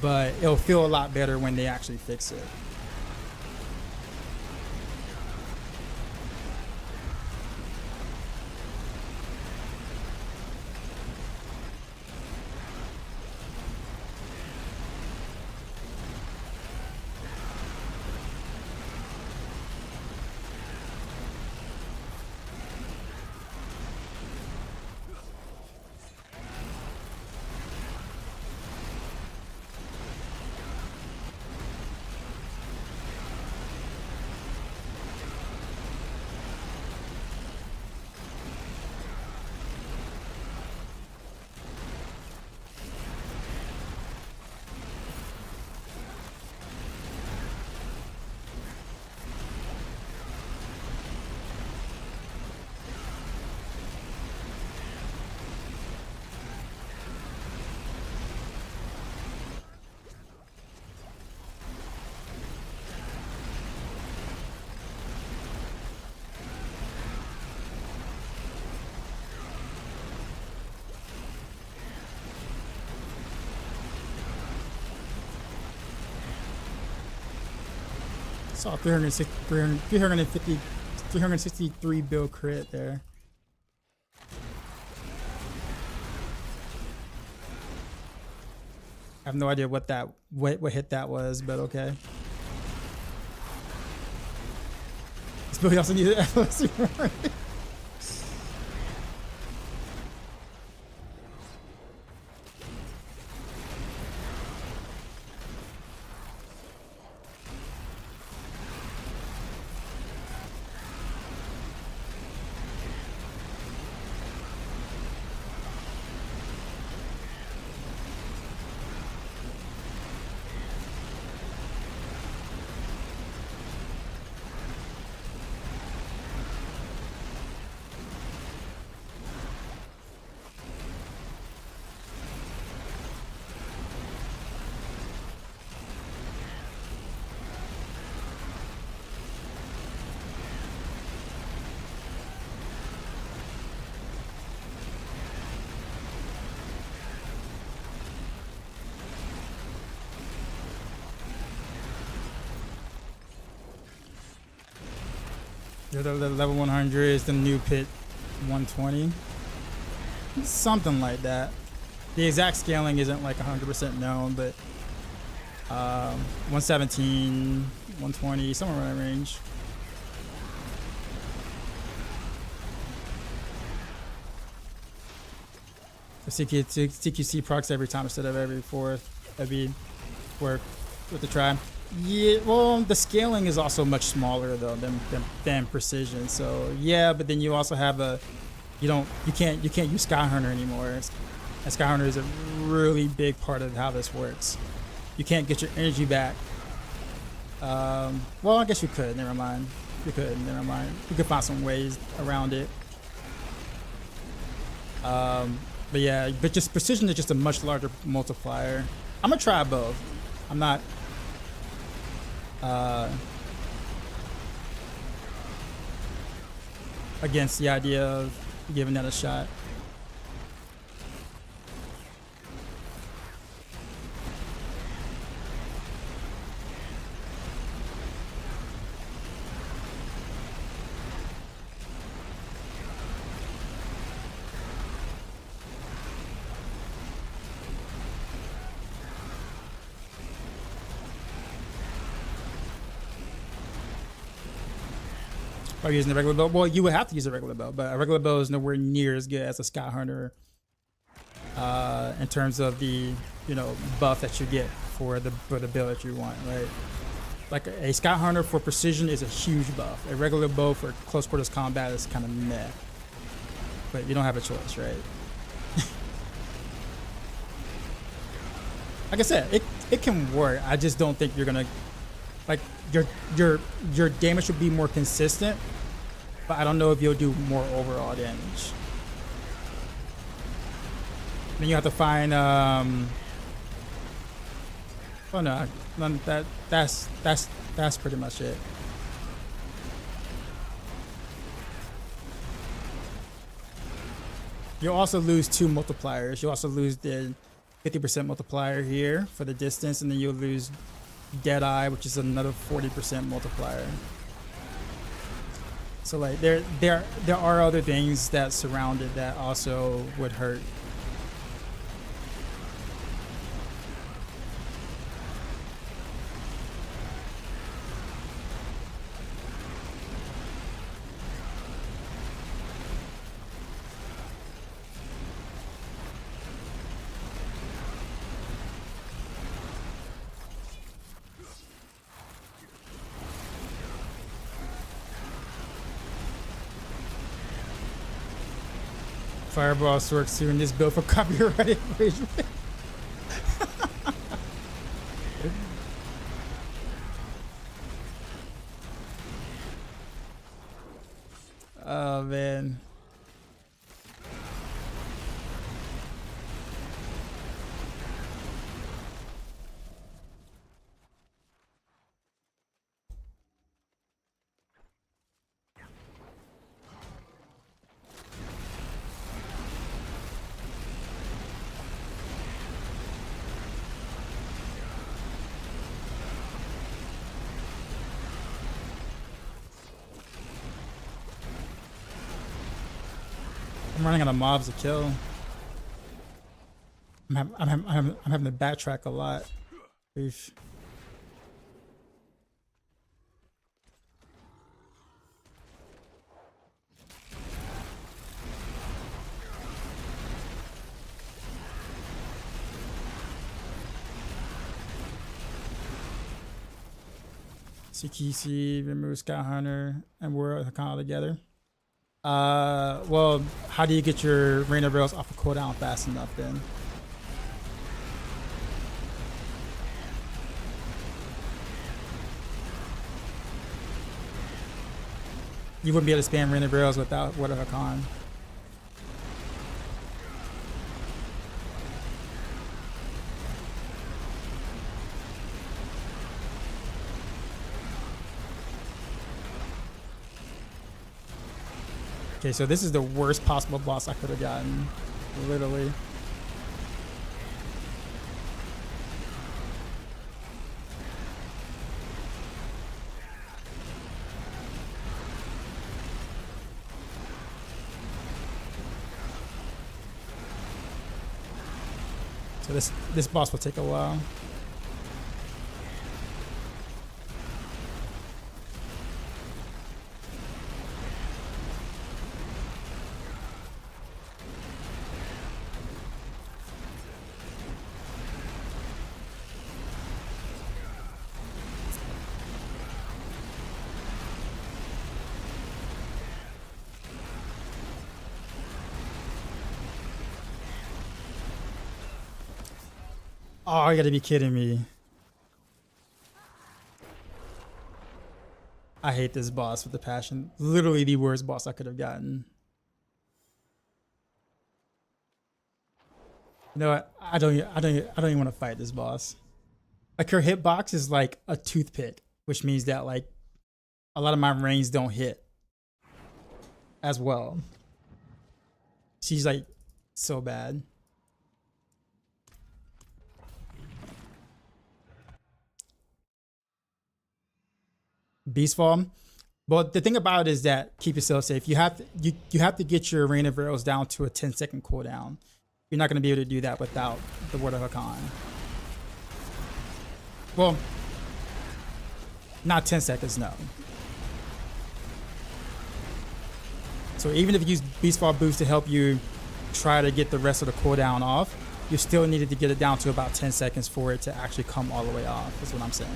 S1: but it'll feel a lot better when they actually fix it. Saw 363 bill crit there. I have no idea what hit that was, but okay. This Billy also needed FOC warning. The level 100 is the new pit 120. Something like that. The exact scaling isn't like 100% known, but 117, 120, somewhere in that range. The CQC procs every time instead of every fourth. That'd be work with the try. Yeah, well, the scaling is also much smaller though than precision. So yeah, but then you also have you can't use Skyhunter anymore. And Skyhunter is a really big part of how this works. You can't get your energy back. Well, I guess you could. Never mind. You could. Never mind. You could find some ways around it. But yeah, but just precision is just a much larger multiplier. I'm gonna try both. I'm not. Against the idea of giving that a shot. Or using the regular bow. Well, you would have to use a regular bow, but a regular bow is nowhere near as good as a Sky Hunter in terms of the buff that you get for the build that you want, right? Like a Sky Hunter for precision is a huge buff. A regular bow for close quarters combat is kind of meh. But you don't have a choice, right? Like I said, it can work. I just don't think you're gonna like your damage should be more consistent, but I don't know if you'll do more overall damage. Then you have to find oh no, that's pretty much it. You'll also lose 2 multipliers. You'll also lose the 50% multiplier here for the distance, and then you'll lose Deadeye, which is another 40% multiplier. So like there are other things that surround it that also would hurt. Fireball works too in this build for copyright infringement. Oh man. I'm running out of mobs to kill. I'm having to backtrack a lot. Oof. CKC, remove Scout Hunter, and we're kind of together. Well, how do you get your Rain of Rails off a cooldown fast enough then? You wouldn't be able to spam Rain of Rails without Word of Hakan. Okay, so this is the worst possible boss I could have gotten, literally. So this boss will take a while. Oh, you gotta be kidding me. I hate this boss with a passion. Literally the worst boss I could have gotten. You know what? I don't even want to fight this boss. Like her hitbox is like a toothpick, which means that like a lot of my rings don't hit as well. She's like so bad. Beast Fall. But the thing about it is that keep yourself safe. You have to get your Rain of Arrows down to a 10-second cooldown. You're not going to be able to do that without the Word of Hakan. Well, not 10 seconds, no. So even if you use Beast Fall boost to help you try to get the rest of the cooldown off, you still needed to get it down to about 10 seconds for it to actually come all the way off, is what I'm saying.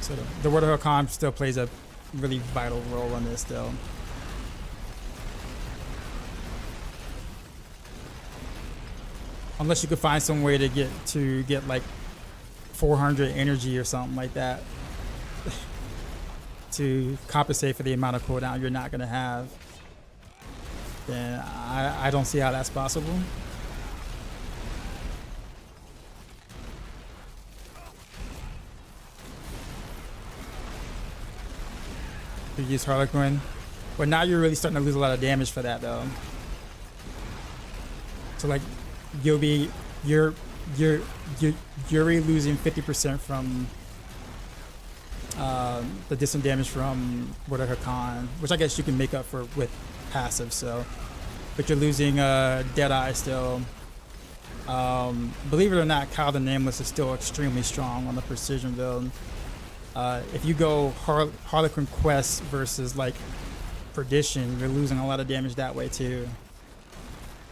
S1: So the Word of Hakan still plays a really vital role in this still. Unless you could find some way to get like 400 energy or something like that to compensate for the amount of cooldown you're not gonna have, then I don't see how that's possible. You use Harlequin, but now you're really starting to lose a lot of damage for that though. So like you're really losing 50% from the distant damage from Word of Hakan, which I guess you can make up for with passive. So, but you're losing Deadeye still. Believe it or not, Kyle the Nameless is still extremely strong on the precision build. If you go Harlequin Quest versus like Perdition, you're losing a lot of damage that way too.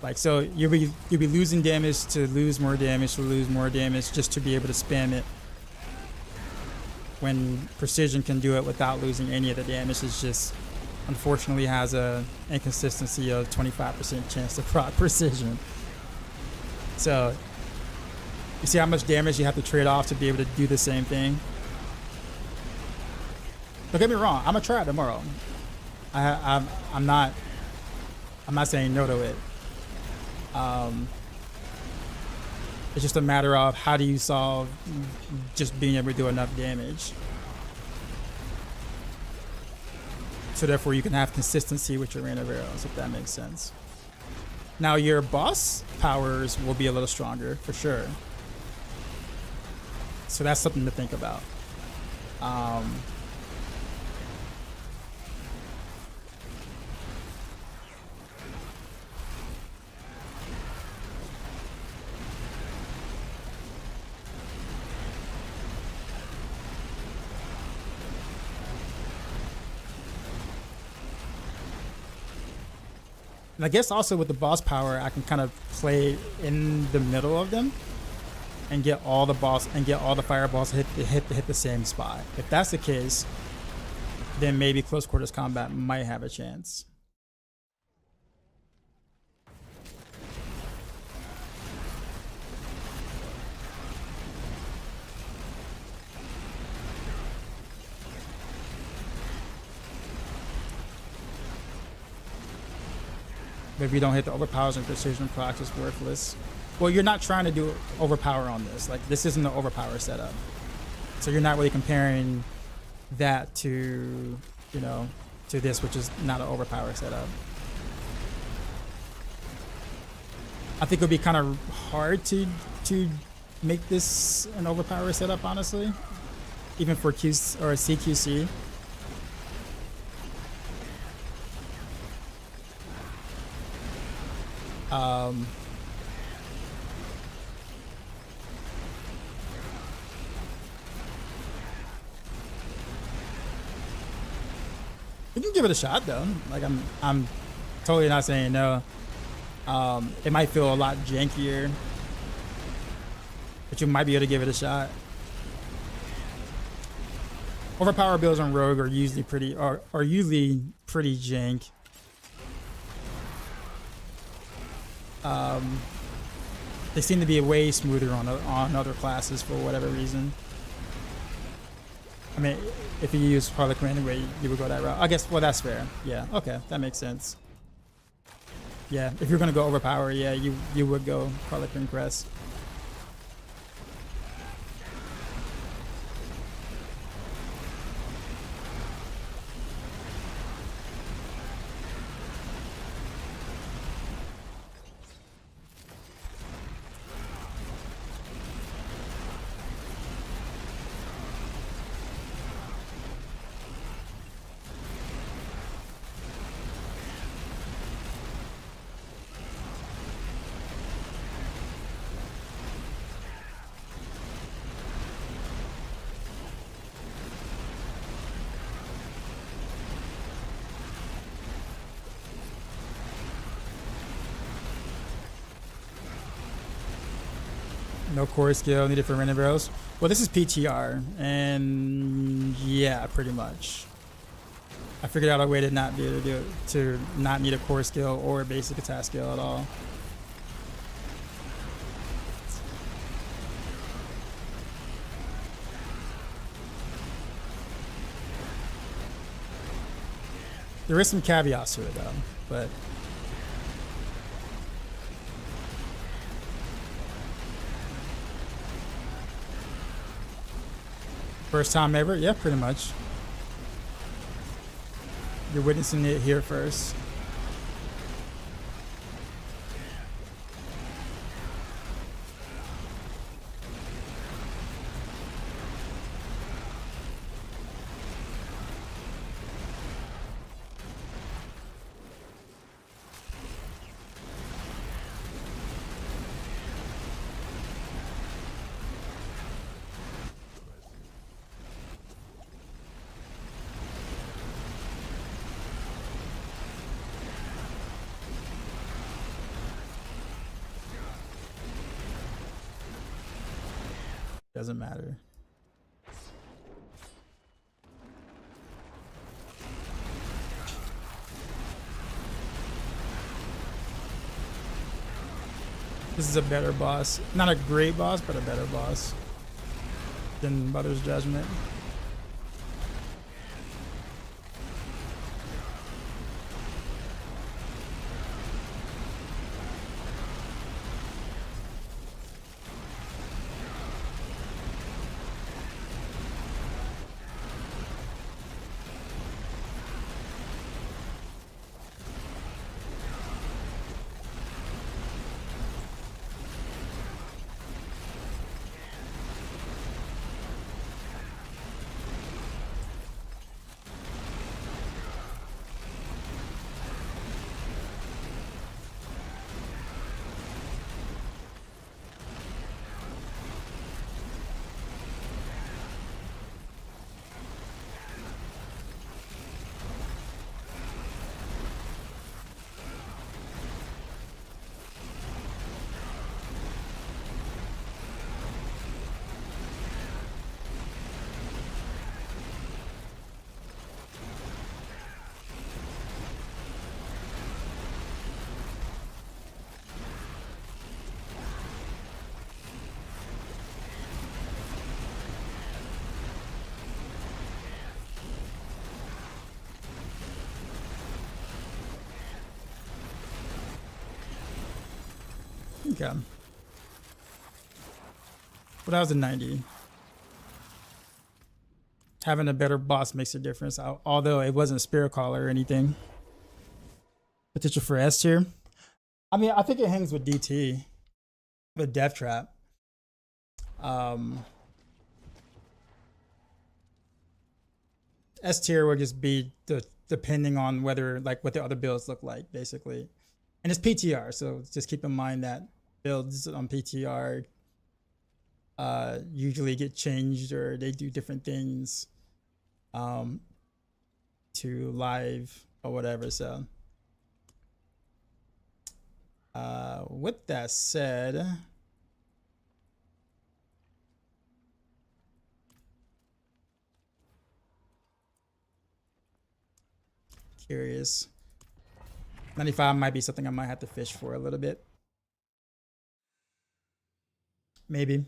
S1: Like so, you'll be losing damage to lose more damage to lose more damage just to be able to spam it. When Precision can do it without losing any of the damage, it's just unfortunately has a inconsistency of 25% chance to proc Precision. So you see how much damage you have to trade off to be able to do the same thing. Don't get me wrong, I'm gonna try it tomorrow. I'm not saying no to it. It's just a matter of how do you solve just being able to do enough damage. So therefore you can have consistency with your Rain of Arrows, if that makes sense. Now your boss powers will be a little stronger for sure. So that's something to think about. And I guess also with the boss power, I can kind of play in the middle of them and get all the fireballs to hit the same spot. If that's the case, then maybe close quarters combat might have a chance. But if you don't hit the overpowers and precision procs, it's worthless. Well, you're not trying to do overpower on this. Like, this isn't the overpower setup. So you're not really comparing that to, you know, to this, which is not an overpower setup. I think it would be kind of hard to make this an overpower setup, honestly. Even for Q or CQC. You can give it a shot though. Like I'm totally not saying no. It might feel a lot jankier, but you might be able to give it a shot. Overpower builds on Rogue are usually pretty jank. They seem to be way smoother on other classes for whatever reason. I mean, if you use Harlequin anyway, you would go that route. I guess, well, that's fair. Yeah, okay, that makes sense. Yeah, if you're gonna go overpower, yeah, you would go Harlequin Crest. No core skill needed for random barrels. Well, this is PTR, and yeah, pretty much. I figured out a way to not be able to do it, to not need a core skill or a basic attack skill at all. There is some caveats to it though, but first time ever? Yeah, pretty much. You're witnessing it here first. Doesn't matter. This is a better boss. Not a great boss, but a better boss than Mother's Judgment. Okay. But that was a 90. Having a better boss makes a difference, although it wasn't Spirit Caller or anything. Potential for S tier. I mean, I think it hangs with DT, with Death Trap. S tier would just be depending on whether, like, what the other builds look like, basically. And it's PTR, so just keep in mind that builds on PTR usually get changed, or they do different things to live or whatever. So with that said, curious. 95 might be something I might have to fish for a little bit. Maybe.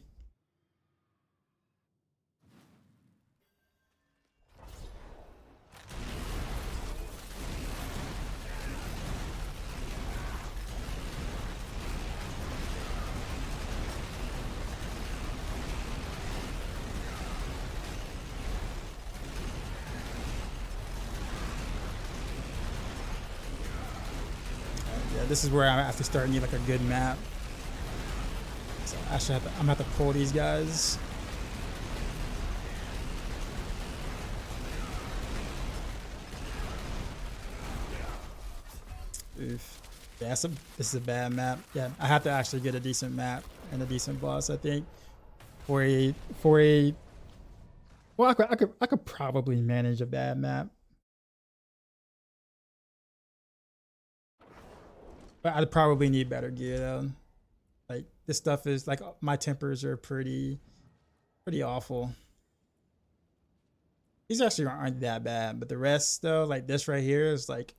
S1: This is where I have to start need like a good map. So actually, I'm gonna have to pull these guys. Oof. Yeah, this is a bad map. Yeah, I have to actually get a decent map and a decent boss, I think. For a well, I could probably manage a bad map. But I'd probably need better gear though. Like, this stuff is like, my tempers are pretty awful. These actually aren't that bad, but the rest though, like this right here is like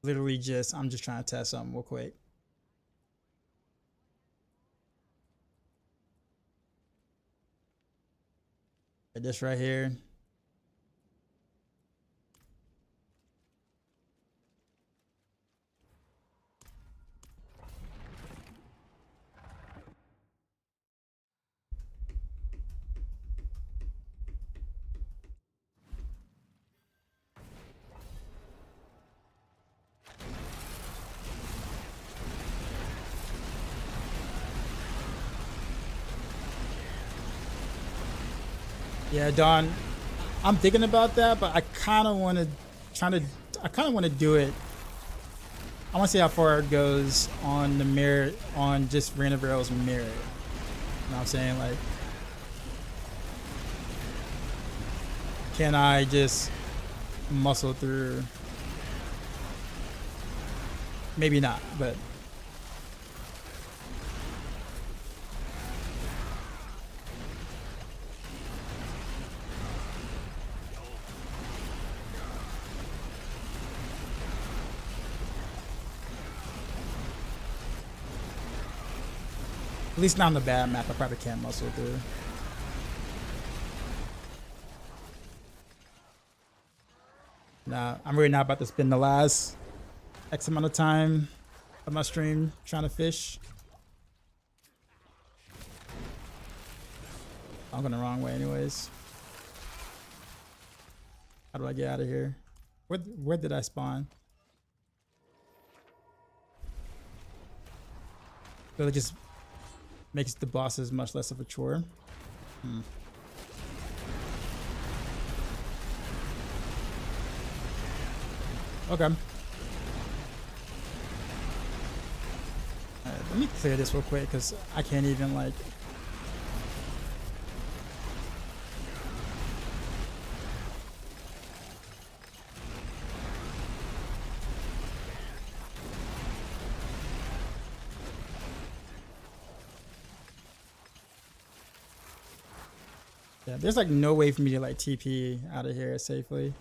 S1: literally just, I'm just trying to test something real quick. Like this right here. Yeah, Don, I'm thinking about that, but I kind of want to do it. I want to see how far it goes on the merit, on just Random Barrel's merit. You know what I'm saying? Like, can I just muscle through? Maybe not, but at least not on the bad map. I probably can't muscle through. Nah, I'm really not about to spend the last X amount of time of my stream trying to fish. I'm going the wrong way anyways. How do I get out of here? Where did I spawn? Really just makes the bosses much less of a chore. Okay. Alright, let me clear this real quick because I can't even like. Yeah, there's like no way for me to like TP out of here safely.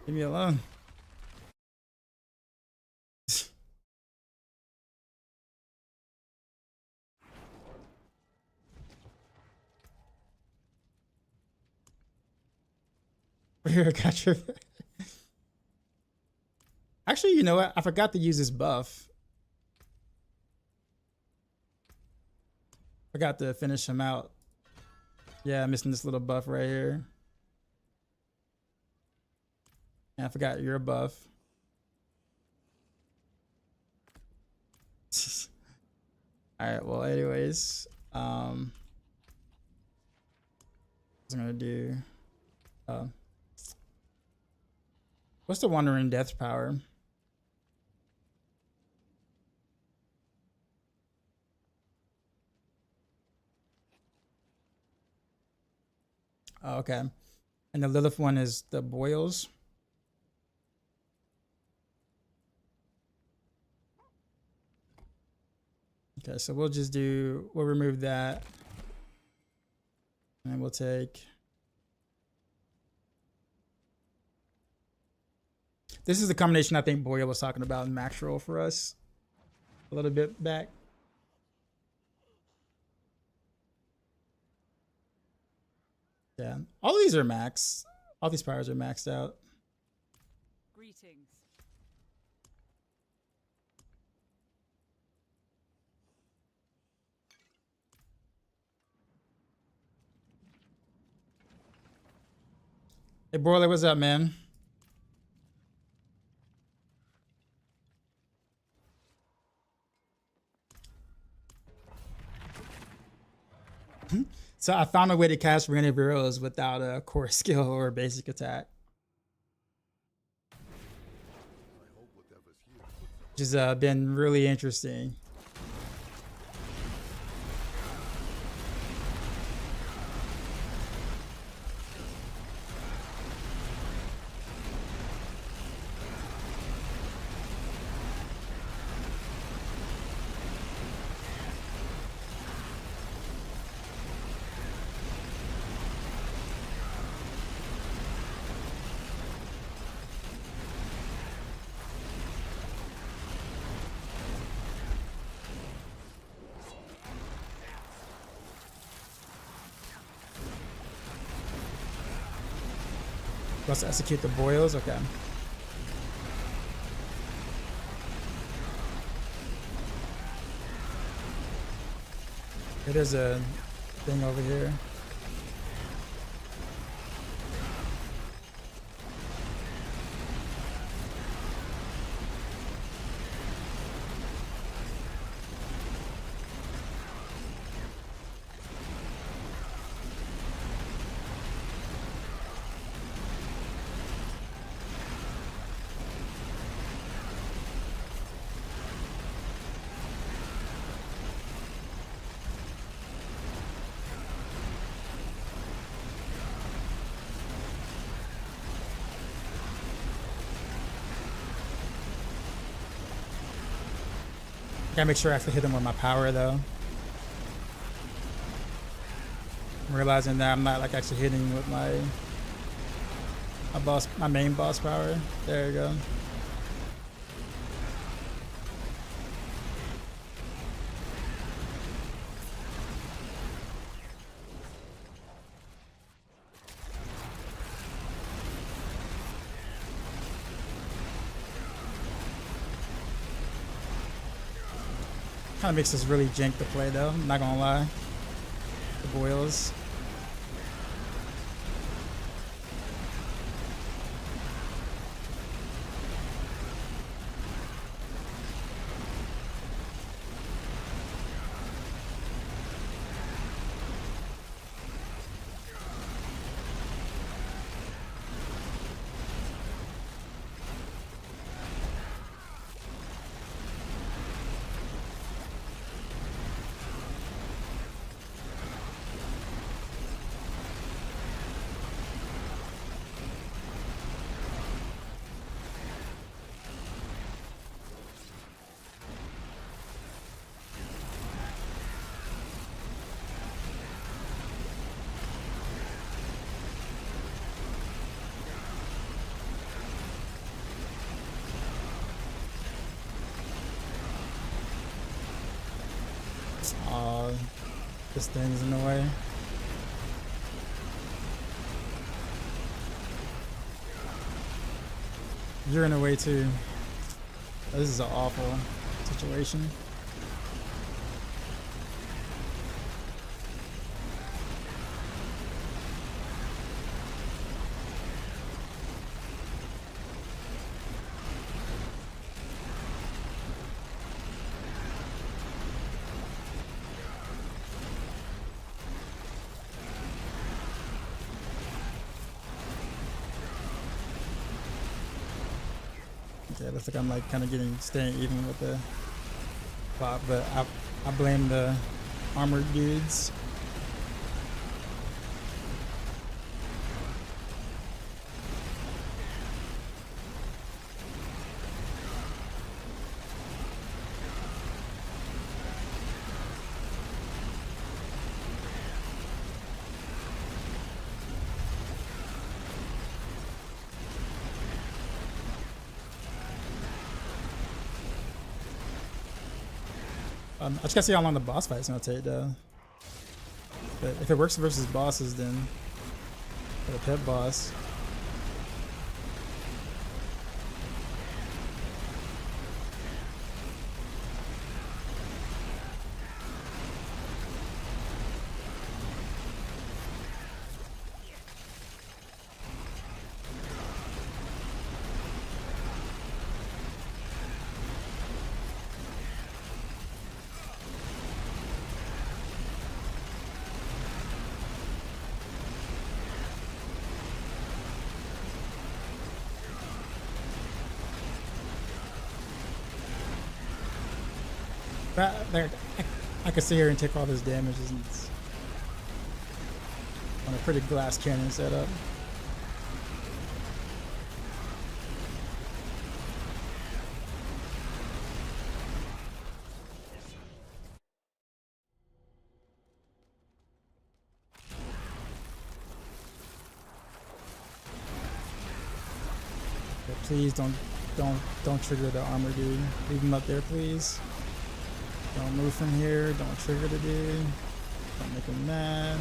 S1: Leave me alone. Here, gotcha. Actually, you know what? I forgot to use this buff. Forgot to finish him out. Yeah, missing this little buff right here. And I forgot you're a buff. Alright, well anyways. What I'm gonna do. What's the Wandering Death power? Oh, okay. And the Lilith one is the boils. Okay, so we'll remove that. And we'll take. This is the combination I think Boyle was talking about in Maxroll for us a little bit back. Yeah, all of these are max. All these powers are maxed out.
S4: Greetings.
S1: Hey, Broiler, what's up, man? So I found a way to cast Ring of Arrows without a core skill or a basic attack. Which has been really interesting. Let's execute the boils. Okay. There's a thing over here. Gotta make sure I actually hit him with my power though. I'm realizing that I'm not like actually hitting with my main boss power. There you go. Kind of makes this really jank to play though, I'm not gonna lie. The boils. This thing's in the way. You're in the way too. This is an awful situation. Okay, looks like I'm like kind of staying even with the plot, but I blame the armored dudes. I just gotta see how long the boss fight is gonna take though. But if it works versus bosses, then for the pet boss. I could sit here and take all this damage and it's on a pretty glass cannon setup. But please don't trigger the armor dude. Leave him up there, please. Don't move from here. Don't trigger the dude. Don't make him mad.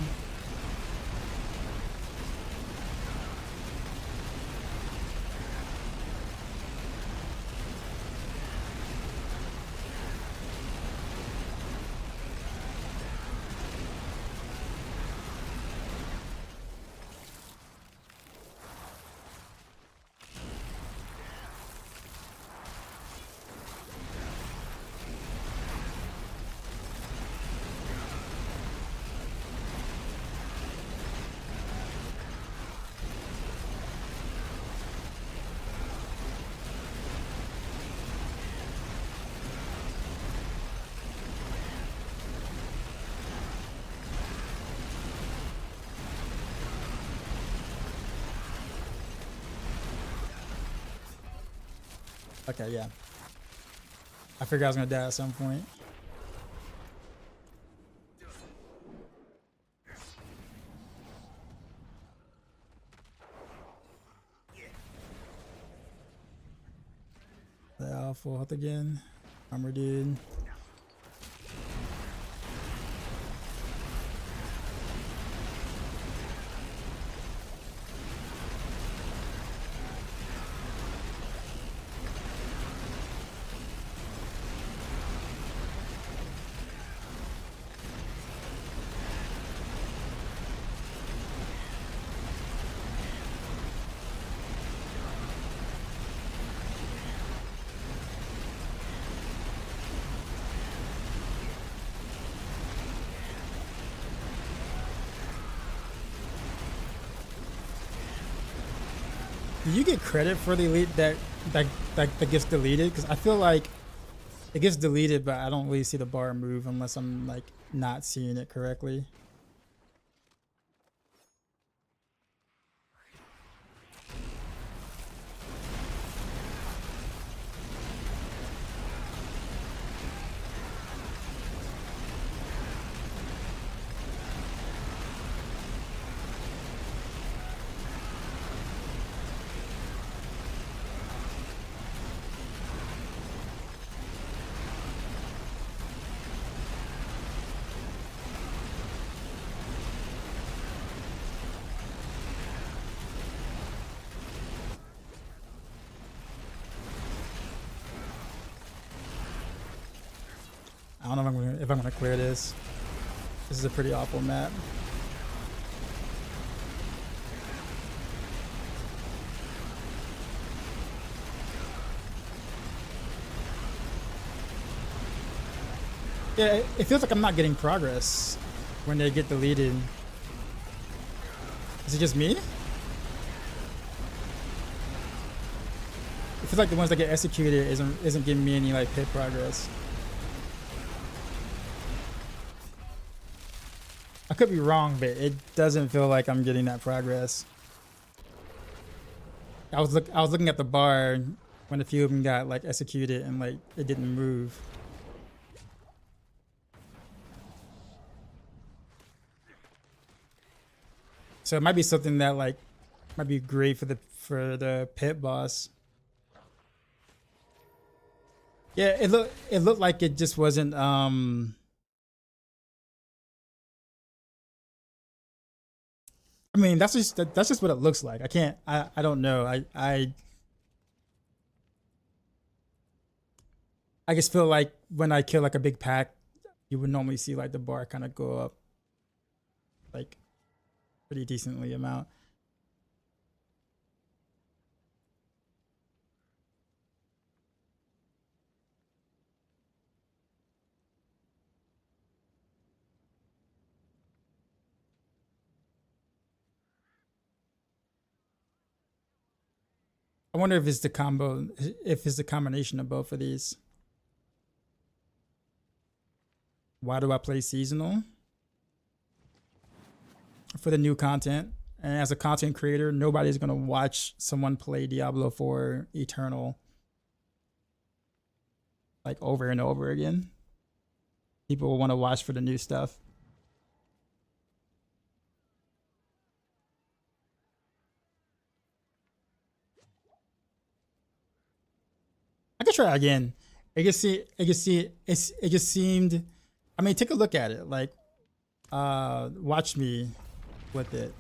S1: Okay, yeah. I figured I was gonna die at some point. The alpha health again. Armor dude. Do you get credit for the elite that gets deleted? Because I feel like it gets deleted, but I don't really see the bar move unless I'm like not seeing it correctly. I don't know if I'm gonna clear this. This is a pretty awful map. Yeah, it feels like I'm not getting progress when they get deleted. Is it just me? It feel like the ones that get executed isn't giving me any like hit progress. I could be wrong, but it doesn't feel like I'm getting that progress. I was looking at the bar when a few of them got like executed and like it didn't move. So it might be something that like might be great for the pit boss. Yeah, it looked like it just wasn't I mean that's just what it looks like. I don't know. I just feel like when I kill like a big pack, you would normally see like the bar kind of go up like pretty decently amount. I wonder if it's the combination of both of these. Why do I play seasonal? For the new content. And as a content creator, nobody's going to watch someone play Diablo 4 Eternal like over and over again. People will want to watch for the new stuff. I could try again. It just seemed, I mean, take a look at it. Like, watch me with it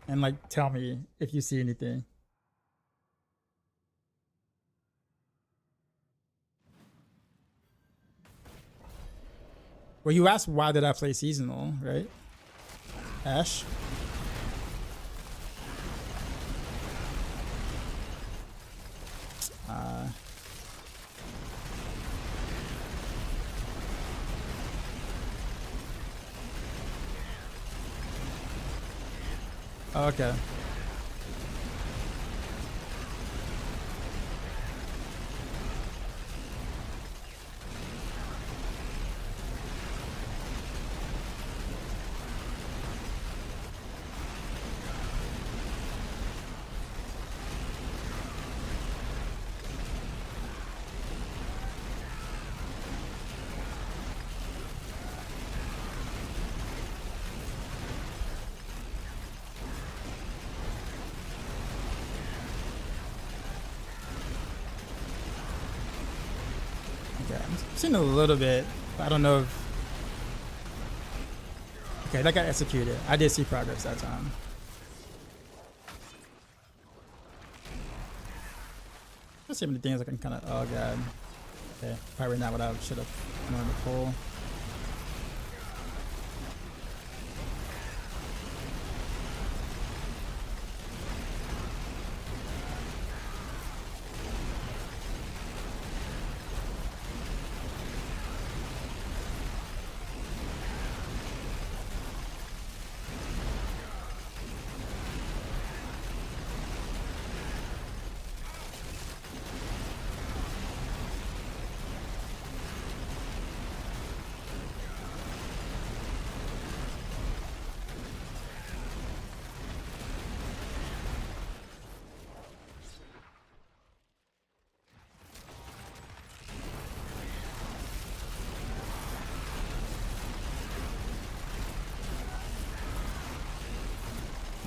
S1: and like tell me if you see anything. Well, you asked why did I play seasonal, right? Ash? Okay. I've seen a little bit. I don't know if... Okay, that got executed. I did see progress that time. Let's see how many things I can kind of... Oh, God. Okay, probably not what I should have wanted to pull.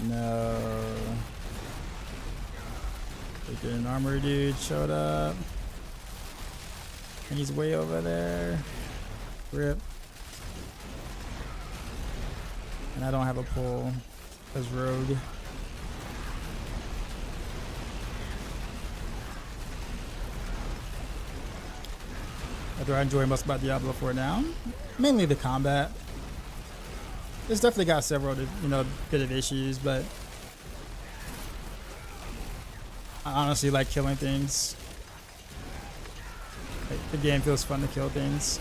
S1: No. Freaking armor dude showed up. And he's way over there. Rip. And I don't have a pull as rogue. What do I enjoy most about Diablo 4 now? Mainly the combat. It's definitely got several, bit of issues, but I honestly like killing things. Like, the game feels fun to kill things.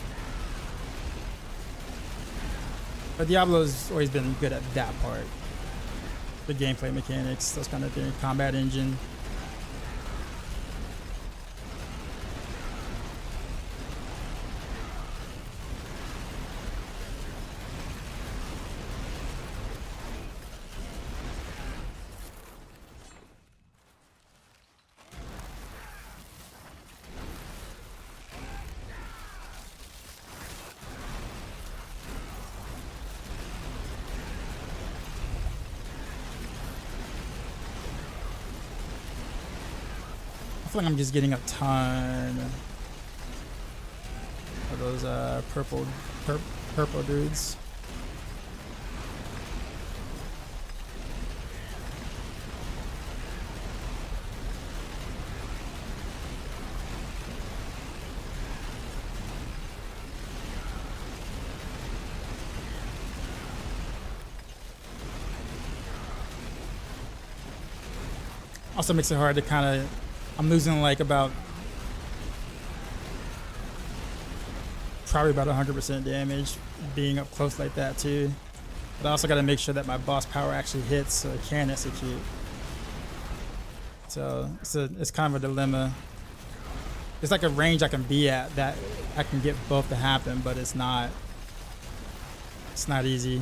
S1: But Diablo's always been good at that part. The gameplay mechanics, those kind of things, combat engine. feel like I'm just getting a ton of those purple dudes. Also makes it hard to kind of, I'm losing like about, probably about 100% damage being up close like that too. But I also got to make sure that my boss power actually hits so it can execute. So it's kind of a dilemma. It's like a range I can be at that I can get both to happen, but it's not easy.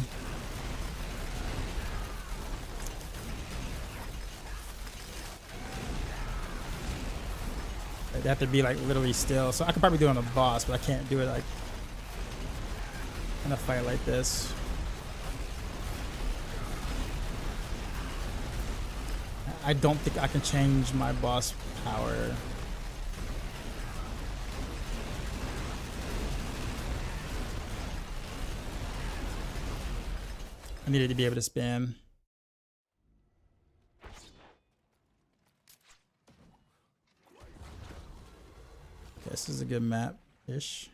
S1: They have to be like literally still. So I could probably do it on a boss, but I can't do it like in a fight like this. I don't think I can change my boss power. I needed to be able to spam. Okay, this is a good map-ish.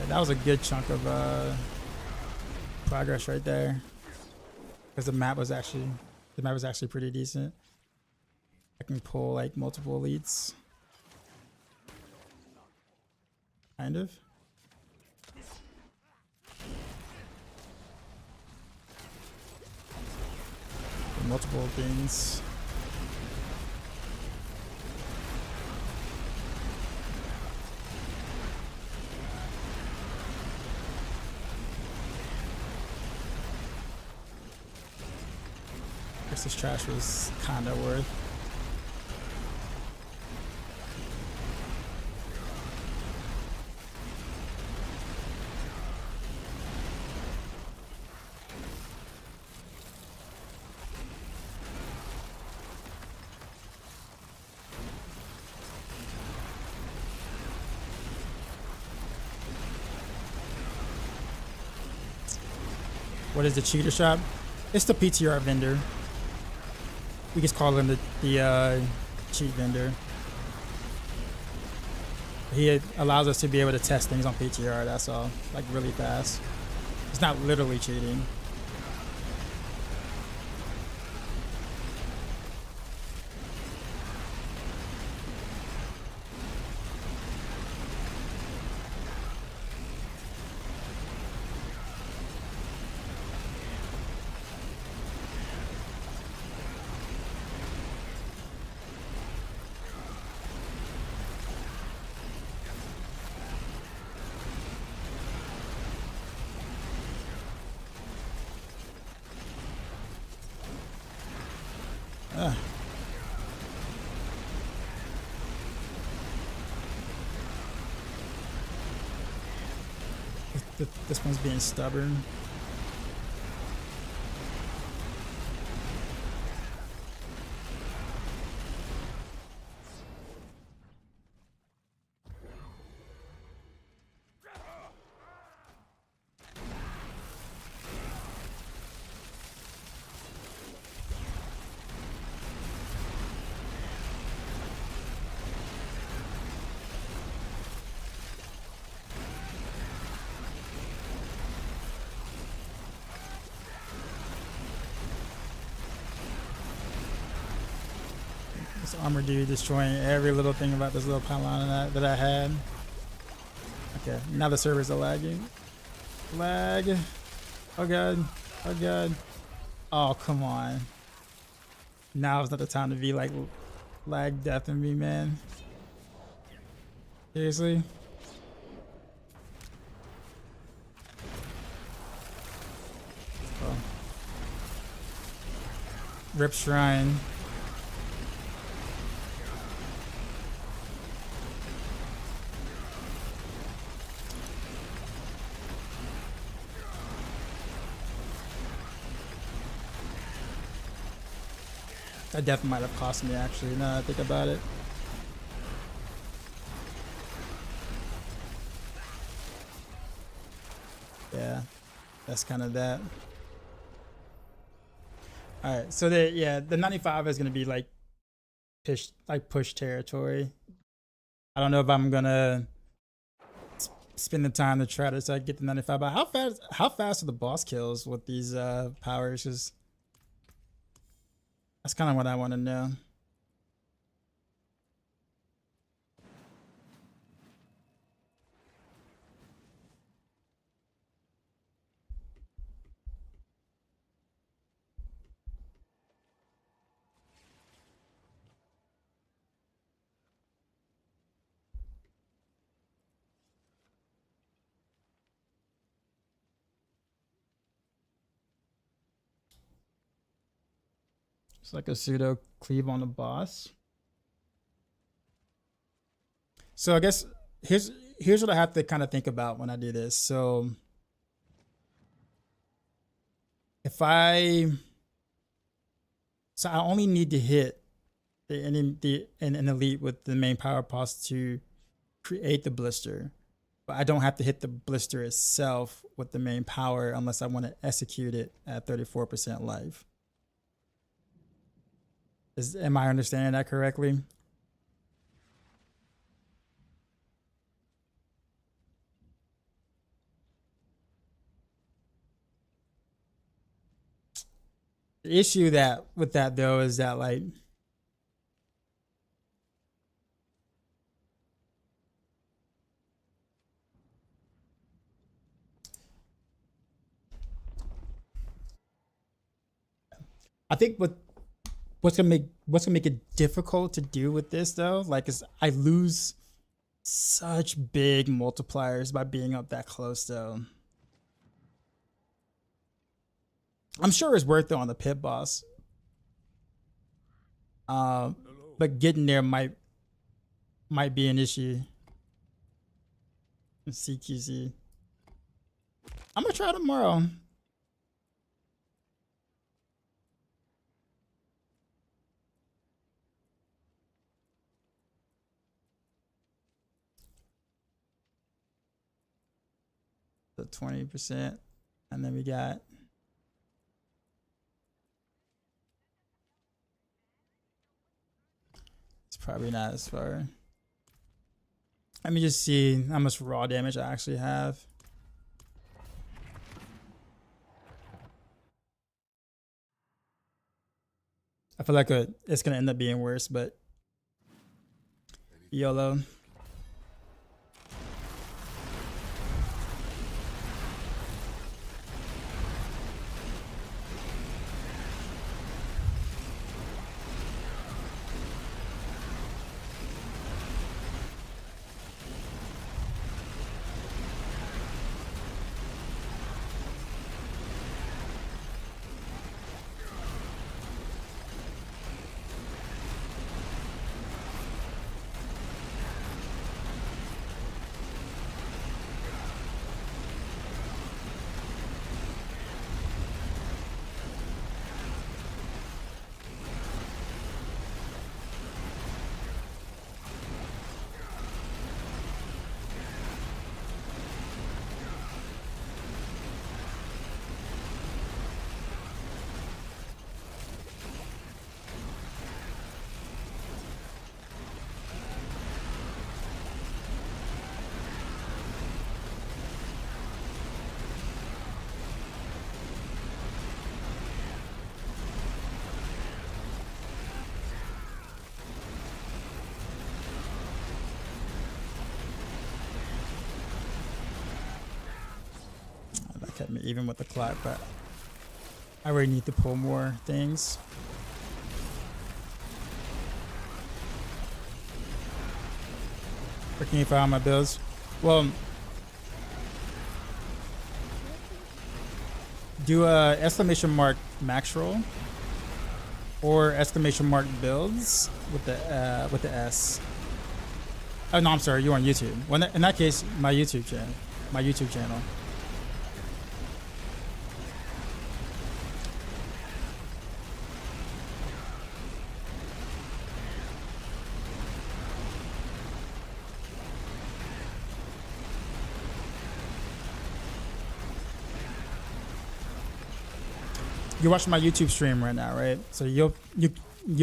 S1: That was a good chunk of progress right there, because the map was actually pretty decent. I can pull like multiple elites, kind of. Multiple things. This trash was kind of worth. What is the cheater shop? It's the PTR vendor. We just call him the cheat vendor. He allows us to be able to test things on PTR, that's all. Like really fast. It's not literally cheating. This one's being stubborn. armor dude destroying every little thing about this little pylon that I had. Okay, now the servers are lagging. Lag. Oh god. Oh god. Oh, come on. Now is not the time to be like lag deathing me, man. Seriously? Oh. Rip Shrine. That death might have cost me actually, now that I think about it. Yeah, that's kind of that. All right, so the 95 is gonna be like push territory. I don't know if I'm gonna spend the time to try to get the 95. But how fast are the boss kills with these powers? Just that's kind of what I want to know. It's like a pseudo cleave on the boss. So I guess here's what I have to kind of think about when I do this. So if I only need to hit an elite with the main power boss to create the blister, but I don't have to hit the blister itself with the main power unless I want to execute it at 34% life. Am I understanding that correctly? The issue with that though is that like I think what's gonna make it difficult to do with this though, like, is I lose such big multipliers by being up that close though. I'm sure it's worth it on the pit boss, but getting there might be an issue. CQC. I'm gonna try tomorrow. So 20%, and then we got it's probably not as far. Let me just see how much raw damage I actually have. I feel like it's gonna end up being worse, but YOLO. kept me even with the clock, but I really need to pull more things. Where can you find my bills? Well, do a exclamation mark Maxroll or exclamation mark builds with the S. Oh no, I'm sorry, you're on YouTube. Well, in that case, my YouTube channel. You're watching my YouTube stream right now, right? So you'll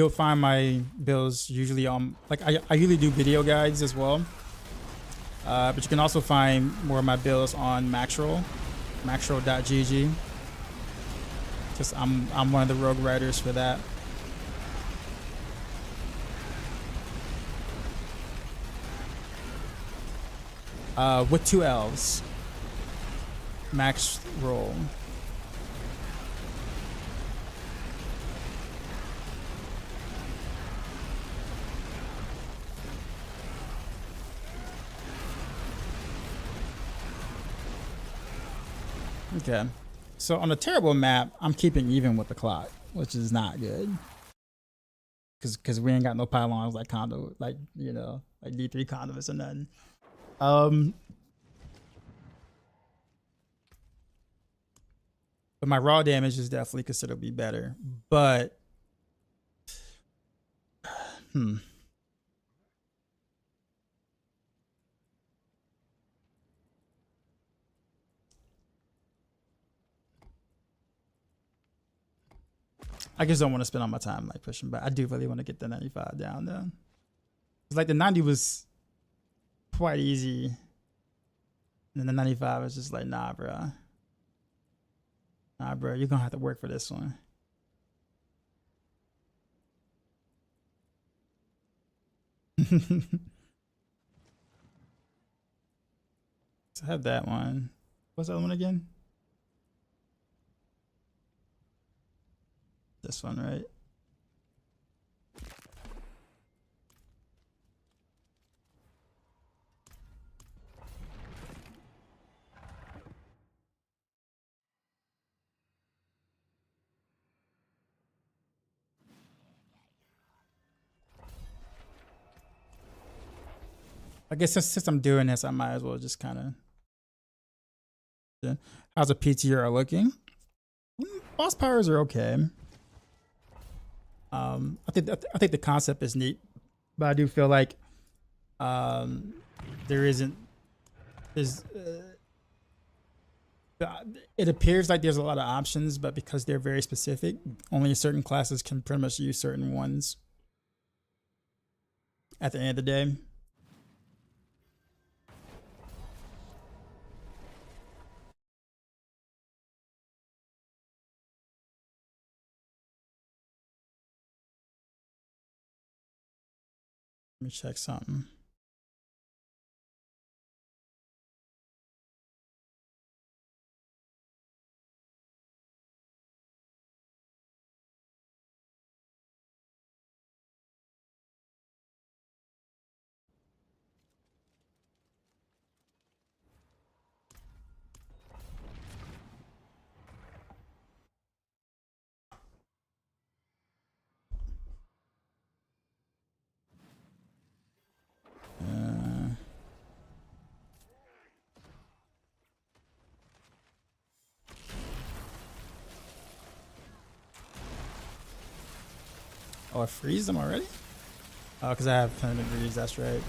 S1: find my builds usually on, like I usually do video guides as well, but you can also find more of my builds on Maxroll, maxroll.gg. Just I'm one of the rogue writers for that. With 2 L's, Maxroll. Okay, so on a terrible map, I'm keeping even with the clock, which is not good. Cause we ain't got no pylons like condo, like you know, like D3 conduits or nothing. But my raw damage is definitely considerably better. But I just don't want to spend all my time like pushing, but I do really want to get the 95 down though. It's like the 90 was quite easy, and then the 95 was just like, nah, bro. Nah, bro, you're gonna have to work for this one. So I have that one. What's the other one again? This one, right? I guess since I'm doing this, I might as well just kind of. How's a PTR looking? Boss powers are okay. I think the concept is neat, but I do feel like it appears like there's a lot of options, but because they're very specific, only certain classes can pretty much use certain ones at the end of the day. Let me check something. Oh, I freeze them already? Oh, because I have 10 degrees, that's right.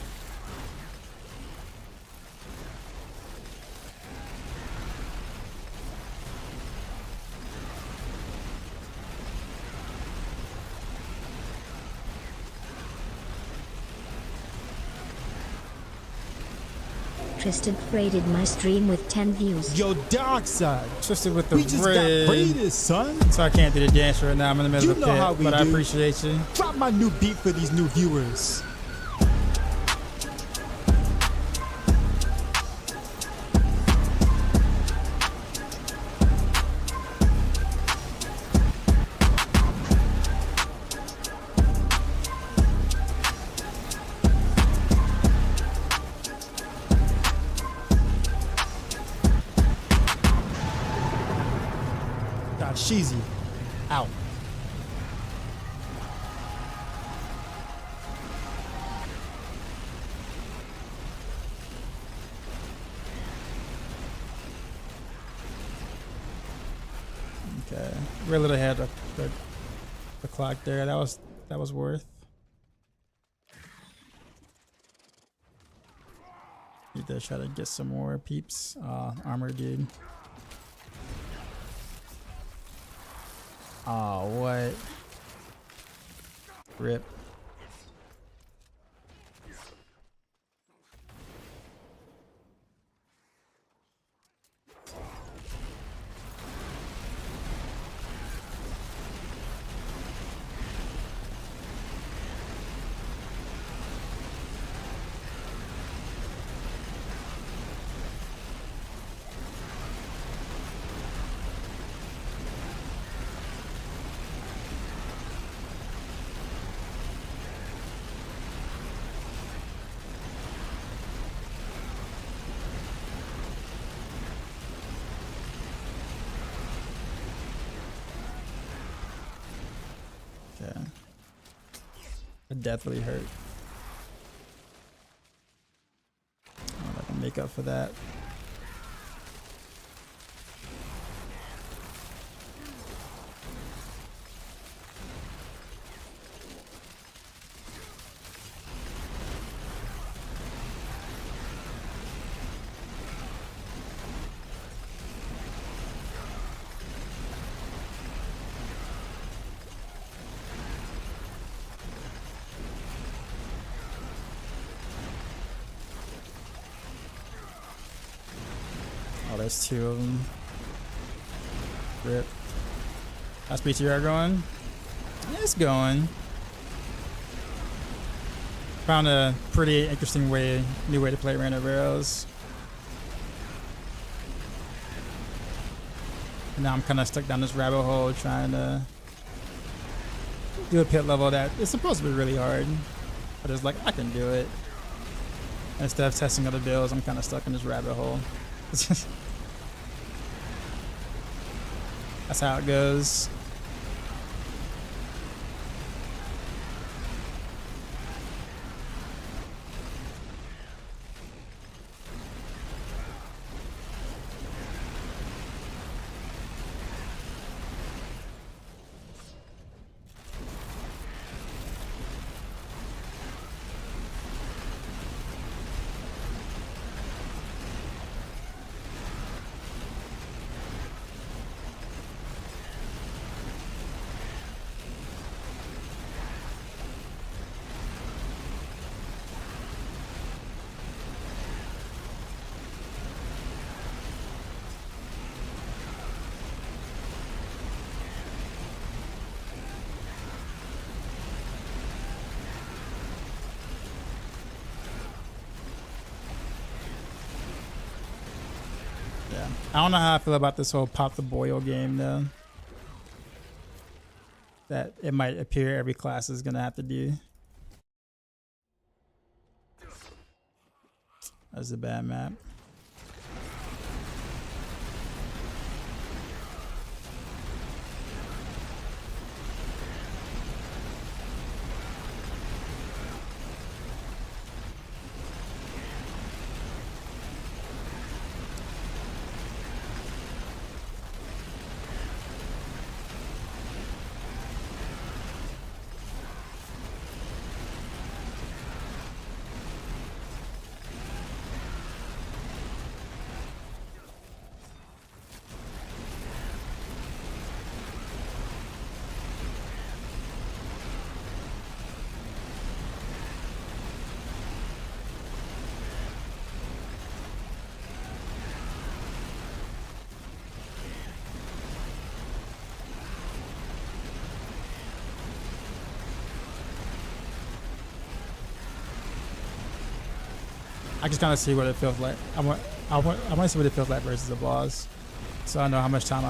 S5: Tristan raided my stream with 10 views.
S6: Yo, Dark Side.
S1: Twisted with the
S6: We just
S1: raid.
S6: got raided, son.
S1: So I can't do the dance right now. I'm in the middle
S6: You
S1: of the
S6: know how
S1: pit,
S6: we
S1: but I
S6: do.
S1: appreciate you.
S6: Drop my new beat for these new viewers. Sheezy. Ow.
S1: Okay, we're a little ahead of the clock there. That was worth. Need to try to get some more peeps. Armor dude. Oh, what? Rip. Okay. It definitely hurt. I can make up for that. Oh, there's two of them. Rip. How's PTR going? It's going. Found a pretty interesting new way to play random barrels. And now I'm kind of stuck down this rabbit hole trying to do a pit level that is supposed to be really hard. But it's like, I can do it. Instead of testing other builds, I'm kind of stuck in this rabbit hole. That's how it goes. Yeah. I don't know how I feel about this whole pop the boil game though. That it might appear every class is gonna have to do. That's a bad map. I just kind of see what it feels like. I want to see what it feels like versus a boss, so I know how much time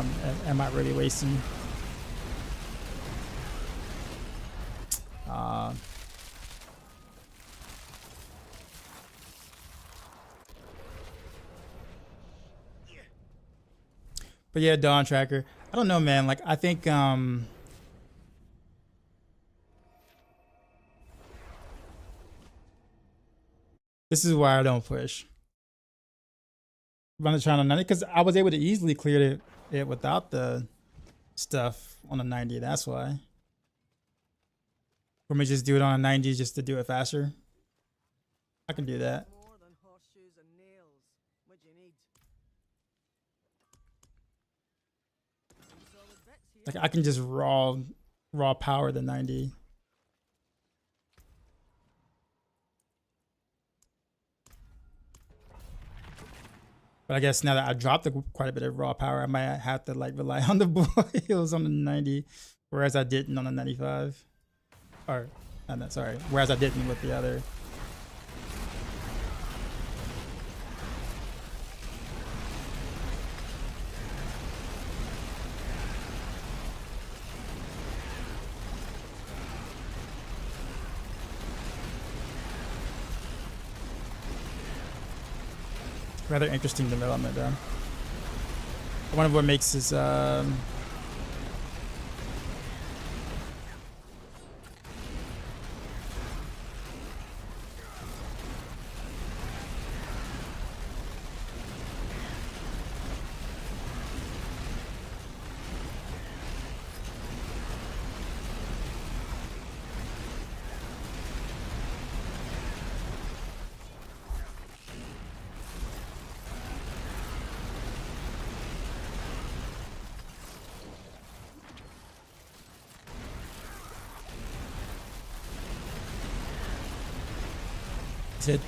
S1: am I really wasting. But yeah, Dawn Tracker. I don't know, man. Like, I think this is why I don't push. Run the channel 90 because I was able to easily clear it without the stuff on a 90. That's why. Or me just do it on a 90 just to do it faster. I can do that.
S7: More than horseshoes and nails. What do you need? Solid bits here.
S1: Like I can just raw power the 90. But I guess now that I dropped quite a bit of raw power, I might have to like rely on the boils on the 90, whereas I didn't on the 95. Or, no, sorry, whereas I didn't with the other. Rather interesting development though. I wonder what makes his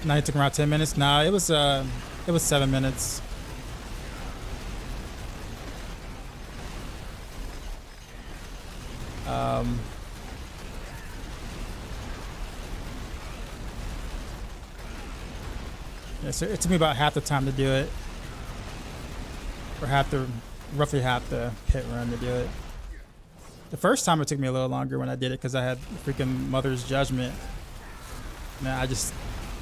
S1: Now it took around 10 minutes. Nah, it was 7 minutes. Yeah, so it took me about half the time to do it, or roughly half the pit run to do it. The first time it took me a little longer when I did it because I had freaking Mother's Judgment. Man, I just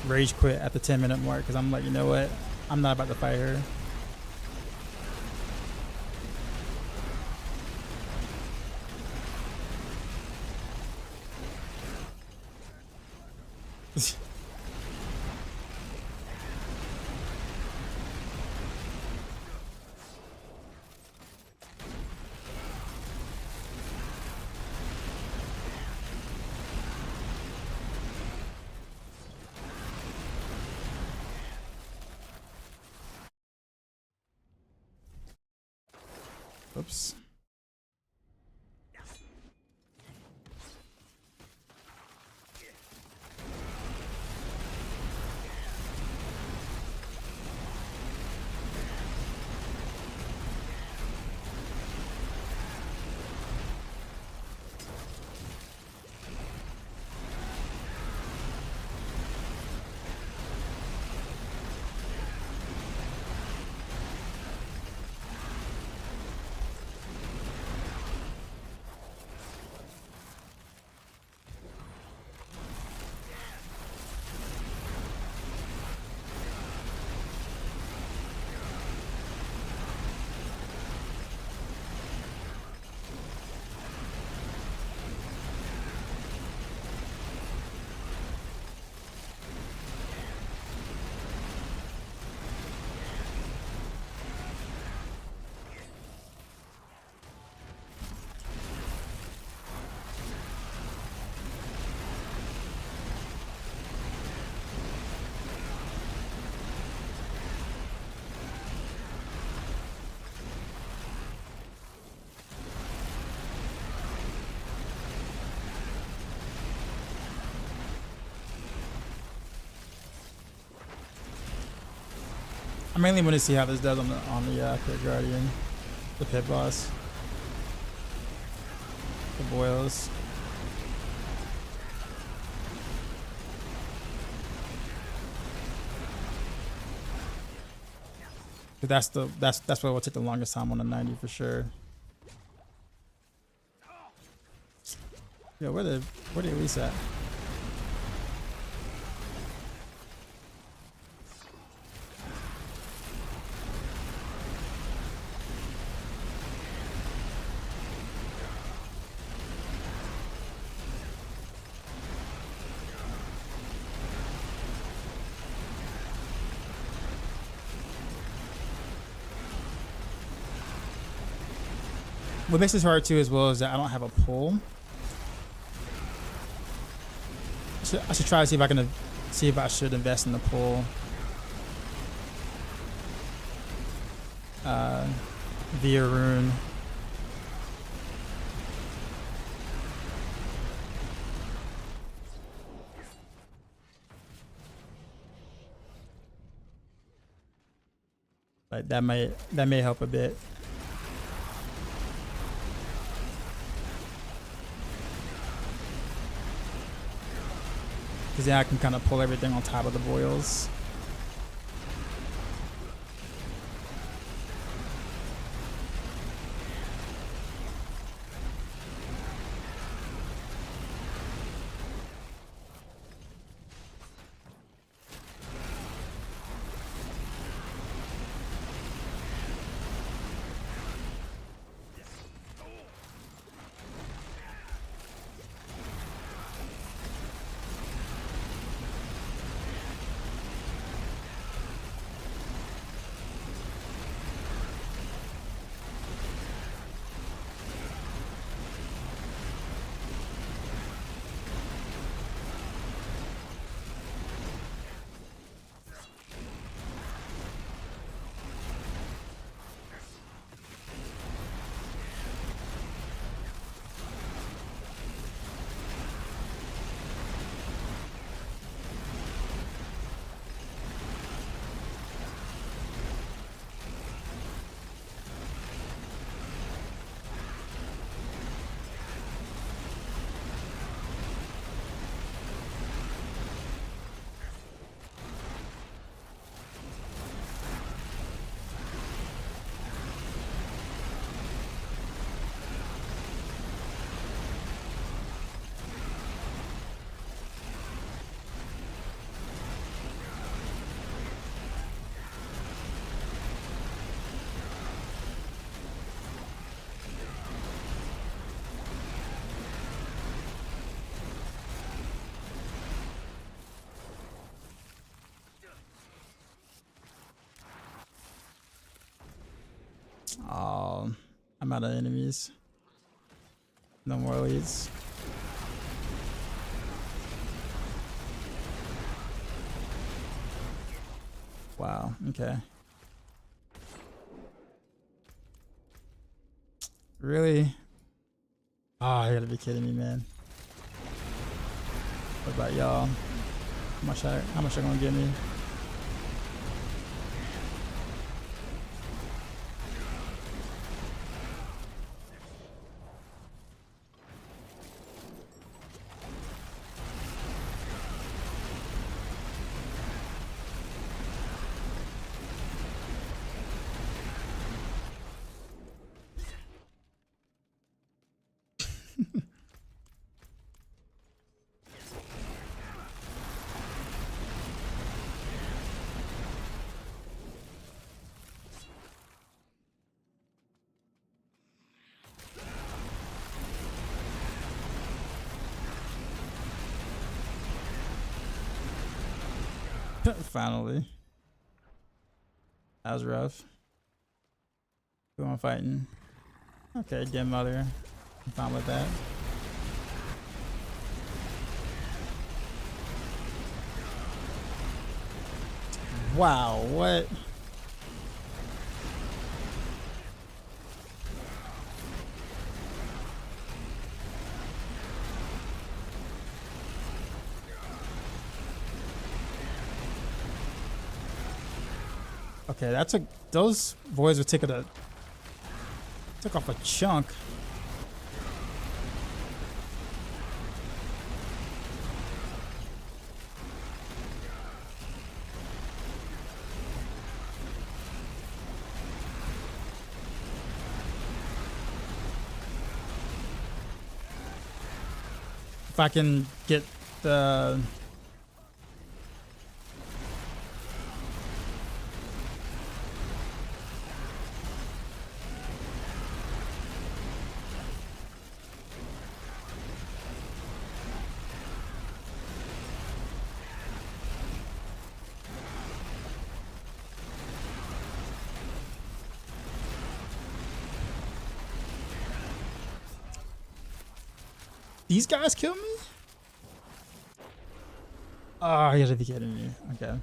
S1: rage quit at the 10-minute mark because I'm like, you know what? I'm not about to fight her. Oops. I mainly want to see how this does on the Pit Guardian, the Pit Boss, the boils. That's what will take the longest time on the 90 for sure. Yo, where the Elise at? what makes this hard too as well is that I don't have a pull. I should try to see if I can see if I should invest in the pull. Via rune. Like that may help a bit. Because then I can kind of pull everything on top of the boils. Oh, I'm out of enemies. No more leads. Wow, okay. Really? Oh, you gotta be kidding me, man. What about y'all? How much are gonna give me? Finally. That was rough. Who am I fighting? Okay, Dim Mother. I'm fine with that. Wow, what? Okay, that took those voids were took off a chunk. If I can get the These guys kill me? Oh, you gotta be kidding me. Okay.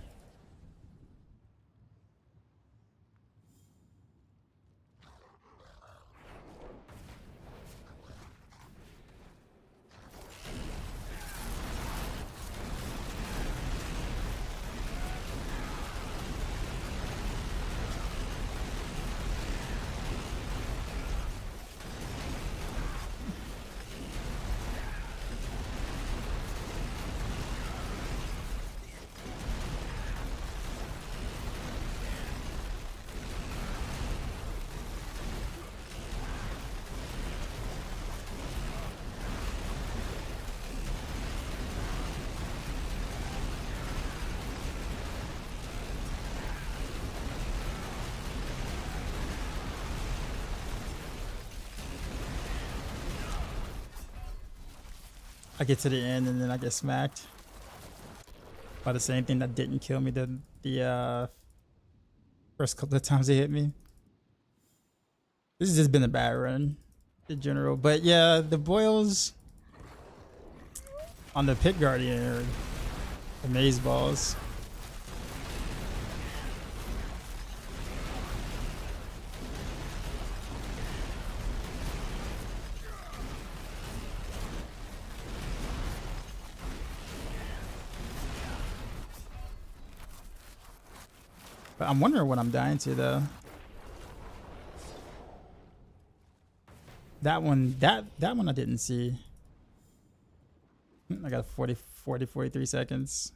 S1: I get to the end and then I get smacked by the same thing that didn't kill me the first couple of times they hit me. This has just been a bad run in general. But yeah, the boils on the Pit Guardian are amaze balls. But I'm wondering what I'm dying to though. That one I didn't see. I got 43 seconds.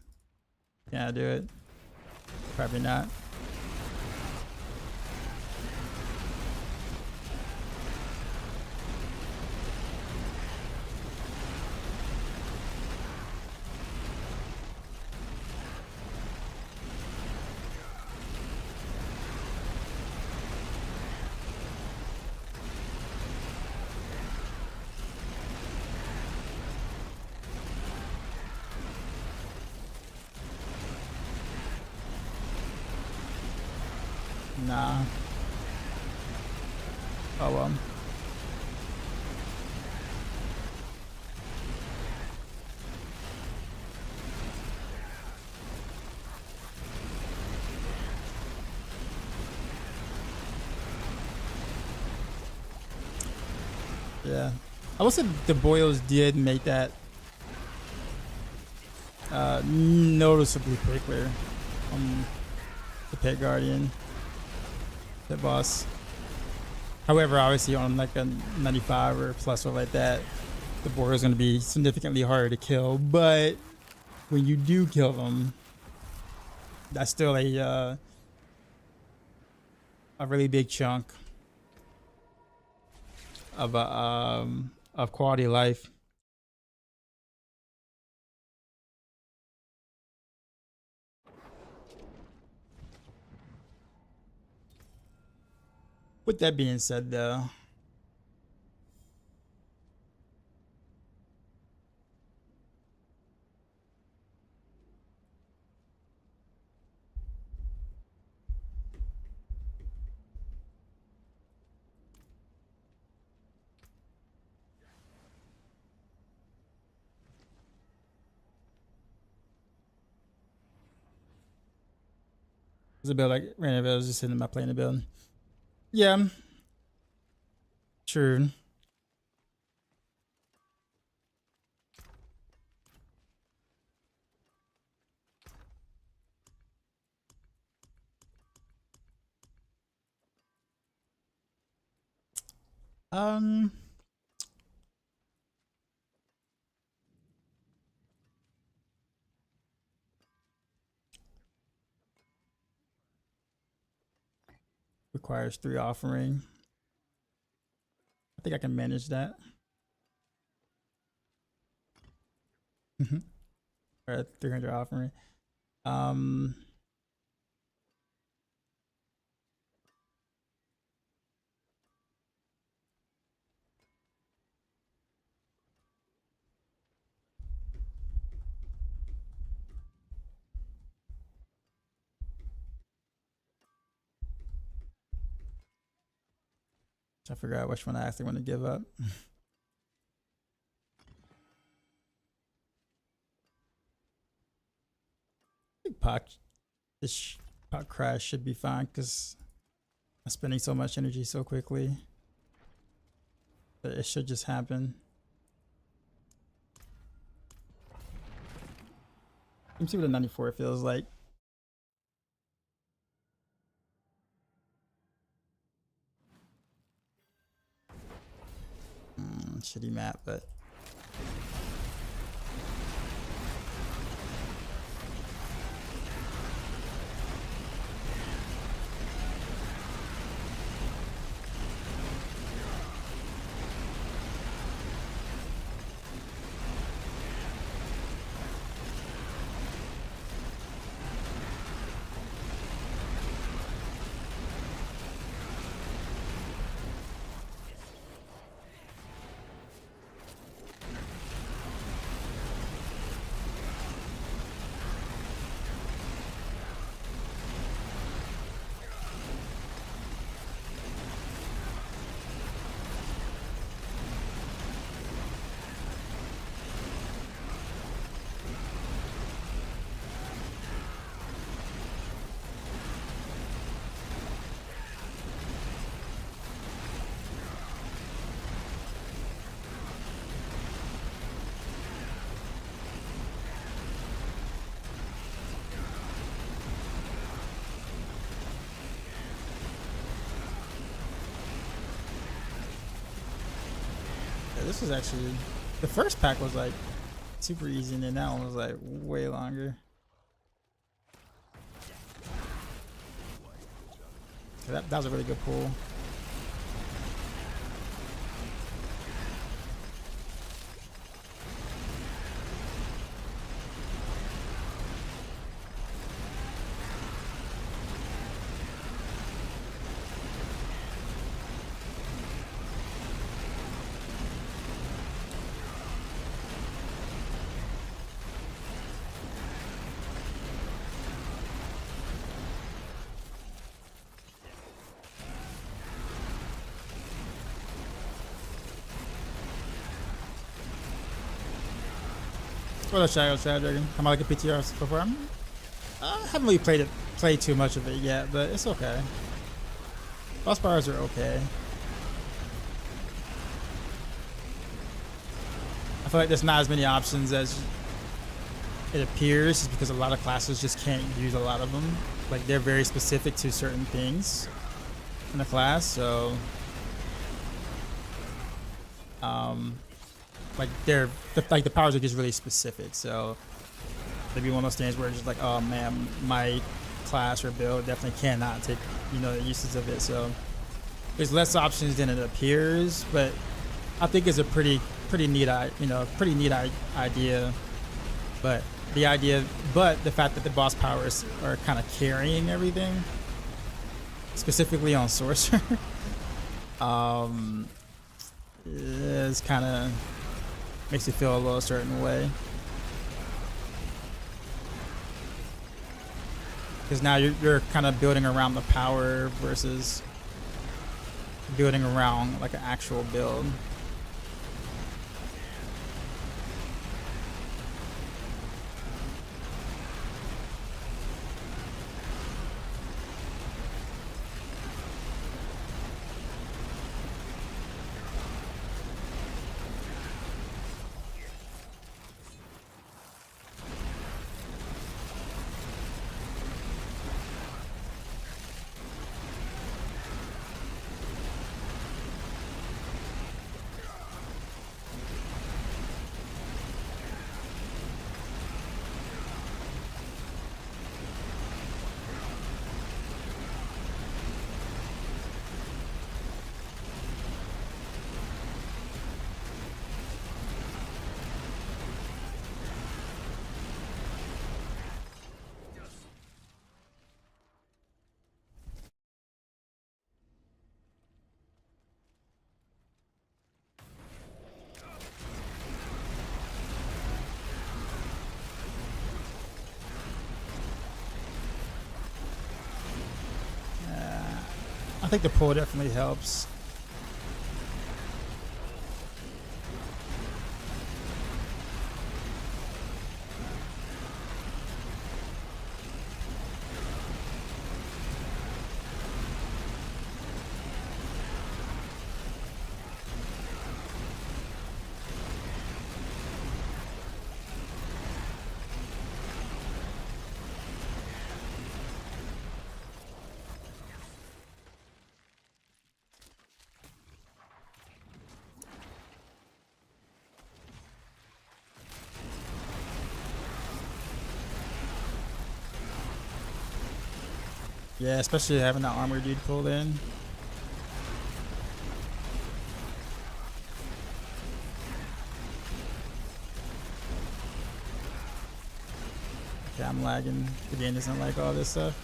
S1: Can I do it? Probably not. Nah. Oh well. Yeah. I will say the boils did make that noticeably quicker on the Pit Guardian. The boss. However, obviously on like a 95 or plus or like that, the boar is going to be significantly harder to kill. But when you do kill them, that's still a really big chunk of quality of life. With that being said, though, it's a build like random. I was just sitting about playing the build. Yeah, true. Um, requires 3 offering. I think I can manage that. Or 300 offering. I forgot which one I actually want to give up. this pot crash should be fine because I'm spending so much energy so quickly. But it should just happen. Let me see what the 94 feels like. Shitty map, but this was actually, the first pack was like super easy, and then that one was like way longer. That was a really good pull. What a Shadow Dragon. I'm like a PTR so far. I haven't really played too much of it yet, but it's okay. Boss bars are okay. I feel like there's not as many options as it appears, just because a lot of classes just can't use a lot of them. Like they're very specific to certain things in the class, so like the powers are just really specific. So maybe one of those things where it's just like, oh man, my class or build definitely cannot take, you know, the uses of it. So there's less options than it appears, but I think it's a pretty neat idea. But the fact that the boss powers are kind of carrying everything, specifically on Sorcerer, is kind of makes you feel a little certain way. Because now you're kind of building around the power versus building around like an actual build. I think the pull definitely helps. Yeah, especially having that armor dude pulled in. Okay, I'm lagging. The game doesn't like all this stuff.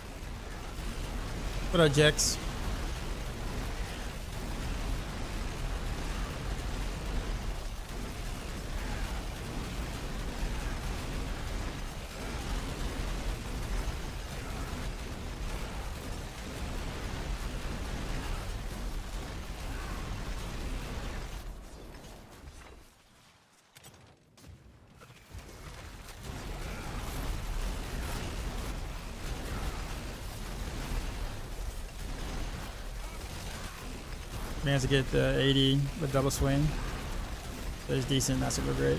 S1: What up, Jex? Managed to get the 80 with double swing. So it's decent, not super great.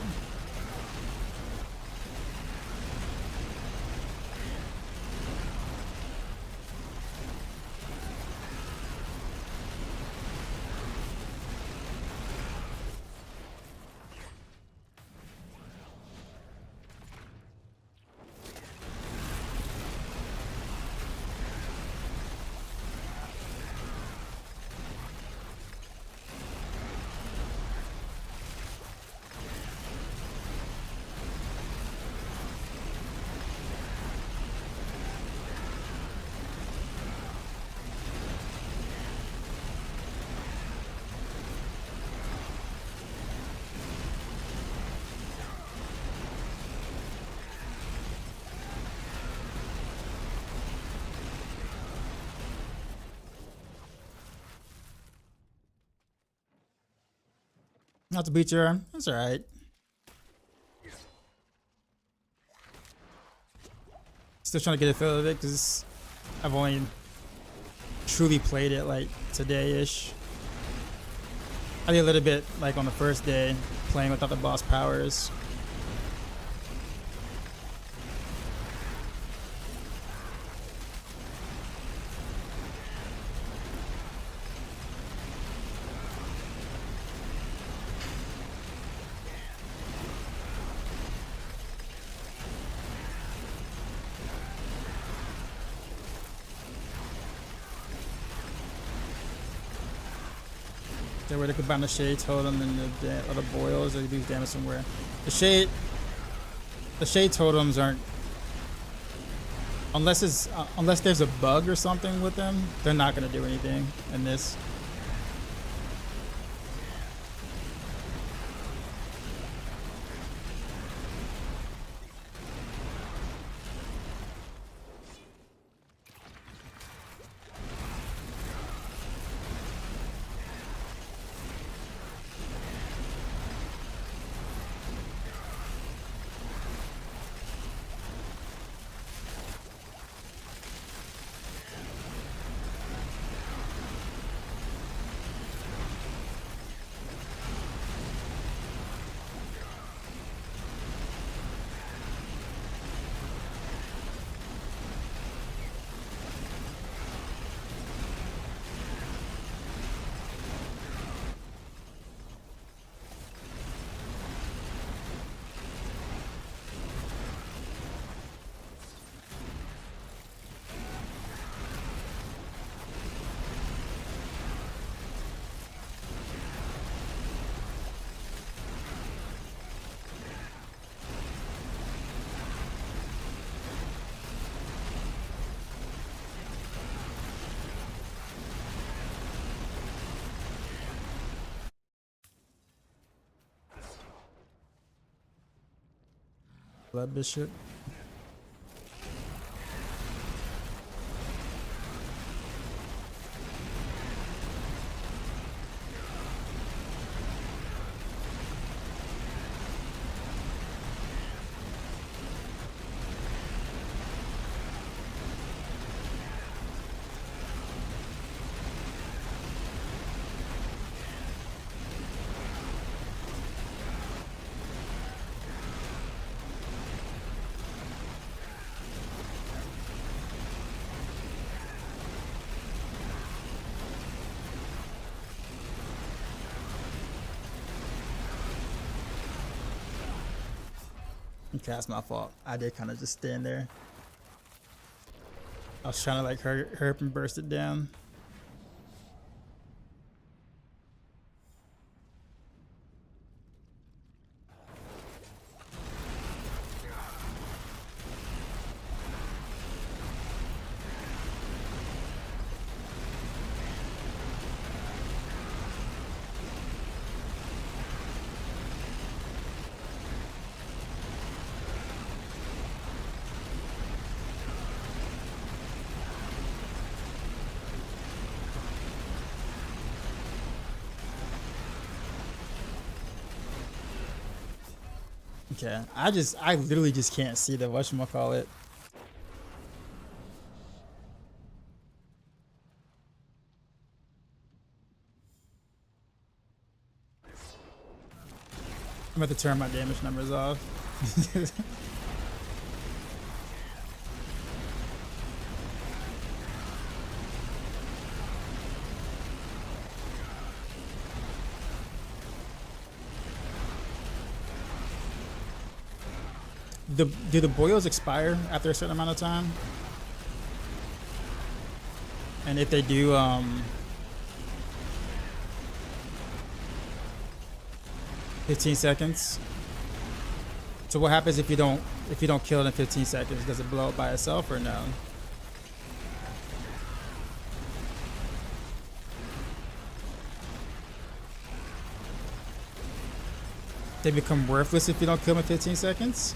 S1: Not to beat your, that's alright. Still trying to get a feel of it because I've only truly played it like today-ish. I did a little bit like on the first day playing without the boss powers. Where they combine the shade totem and the other boils, or do damage somewhere. The shade totems aren't, unless there's a bug or something with them, they're not gonna do anything in this. Blood Bishop. Okay, that's my fault. I did kind of just stand there. I was trying to like hurry up and burst it down. Okay, I literally just can't see the whatchamacallit. I'm about to turn my damage numbers off. Do the boils expire after a certain amount of time? And if they do, 15 seconds. So what happens if you don't kill it in 15 seconds? Does it blow up by itself or no? They become worthless if you don't kill them in 15 seconds?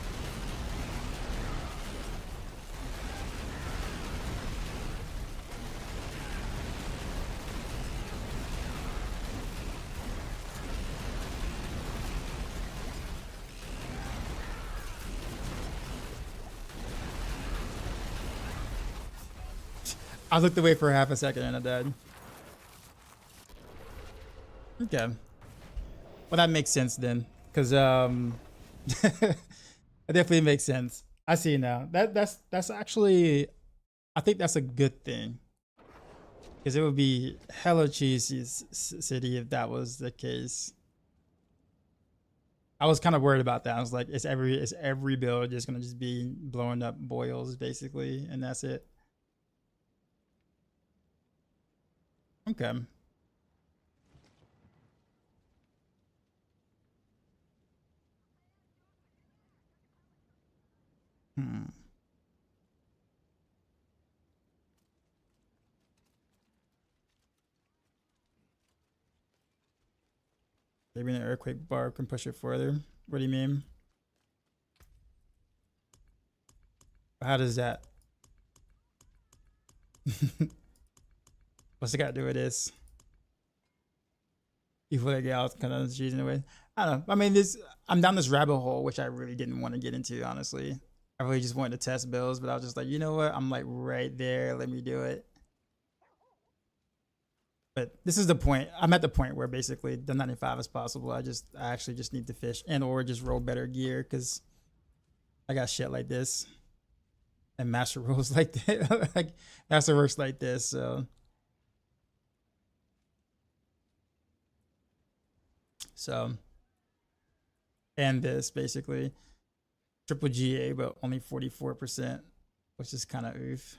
S1: I looked away for half a second and I died. Okay. Well, that makes sense then, because it definitely makes sense. I see now. That's actually, I think that's a good thing, because it would be hella cheesy city if that was the case. I was kind of worried about that. I was like, is every build just gonna just be blowing up boils basically, and that's it? Okay. Maybe an earthquake bar can push it further. What do you mean? How does that? What's it got to do with this? Before they get out, kind of cheese in a way. I don't know. I mean, I'm down this rabbit hole, which I really didn't want to get into, honestly. I really just wanted to test builds, but I was just like, you know what? I'm like right there. Let me do it. But this is the point. I'm at the point where basically the 95 is possible. I actually just need to fish and or just roll better gear, because I got shit like this and master rolls like that. Like Masterworks like this. So and this basically triple GA, but only 44%, which is kind of oof.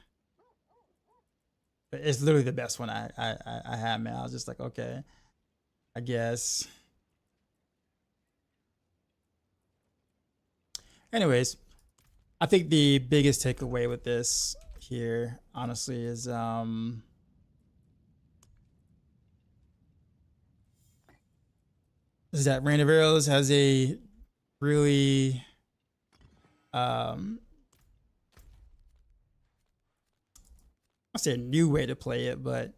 S1: But it's literally the best one I had, man. I was just like, okay, I guess. Anyways, I think the biggest takeaway with this here, honestly, is that Rain of Arrows has a really I'll say a new way to play it, but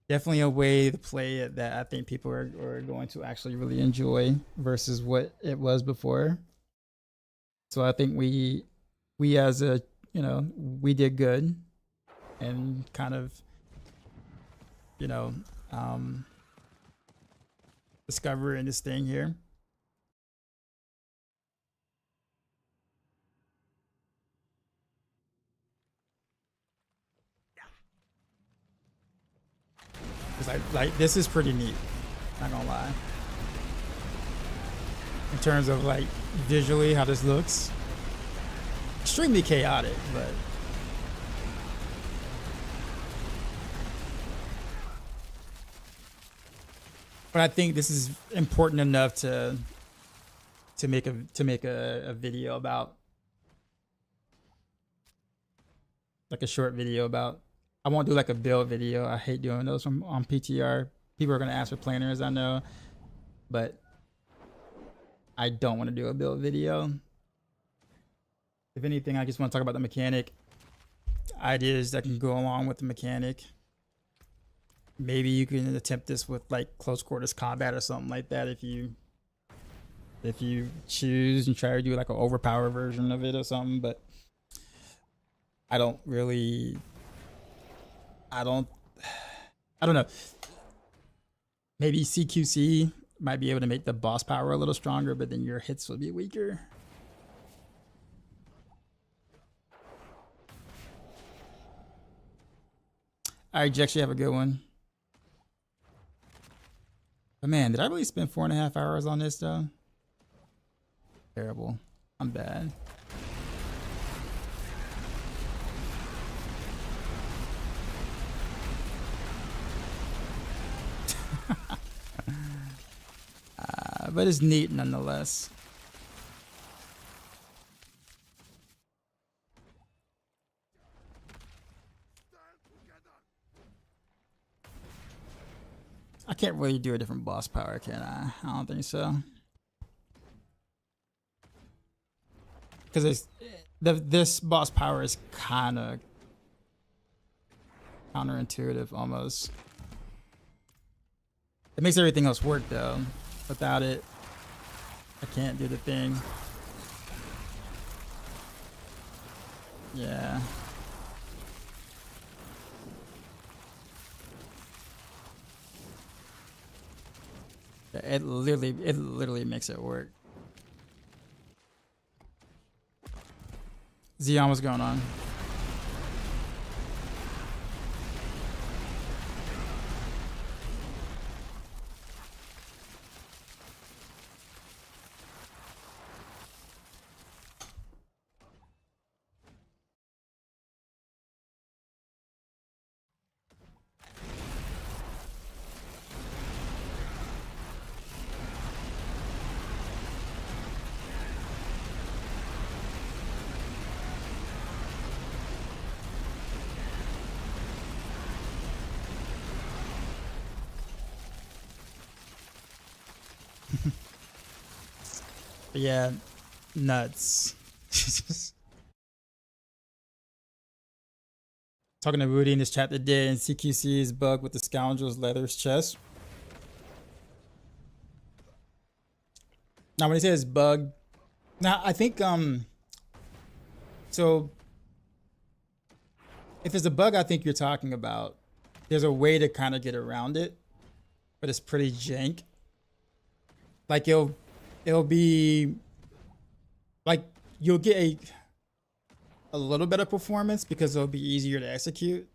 S1: definitely a way to play it that I think people are going to actually really enjoy versus what it was before. So I think we as a, we did good and kind of, discovering this thing here. Like this is pretty neat, not gonna lie. In terms of like visually how this looks, extremely chaotic, but But I think this is important enough to make a video about, like a short video about. I won't do like a build video. I hate doing those on PTR. People are gonna ask for planners, I know, but I don't want to do a build video. If anything, I just want to talk about the mechanic, ideas that can go along with the mechanic. Maybe you can attempt this with like close quarters combat or something like that if you choose and try to do like an overpower version of it or something. But I don't know. Maybe CQC might be able to make the boss power a little stronger, but then your hits will be weaker. All right, Jex, you have a good one. But man, did I really spend 4.5 hours on this though? Terrible. I'm bad. But it's neat nonetheless. I can't really do a different boss power, can I? I don't think so. Because this boss power is kind of counterintuitive almost. It makes everything else work though. Without it, I can't do the thing. Yeah. It literally makes it work. Zion, what's going on? But yeah, nuts. Talking to Rudy in this chat today, and CQC's bug with the scoundrel's leather's chest. Now when he says bug, now I think so if it's a bug I think you're talking about, there's a way to kind of get around it, but it's pretty jank. Like it'll be like you'll get a little bit of performance because it'll be easier to execute,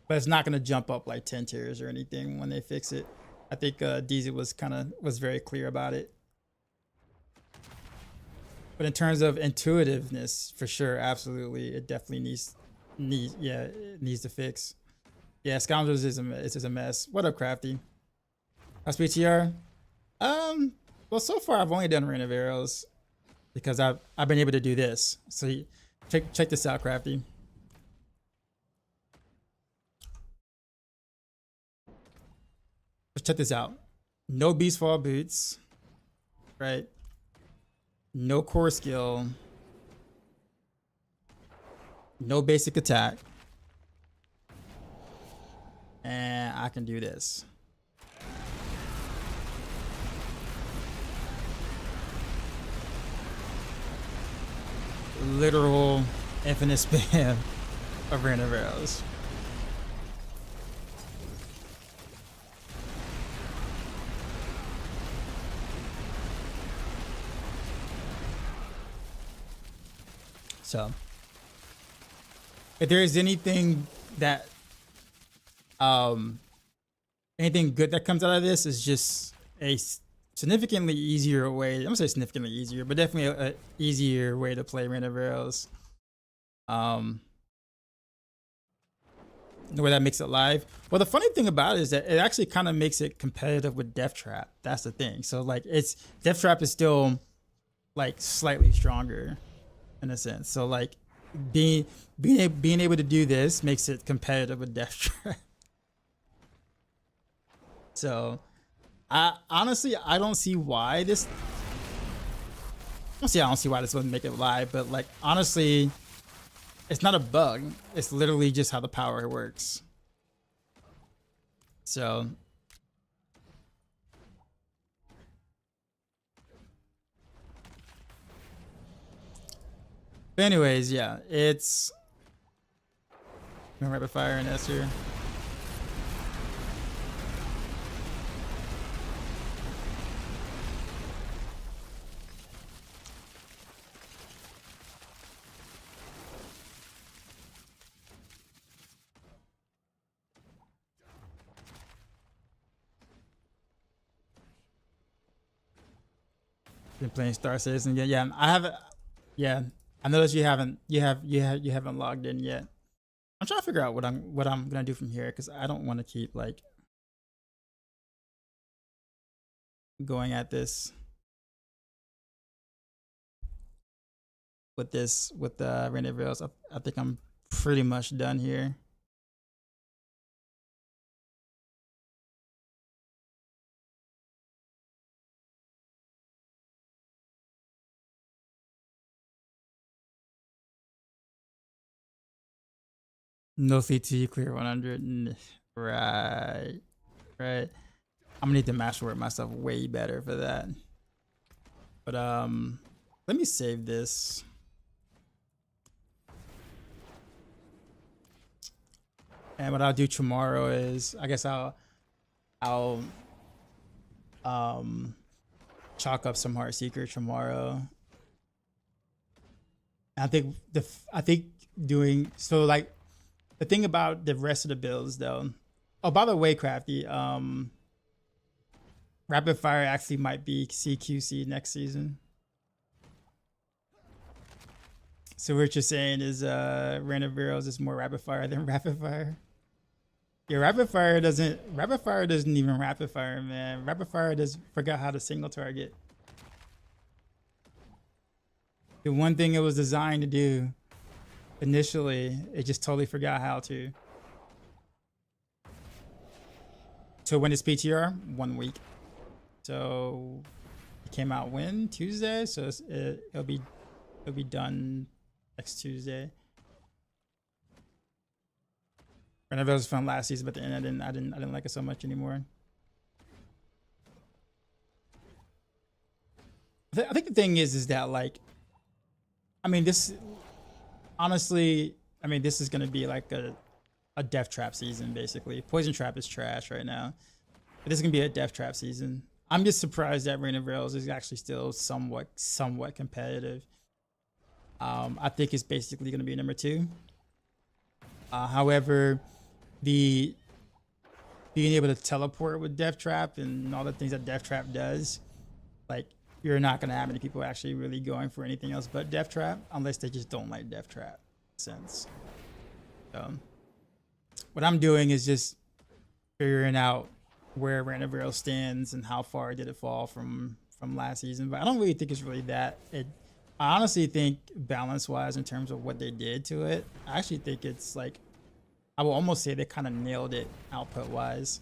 S1: but it's not going to jump up like 10 tiers or anything when they fix it. I think DZ was very clear about it. But in terms of intuitiveness, for sure, absolutely, it definitely needs to fix. Yeah, Scoundrels is a mess. What up, Crafty? How's PTR? Well, so far I've only done Rain of Arrows because I've been able to do this. So check this out, Crafty. Check this out. No Beastfall boots, right? No core skill. No basic attack. And I can do this. Literal infinite spam of Rain of Arrows. So, if there is anything that, anything good that comes out of this, is just a significantly easier way. I'm gonna say significantly easier, but definitely a easier way to play Rain of Arrows. the way that makes it live. Well, the funny thing about it is that it actually kind of makes it competitive with Death Trap. That's the thing. So like it's Death Trap is still like slightly stronger in a sense. So like being able to do this makes it competitive with Death Trap. So I honestly don't see why this. I don't see why this wouldn't make it live, but like honestly, it's not a bug. It's literally just how the power works. So but anyways, yeah, it's rapid fire and Esther. Been playing Star Citizen. Yeah, I haven't. Yeah, I noticed you haven't logged in yet. I'm trying to figure out what I'm gonna do from here because I don't want to keep like going at this with the Rain of Rails. I think I'm pretty much done here. No CT, clear 100. Right. I'm gonna need to masterwork myself way better for that. But let me save this. And what I'll do tomorrow is, I guess I'll chalk up some Heartseeker tomorrow. I think doing so like. The thing about the rest of the builds, though. Oh, by the way, Crafty, Rapid Fire actually might be CQC next season. So what you're saying is, Rain of Heroes is more Rapid Fire than Rapid Fire. Yeah, Rapid Fire doesn't even Rapid Fire, man. Rapid Fire forgot how to single target. The one thing it was designed to do. Initially, it just totally forgot how to. So when is PTR? 1 week. So it came out when? Tuesday. So it'll be done next Tuesday. I know it was fun last season, but at the end I didn't like it so much anymore. I think the thing is that like, I mean this. Honestly, I mean, this is going to be like a Death Trap season, basically. Poison Trap is trash right now. But this is going to be a Death Trap season. I'm just surprised that Rain of Rails is actually still somewhat competitive. I think it's basically going to be number 2. However, being able to teleport with Death Trap and all the things that Death Trap does, like, you're not going to have any people actually really going for anything else but Death Trap unless they just don't like Death Trap sense. What I'm doing is just figuring out where Rain of Rails stands and how far did it fall from last season. But I don't really think it's really that. I honestly think balance-wise in terms of what they did to it, I actually think it's like, I will almost say they kind of nailed it output-wise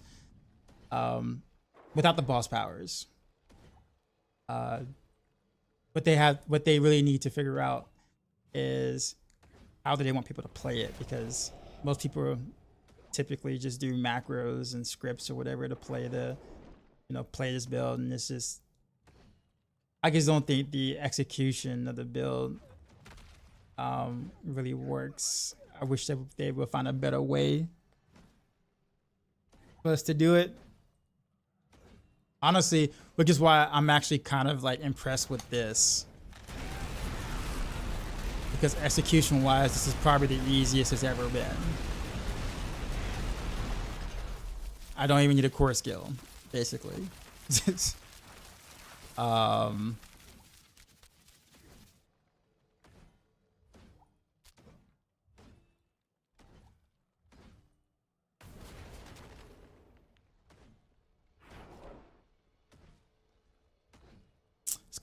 S1: without the boss powers. What they really need to figure out is how do they want people to play it, because most people typically just do macros and scripts or whatever to play play this build, and it's just, I just don't think the execution of the build really works. I wish that they would find a better way for us to do it. Honestly, which is why I'm actually kind of like impressed with this. Because execution-wise, this is probably the easiest it's ever been. I don't even need a core skill, basically.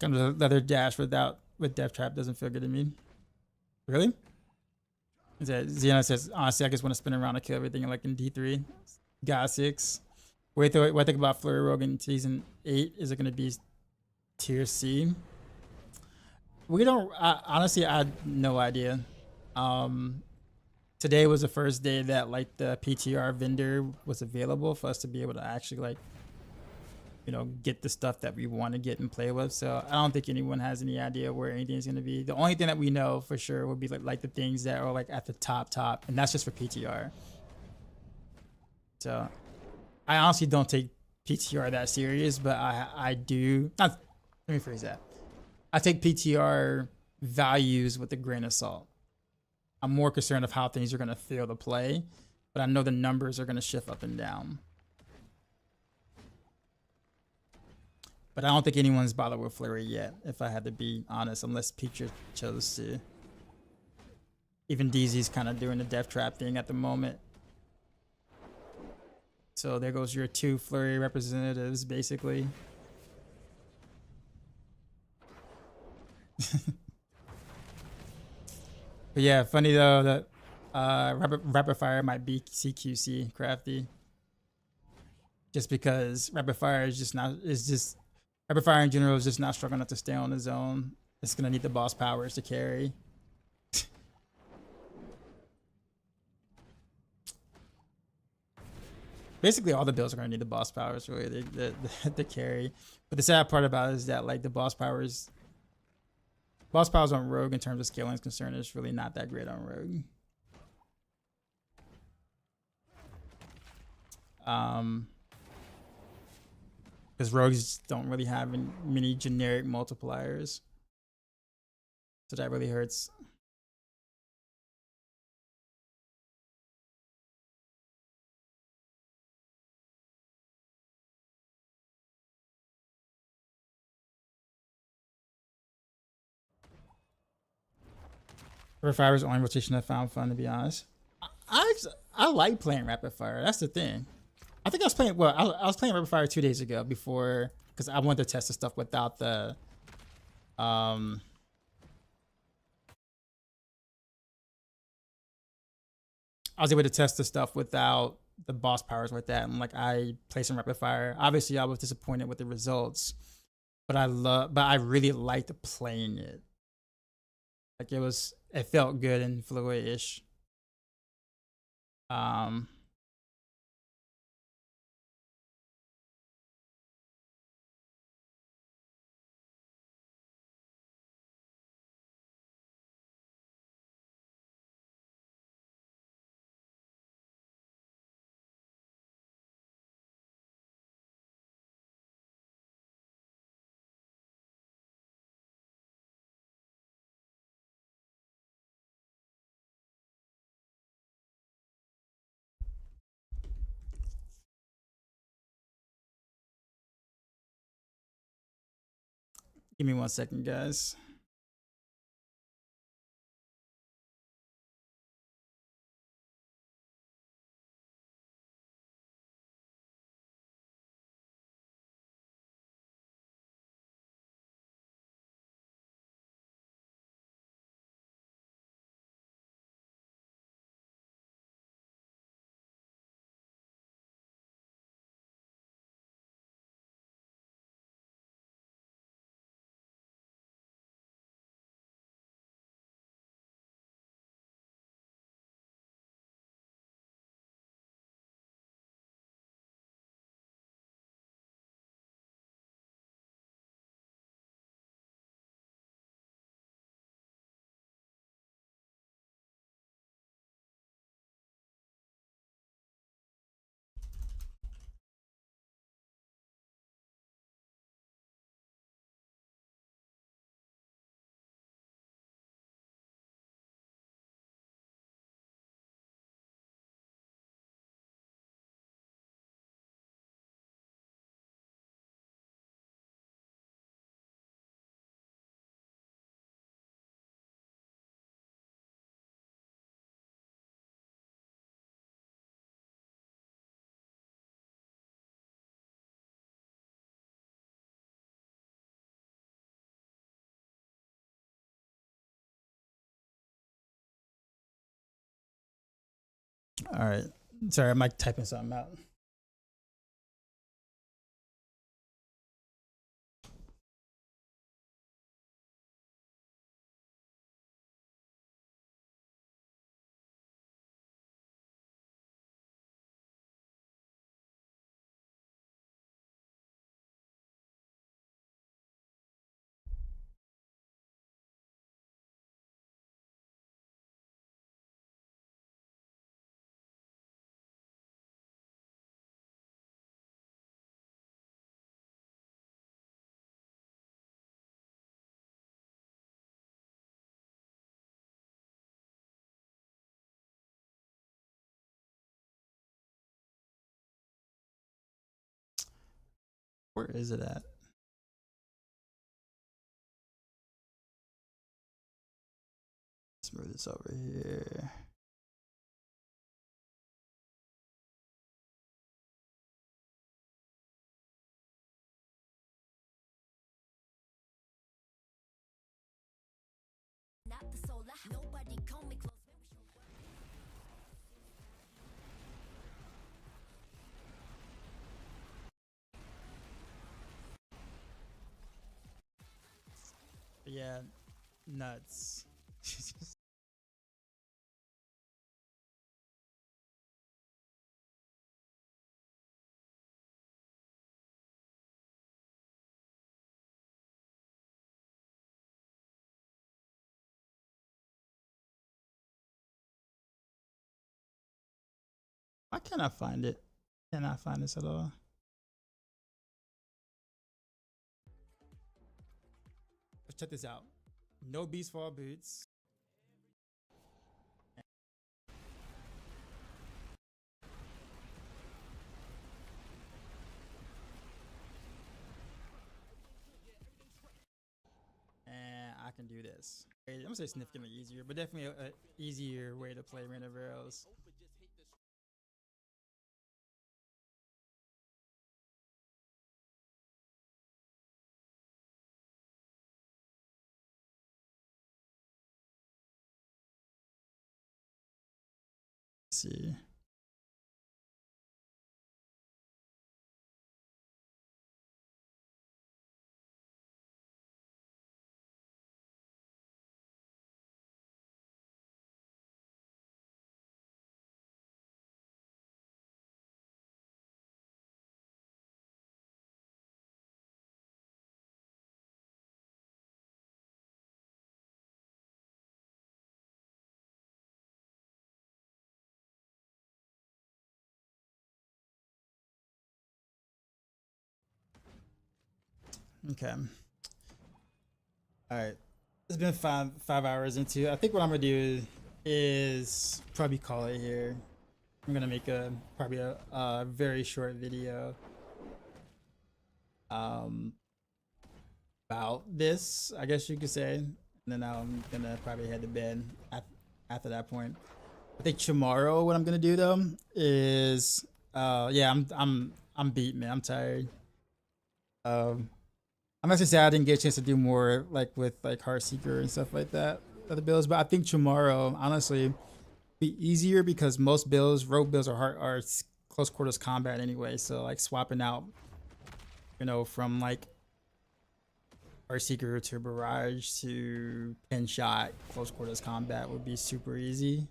S1: Kind of leather dash with death trap doesn't feel good to me. Really? Is that Xena says, honestly, I just want to spin around to kill everything like in D3. God 6. What I think about Flurry Rogue in season 8? Is it going to be tier C? We don't, honestly, I had no idea. Today was the first day that like the PTR vendor was available for us to be able to actually like, you know, get the stuff that we want to get and play with. So I don't think anyone has any idea where anything is going to be. The only thing that we know for sure would be like the things that are like at the top, and that's just for PTR. So I honestly don't take PTR that serious, but I do not. Let me phrase that. I take PTR values with a grain of salt. I'm more concerned of how things are going to feel to play, but I know the numbers are going to shift up and down. But I don't think anyone's bothered with Flurry yet, if I had to be honest, unless Peacher chose to. Even DZ's kind of doing the death trap thing at the moment. So there goes your 2 Flurry representatives, basically. But yeah, funny though that rapid fire might be CQC crafty. Just because rapid fire rapid fire in general is just not strong enough to stay on its own. It's gonna need the boss powers to carry. Basically, all the builds are gonna need the boss powers really to carry. But the sad part about it is that like the boss powers on Rogue in terms of scaling is concerned is really not that great on Rogue. Because rogues don't really have many generic multipliers. So that really hurts. Rapid fire is the only rotation I found fun, to be honest. I like playing rapid fire. That's the thing. I think I was playing. Well, I was playing rapid fire 2 days ago before because I wanted to test the stuff without the. I was able to test the stuff without the boss powers with that, and like I played some rapid fire. Obviously, I was disappointed with the results, but I really liked playing it. Like it felt good and fluid-ish. Give me 1 second, guys. All right. Sorry, I'm like typing something out. Where is it at? Let's move this over here. Yeah, nuts. Why can't I find it? Cannot find this at all. Let's check this out. No beast fall boots. And I can do this. I'm gonna say significantly easier, but definitely a easier way to play Rain of Arrows. Let's see. Okay. All right. It's been five hours into. I think what I'm gonna do is probably call it here. I'm gonna make probably a very short video about this, I guess you could say, and then I'm gonna probably head to bed after that point. I think tomorrow what I'm gonna do though is yeah, I'm beat, man. I'm tired. I'm actually sad I didn't get a chance to do more like with like Heartseeker and stuff like that, other builds. But I think tomorrow, honestly, be easier because most builds, rogue builds are close quarters combat anyway. So like swapping out, you know, from like Heartseeker to Barrage to pin shot close quarters combat would be super easy.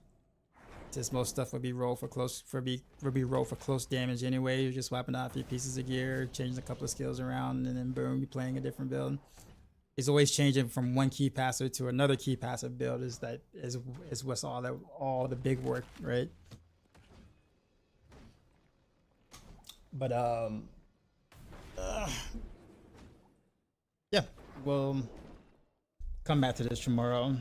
S1: Since most stuff would be rolled for close rolled for close damage anyway. You're just swapping out a few pieces of gear, changing a couple of skills around, and then boom, you're playing a different build. It's always changing from one key passive to another key passive build. Is what's all the big work, right? But yeah, we'll come back to this tomorrow.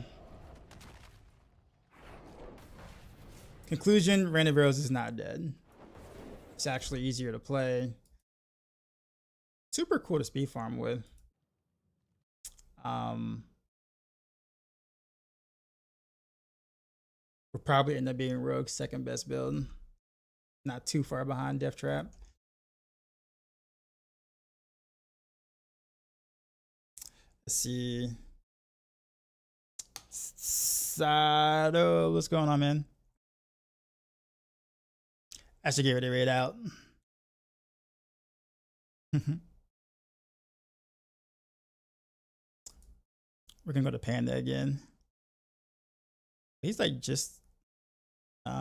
S1: Conclusion, Rain of Arrows is not dead. It's actually easier to play. Super cool to speed farm with. We'll probably end up being Rogue's second best build. Not too far behind Death Trap. Let's see. Sado, what's going on, man? I should get ready to raid out. We're gonna go to Panda again. He's like just he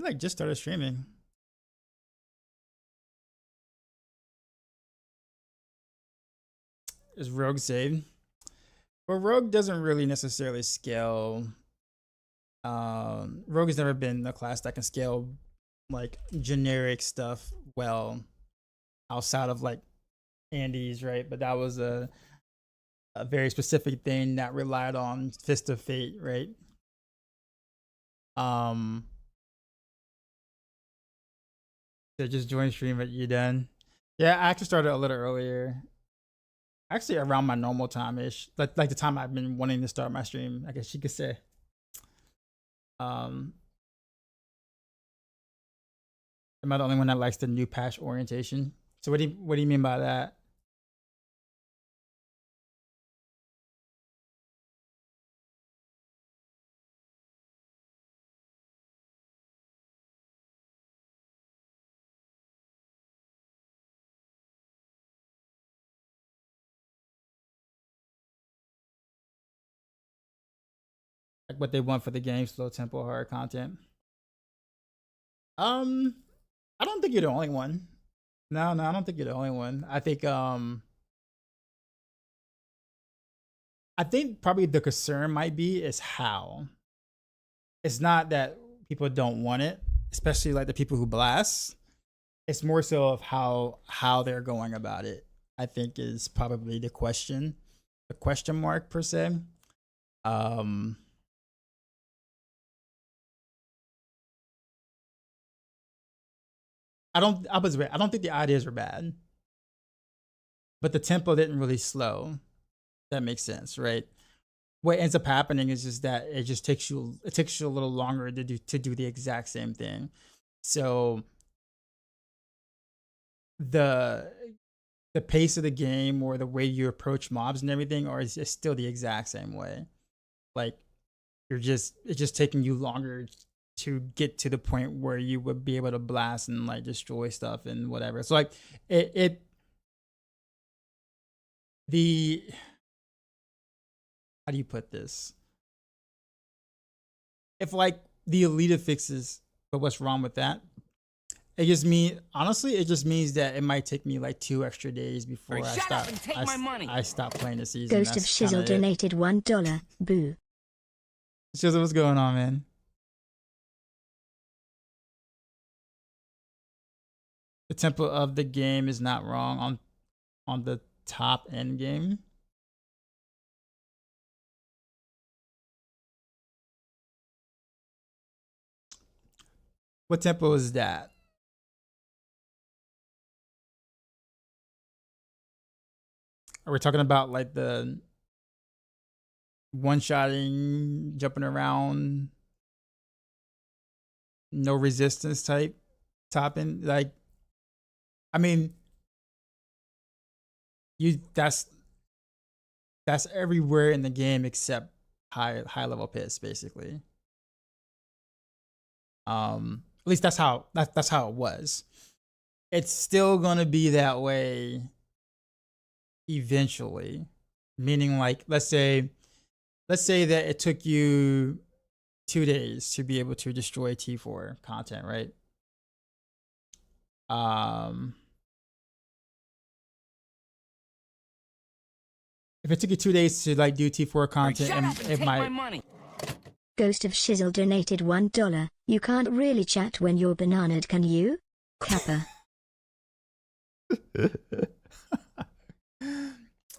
S1: like just started streaming. Is Rogue saved? Well, Rogue doesn't really necessarily scale. Rogue has never been a class that can scale like generic stuff well outside of like Andes, right? But that was a very specific thing that relied on Fist of Fate, right? So just join stream, but you done? Yeah, I actually started a little earlier. Actually, around my normal time ish, like the time I've been wanting to start my stream, I guess you could say. Am I the only one that likes the new patch orientation? So what do you mean by that? Like what they want for the game, slow tempo, hard content. I don't think you're the only one. No, I don't think you're the only one. I think probably the concern might be is how. It's not that people don't want it, especially like the people who blast. It's more so of how they're going about it. I think is probably the question mark per se. I don't think the ideas were bad, but the tempo didn't really slow. That makes sense, right? What ends up happening is just that it takes you a little longer to do the exact same thing. So the pace of the game or the way you approach mobs and everything is still the exact same way. Like it's just taking you longer to get to the point where you would be able to blast and like destroy stuff and whatever. So like how do you put this? If like the elite fixes, but what's wrong with that? It just means, honestly, it just means that it might take me like 2 extra days before I stop playing the season.
S5: Ghost of Shizzle donated $1. Boo.
S1: Shizzle, what's going on, man? The tempo of the game is not wrong on the top end game. What tempo is that? Are we talking about like the one-shotting, jumping around, no resistance type top end? Like, I mean, that's everywhere in the game except high level pits, basically. At least that's how it was. It's still gonna be that way eventually. Meaning, like, let's say that it took you 2 days to be able to destroy T4 content, right? If it took you 2 days to like do T4 content, it might.
S5: Ghost of Shizzle donated $1. You can't really chat when you're bananaed, can you? Kappa.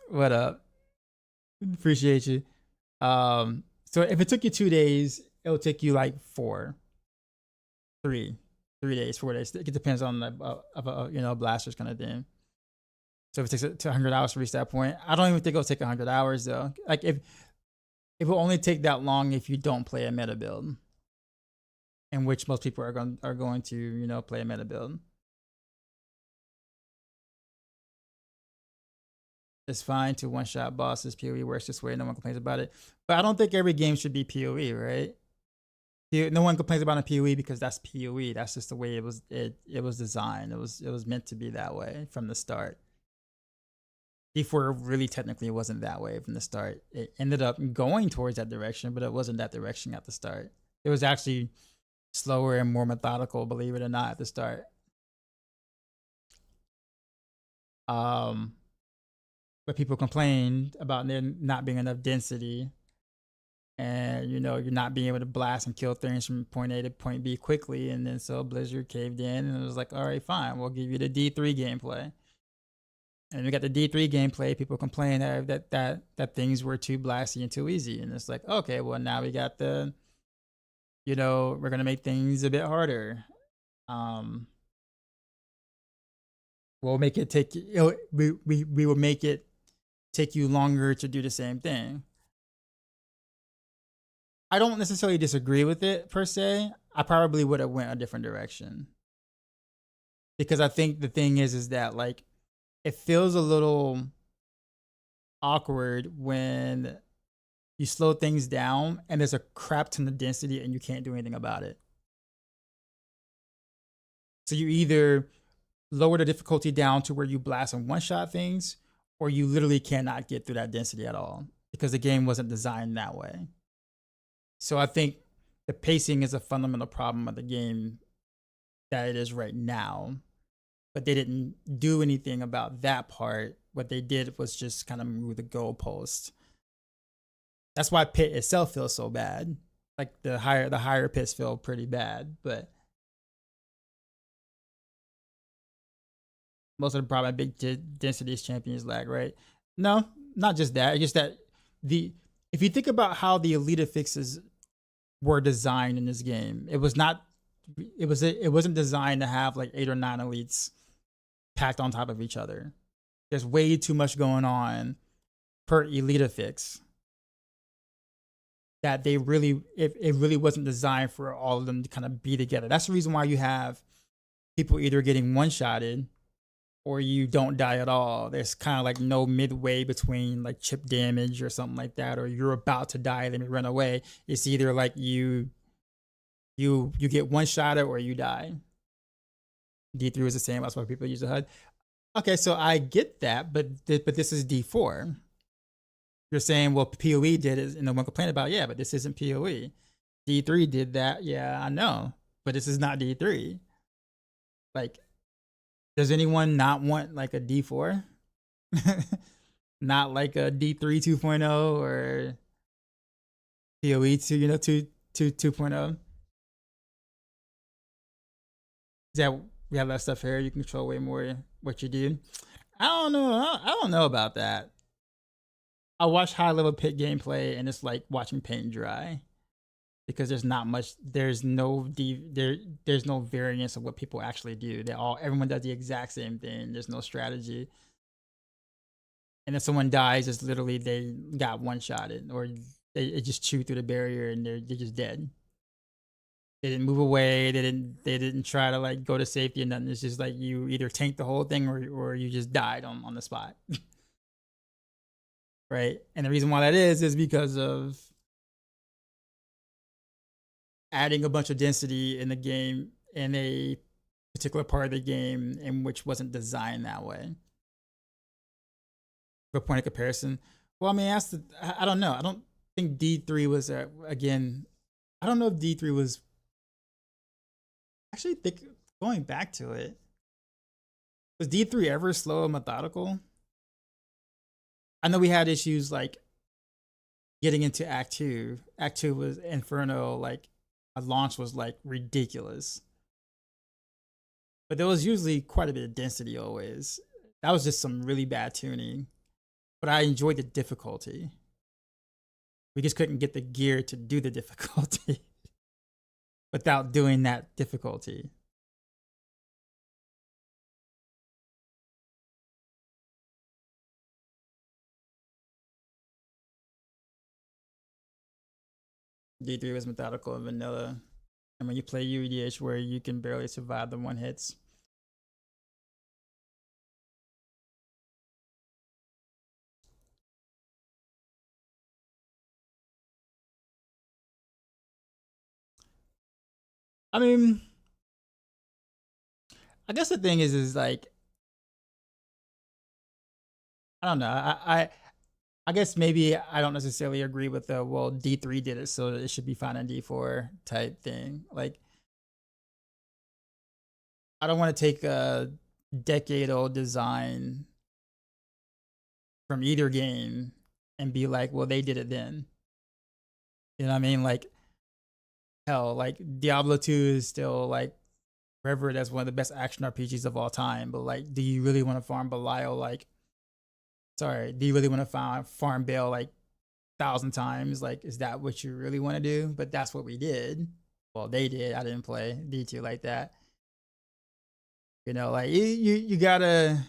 S1: What up? Appreciate you. So if it took you 2 days, it'll take you like 3 days, 4 days. It depends on the blasters kind of thing. So if it takes 100 hours to reach that point, I don't even think it'll take 100 hours though. Like if it will only take that long if you don't play a meta build, in which most people are going to play a meta build. It's fine to one-shot bosses. PoE works this way. No one complains about it. But I don't think every game should be PoE, right? No one complains about a PoE because that's PoE. That's just the way it was. It was designed. It was meant to be that way from the start. D4 really technically wasn't that way from the start. It ended up going towards that direction, but it wasn't that direction at the start. It was actually slower and more methodical, believe it or not, at the start. But people complained about there not being enough density, and you know, you're not being able to blast and kill things from point A to point B quickly. And then so Blizzard caved in and it was like, all right, fine, we'll give you the D3 gameplay. And we got the D3 gameplay. People complain that things were too blasty and too easy. And it's like, okay, well now we got the, you know, we're gonna make things a bit harder. We'll make it take we will make it take you longer to do the same thing. I don't necessarily disagree with it per se. I probably would have went a different direction. Because I think the thing is that like it feels a little awkward when you slow things down and there's a crap ton of density and you can't do anything about it. So you either lower the difficulty down to where you blast and one-shot things, or you literally cannot get through that density at all because the game wasn't designed that way. So I think the pacing is a fundamental problem of the game that it is right now, but they didn't do anything about that part. What they did was just kind of move the goalpost. That's why Pit itself feels so bad. Like the higher pits feel pretty bad, but most of the problem at big densities champions lag, right? No, not just that. It's just that if you think about how the elite fixes were designed in this game, it wasn't designed to have like 8 or 9 elites packed on top of each other. There's way too much going on per elite fix that it really wasn't designed for all of them to kind of be together. That's the reason why you have people either getting one-shotted or you don't die at all. There's kind of like no midway between like chip damage or something like that, or you're about to die, then you run away. It's either like you get one-shotted or you die. D3 was the same. That's why people use the HUD. Okay, so I get that, but this is D4. You're saying, well, PoE did it, and no one complained about it. Yeah, but this isn't PoE. D3 did that. Yeah, I know, but this is not D3. Like, does anyone not want like a D4? Not like a D3 2.0 or PoE 2, 2.0? Is that we have that stuff here? You can control way more what you do. I don't know. I don't know about that. I watch high level pit gameplay and it's like watching paint dry. Because there's not much, there's no variance of what people actually do. Everyone does the exact same thing. There's no strategy. And if someone dies, it's literally they got one-shotted, or it just chewed through the barrier and they're just dead. They didn't move away. They didn't try to like go to safety or nothing. It's just like you either tanked the whole thing or you just died on the spot. Right? And the reason why that is because of adding a bunch of density in the game in a particular part of the game in which wasn't designed that way. For a point of comparison, well, I mean, I don't know. I don't think D3 was again. I don't know if D3 was. Actually, going back to it, was D3 ever slow and methodical? I know we had issues like getting into Act 2. Act 2 was Inferno, like. Launch was like ridiculous, but there was usually quite a bit of density always. That was just some really bad tuning, but I enjoyed the difficulty. We just couldn't get the gear to do the difficulty without doing that difficulty. D3 was methodical and vanilla. And when you play UEDH where you can barely survive the one hits. I mean, I guess the thing is like, I don't know. I guess maybe I don't necessarily agree with the, well, D3 did it, so it should be fine on D4 type thing. Like, I don't want to take a decade-old design from either game and be like, well, they did it then. You know what I mean? Like, hell, like Diablo 2 is still like revered as one of the best action RPGs of all time. But like, do you really want to farm Belial? Like, sorry, do you really want to farm Bale like 1,000 times? Like, is that what you really want to do? But that's what we did. Well, they did. I didn't play D2 like that. You know, like you gotta,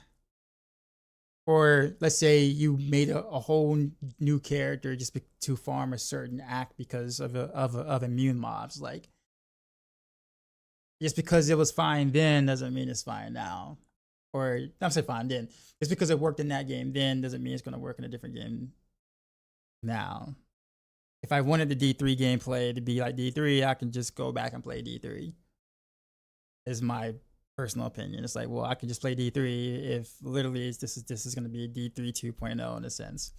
S1: or let's say you made a whole new character just to farm a certain act because of immune mobs. Like, just because it was fine then doesn't mean it's fine now. Or I'm saying fine then. Just because it worked in that game then doesn't mean it's going to work in a different game now. If I wanted the D3 gameplay to be like D3, I can just go back and play D3. Is my personal opinion. It's like, well, I can just play D3 if literally this is going to be D3 2.0 in a sense.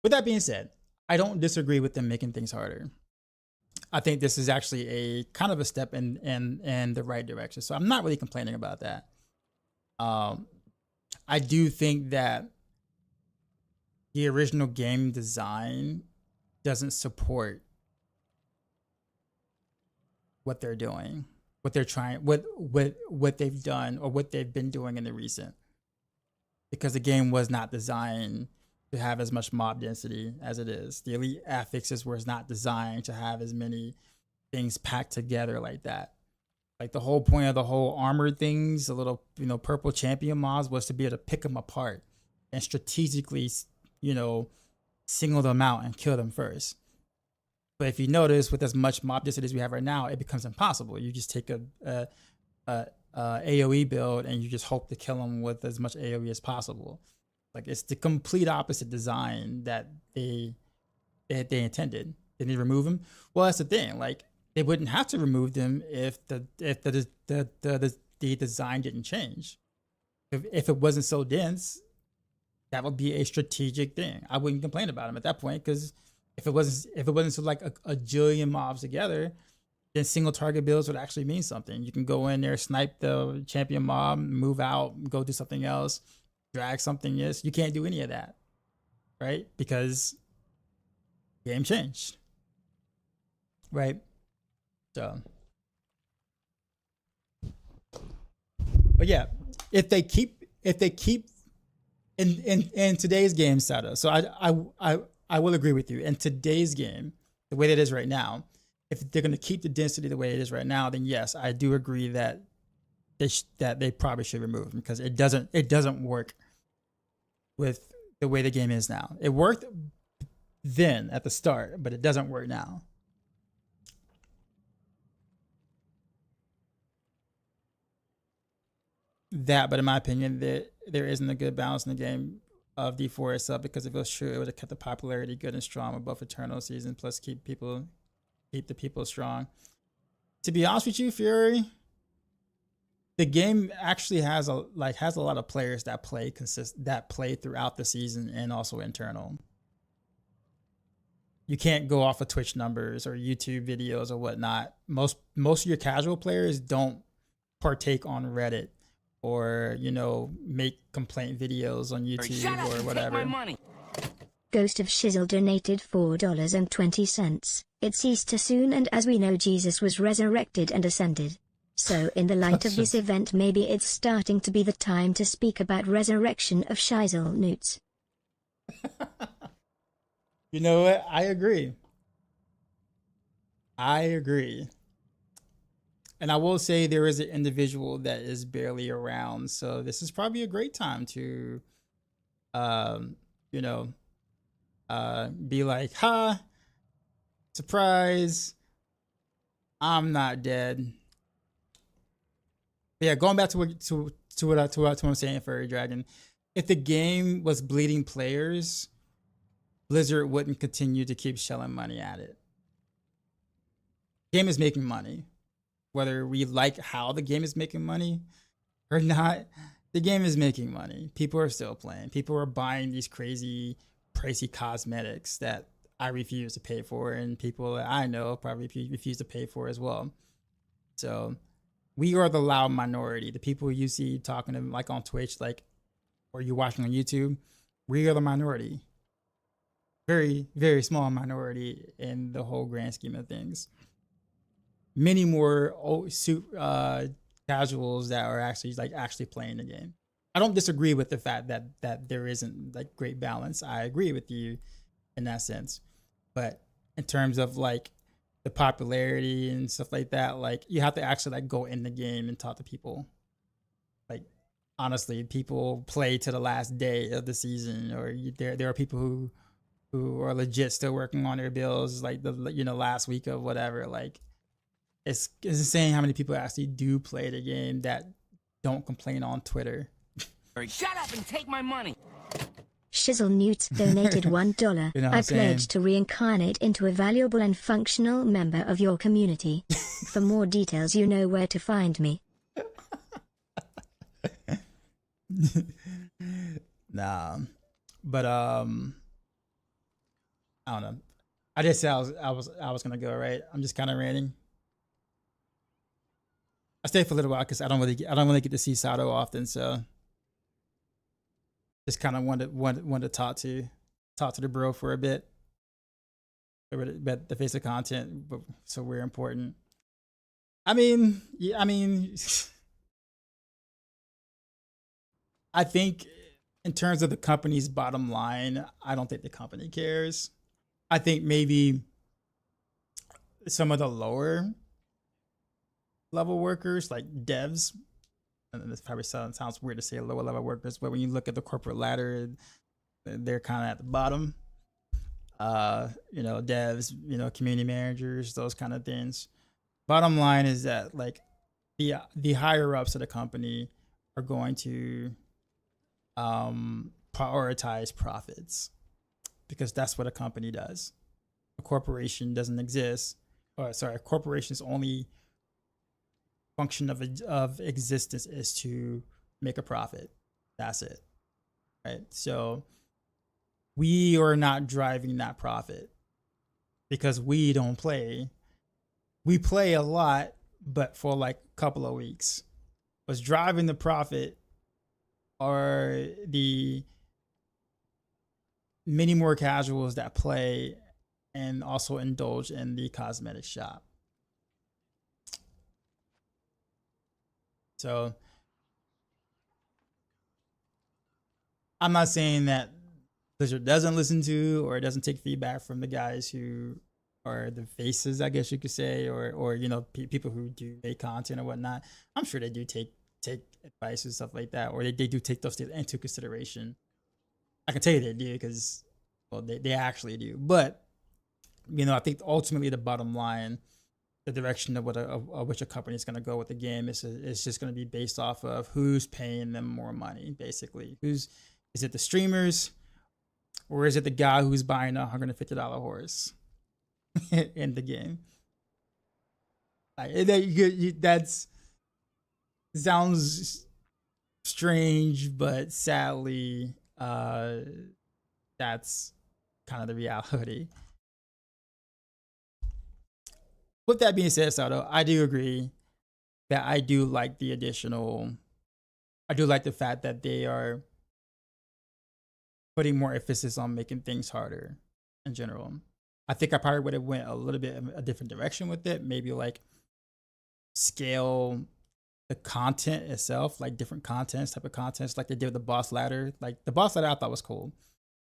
S1: With that being said, I don't disagree with them making things harder. I think this is actually a kind of a step in the right direction. So I'm not really complaining about that. I do think that the original game design doesn't support what they're doing, what they're trying, what they've done or what they've been doing in the recent, because the game was not designed to have as much mob density as it is. The elite affixes was not designed to have as many things packed together like that. Like the whole point of the whole armored things, the little, purple champion mobs, was to be able to pick them apart and strategically, single them out and kill them first. But if you notice, with as much mob density as we have right now, it becomes impossible. You just take a AoE build and you just hope to kill them with as much AoE as possible. Like, it's the complete opposite design that they intended. Did they remove them? Well, that's the thing. Like, they wouldn't have to remove them if the design didn't change. If it wasn't so dense, that would be a strategic thing. I wouldn't complain about them at that point, because if it wasn't so like a jillion mobs together, then single target builds would actually mean something. You can go in there, snipe the champion mob, move out, go do something else, drag something. Yes, you can't do any of that, right? Because game changed, right? So, but yeah, if they keep in today's game setup, so I will agree with you. In today's game, the way that it is right now, if they're going to keep the density the way it is right now, then yes, I do agree that they probably should remove them, because it doesn't work with the way the game is now. It worked then at the start, but it doesn't work now. But in my opinion, there isn't a good balance in the game of D4 itself, because if it was true, it would have kept the popularity good and strong with both Eternal Season, plus keep the people strong. To be honest with you, Fury, the game actually has a lot of players that play throughout the season and also internal. You can't go off of Twitch numbers or YouTube videos or whatnot. Most of your casual players don't partake on Reddit or make complaint videos on YouTube or whatever.
S5: Ghost of Shizzle donated $4.20. It's Easter soon, and as we know, Jesus was resurrected and ascended. So in the light of this event, maybe it's starting to be the time to speak about resurrection of Shizzle Newts.
S1: You know what? I agree. And I will say there is an individual that is barely around, so this is probably a great time to, be like, ha, surprise, I'm not dead. But yeah, going back to what I'm saying, Furry Dragon, if the game was bleeding players, Blizzard wouldn't continue to keep shelling money at it. The game is making money. whether we like how the game is making money or not, the game is making money. People are still playing. People are buying these crazy, pricey cosmetics that I refuse to pay for, and people that I know probably refuse to pay for as well. So we are the loud minority. The people you see talking to like on Twitch, like, or you watching on YouTube, we are the minority. Very, very small minority in the whole grand scheme of things. Many more casuals that are actually playing the game. I don't disagree with the fact that there isn't like great balance. I agree with you in that sense. But in terms of like the popularity and stuff like that, like you have to actually like go in the game and talk to people. Like honestly, people play to the last day of the season, or there are people who are legit still working on their bills like the last week of whatever. Like it's insane how many people actually do play the game that don't complain on Twitter.
S8: Shut up and take my money.
S5: Shizzle Newt donated $1.
S1: You know what
S5: I
S1: I'm saying?
S5: pledge to reincarnate into a valuable and functional member of your community. For more details, you know where to find me.
S1: Nah, but I don't know. I just said I was gonna go, right. I'm just kind of ranting. I stay for a little while because I don't really get to see Sato often, so just kind of wanted to talk to the bro for a bit. But the face of content, but so we're important. I mean, yeah, I think in terms of the company's bottom line, I don't think the company cares. I think maybe some of the lower level workers, like devs, and this probably sounds weird to say lower level workers, but when you look at the corporate ladder, they're kind of at the bottom. Devs, community managers, those kind of things. Bottom line is that like the higher ups of the company are going to prioritize profits, because that's what a company does. A corporation doesn't exist. A corporation's only function of existence is to make a profit. That's it, right? So we are not driving that profit because we don't play. We play a lot, but for like a couple of weeks. What's driving the profit are the many more casuals that play and also indulge in the cosmetic shop. So I'm not saying that Blizzard doesn't listen to or doesn't take feedback from the guys who are the faces, I guess you could say, or people who do make content or whatnot. I'm sure they do take advice and stuff like that, or they do take those things into consideration. I can tell you they do because, well, they actually do. But I think ultimately the bottom line, the direction of which a company is going to go with the game is just going to be based off of who's paying them more money. Basically, is it the streamers, or is it the guy who's buying a $150 horse in the game? That's sounds strange, but sadly, that's kind of the reality. With that being said, Sato, I do agree that I do like the fact that they are putting more emphasis on making things harder in general. I think I probably would have went a little bit of a different direction with it. Maybe like scale the content itself, like different type of contents, like they did with the boss ladder. Like the boss ladder I thought was cool.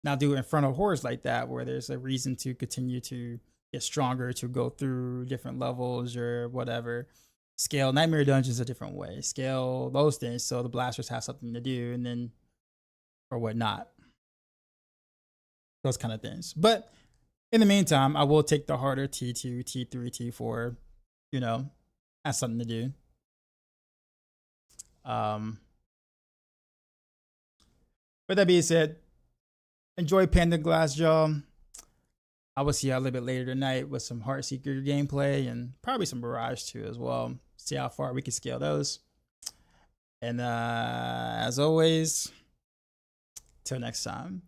S1: Now do Infernal Horrors like that, where there's a reason to continue to get stronger, to go through different levels or whatever. Scale Nightmare Dungeons a different way. Scale those things so the blasters have something to do, and then or whatnot. Those kind of things. But in the meantime, I will take the harder T2, T3, T4, as something to do. With that being said, enjoy Panda Glass, y'all. I will see y'all a little bit later tonight with some Heartseeker gameplay and probably some Barrage too as well. See how far we can scale those. And as always, till next time.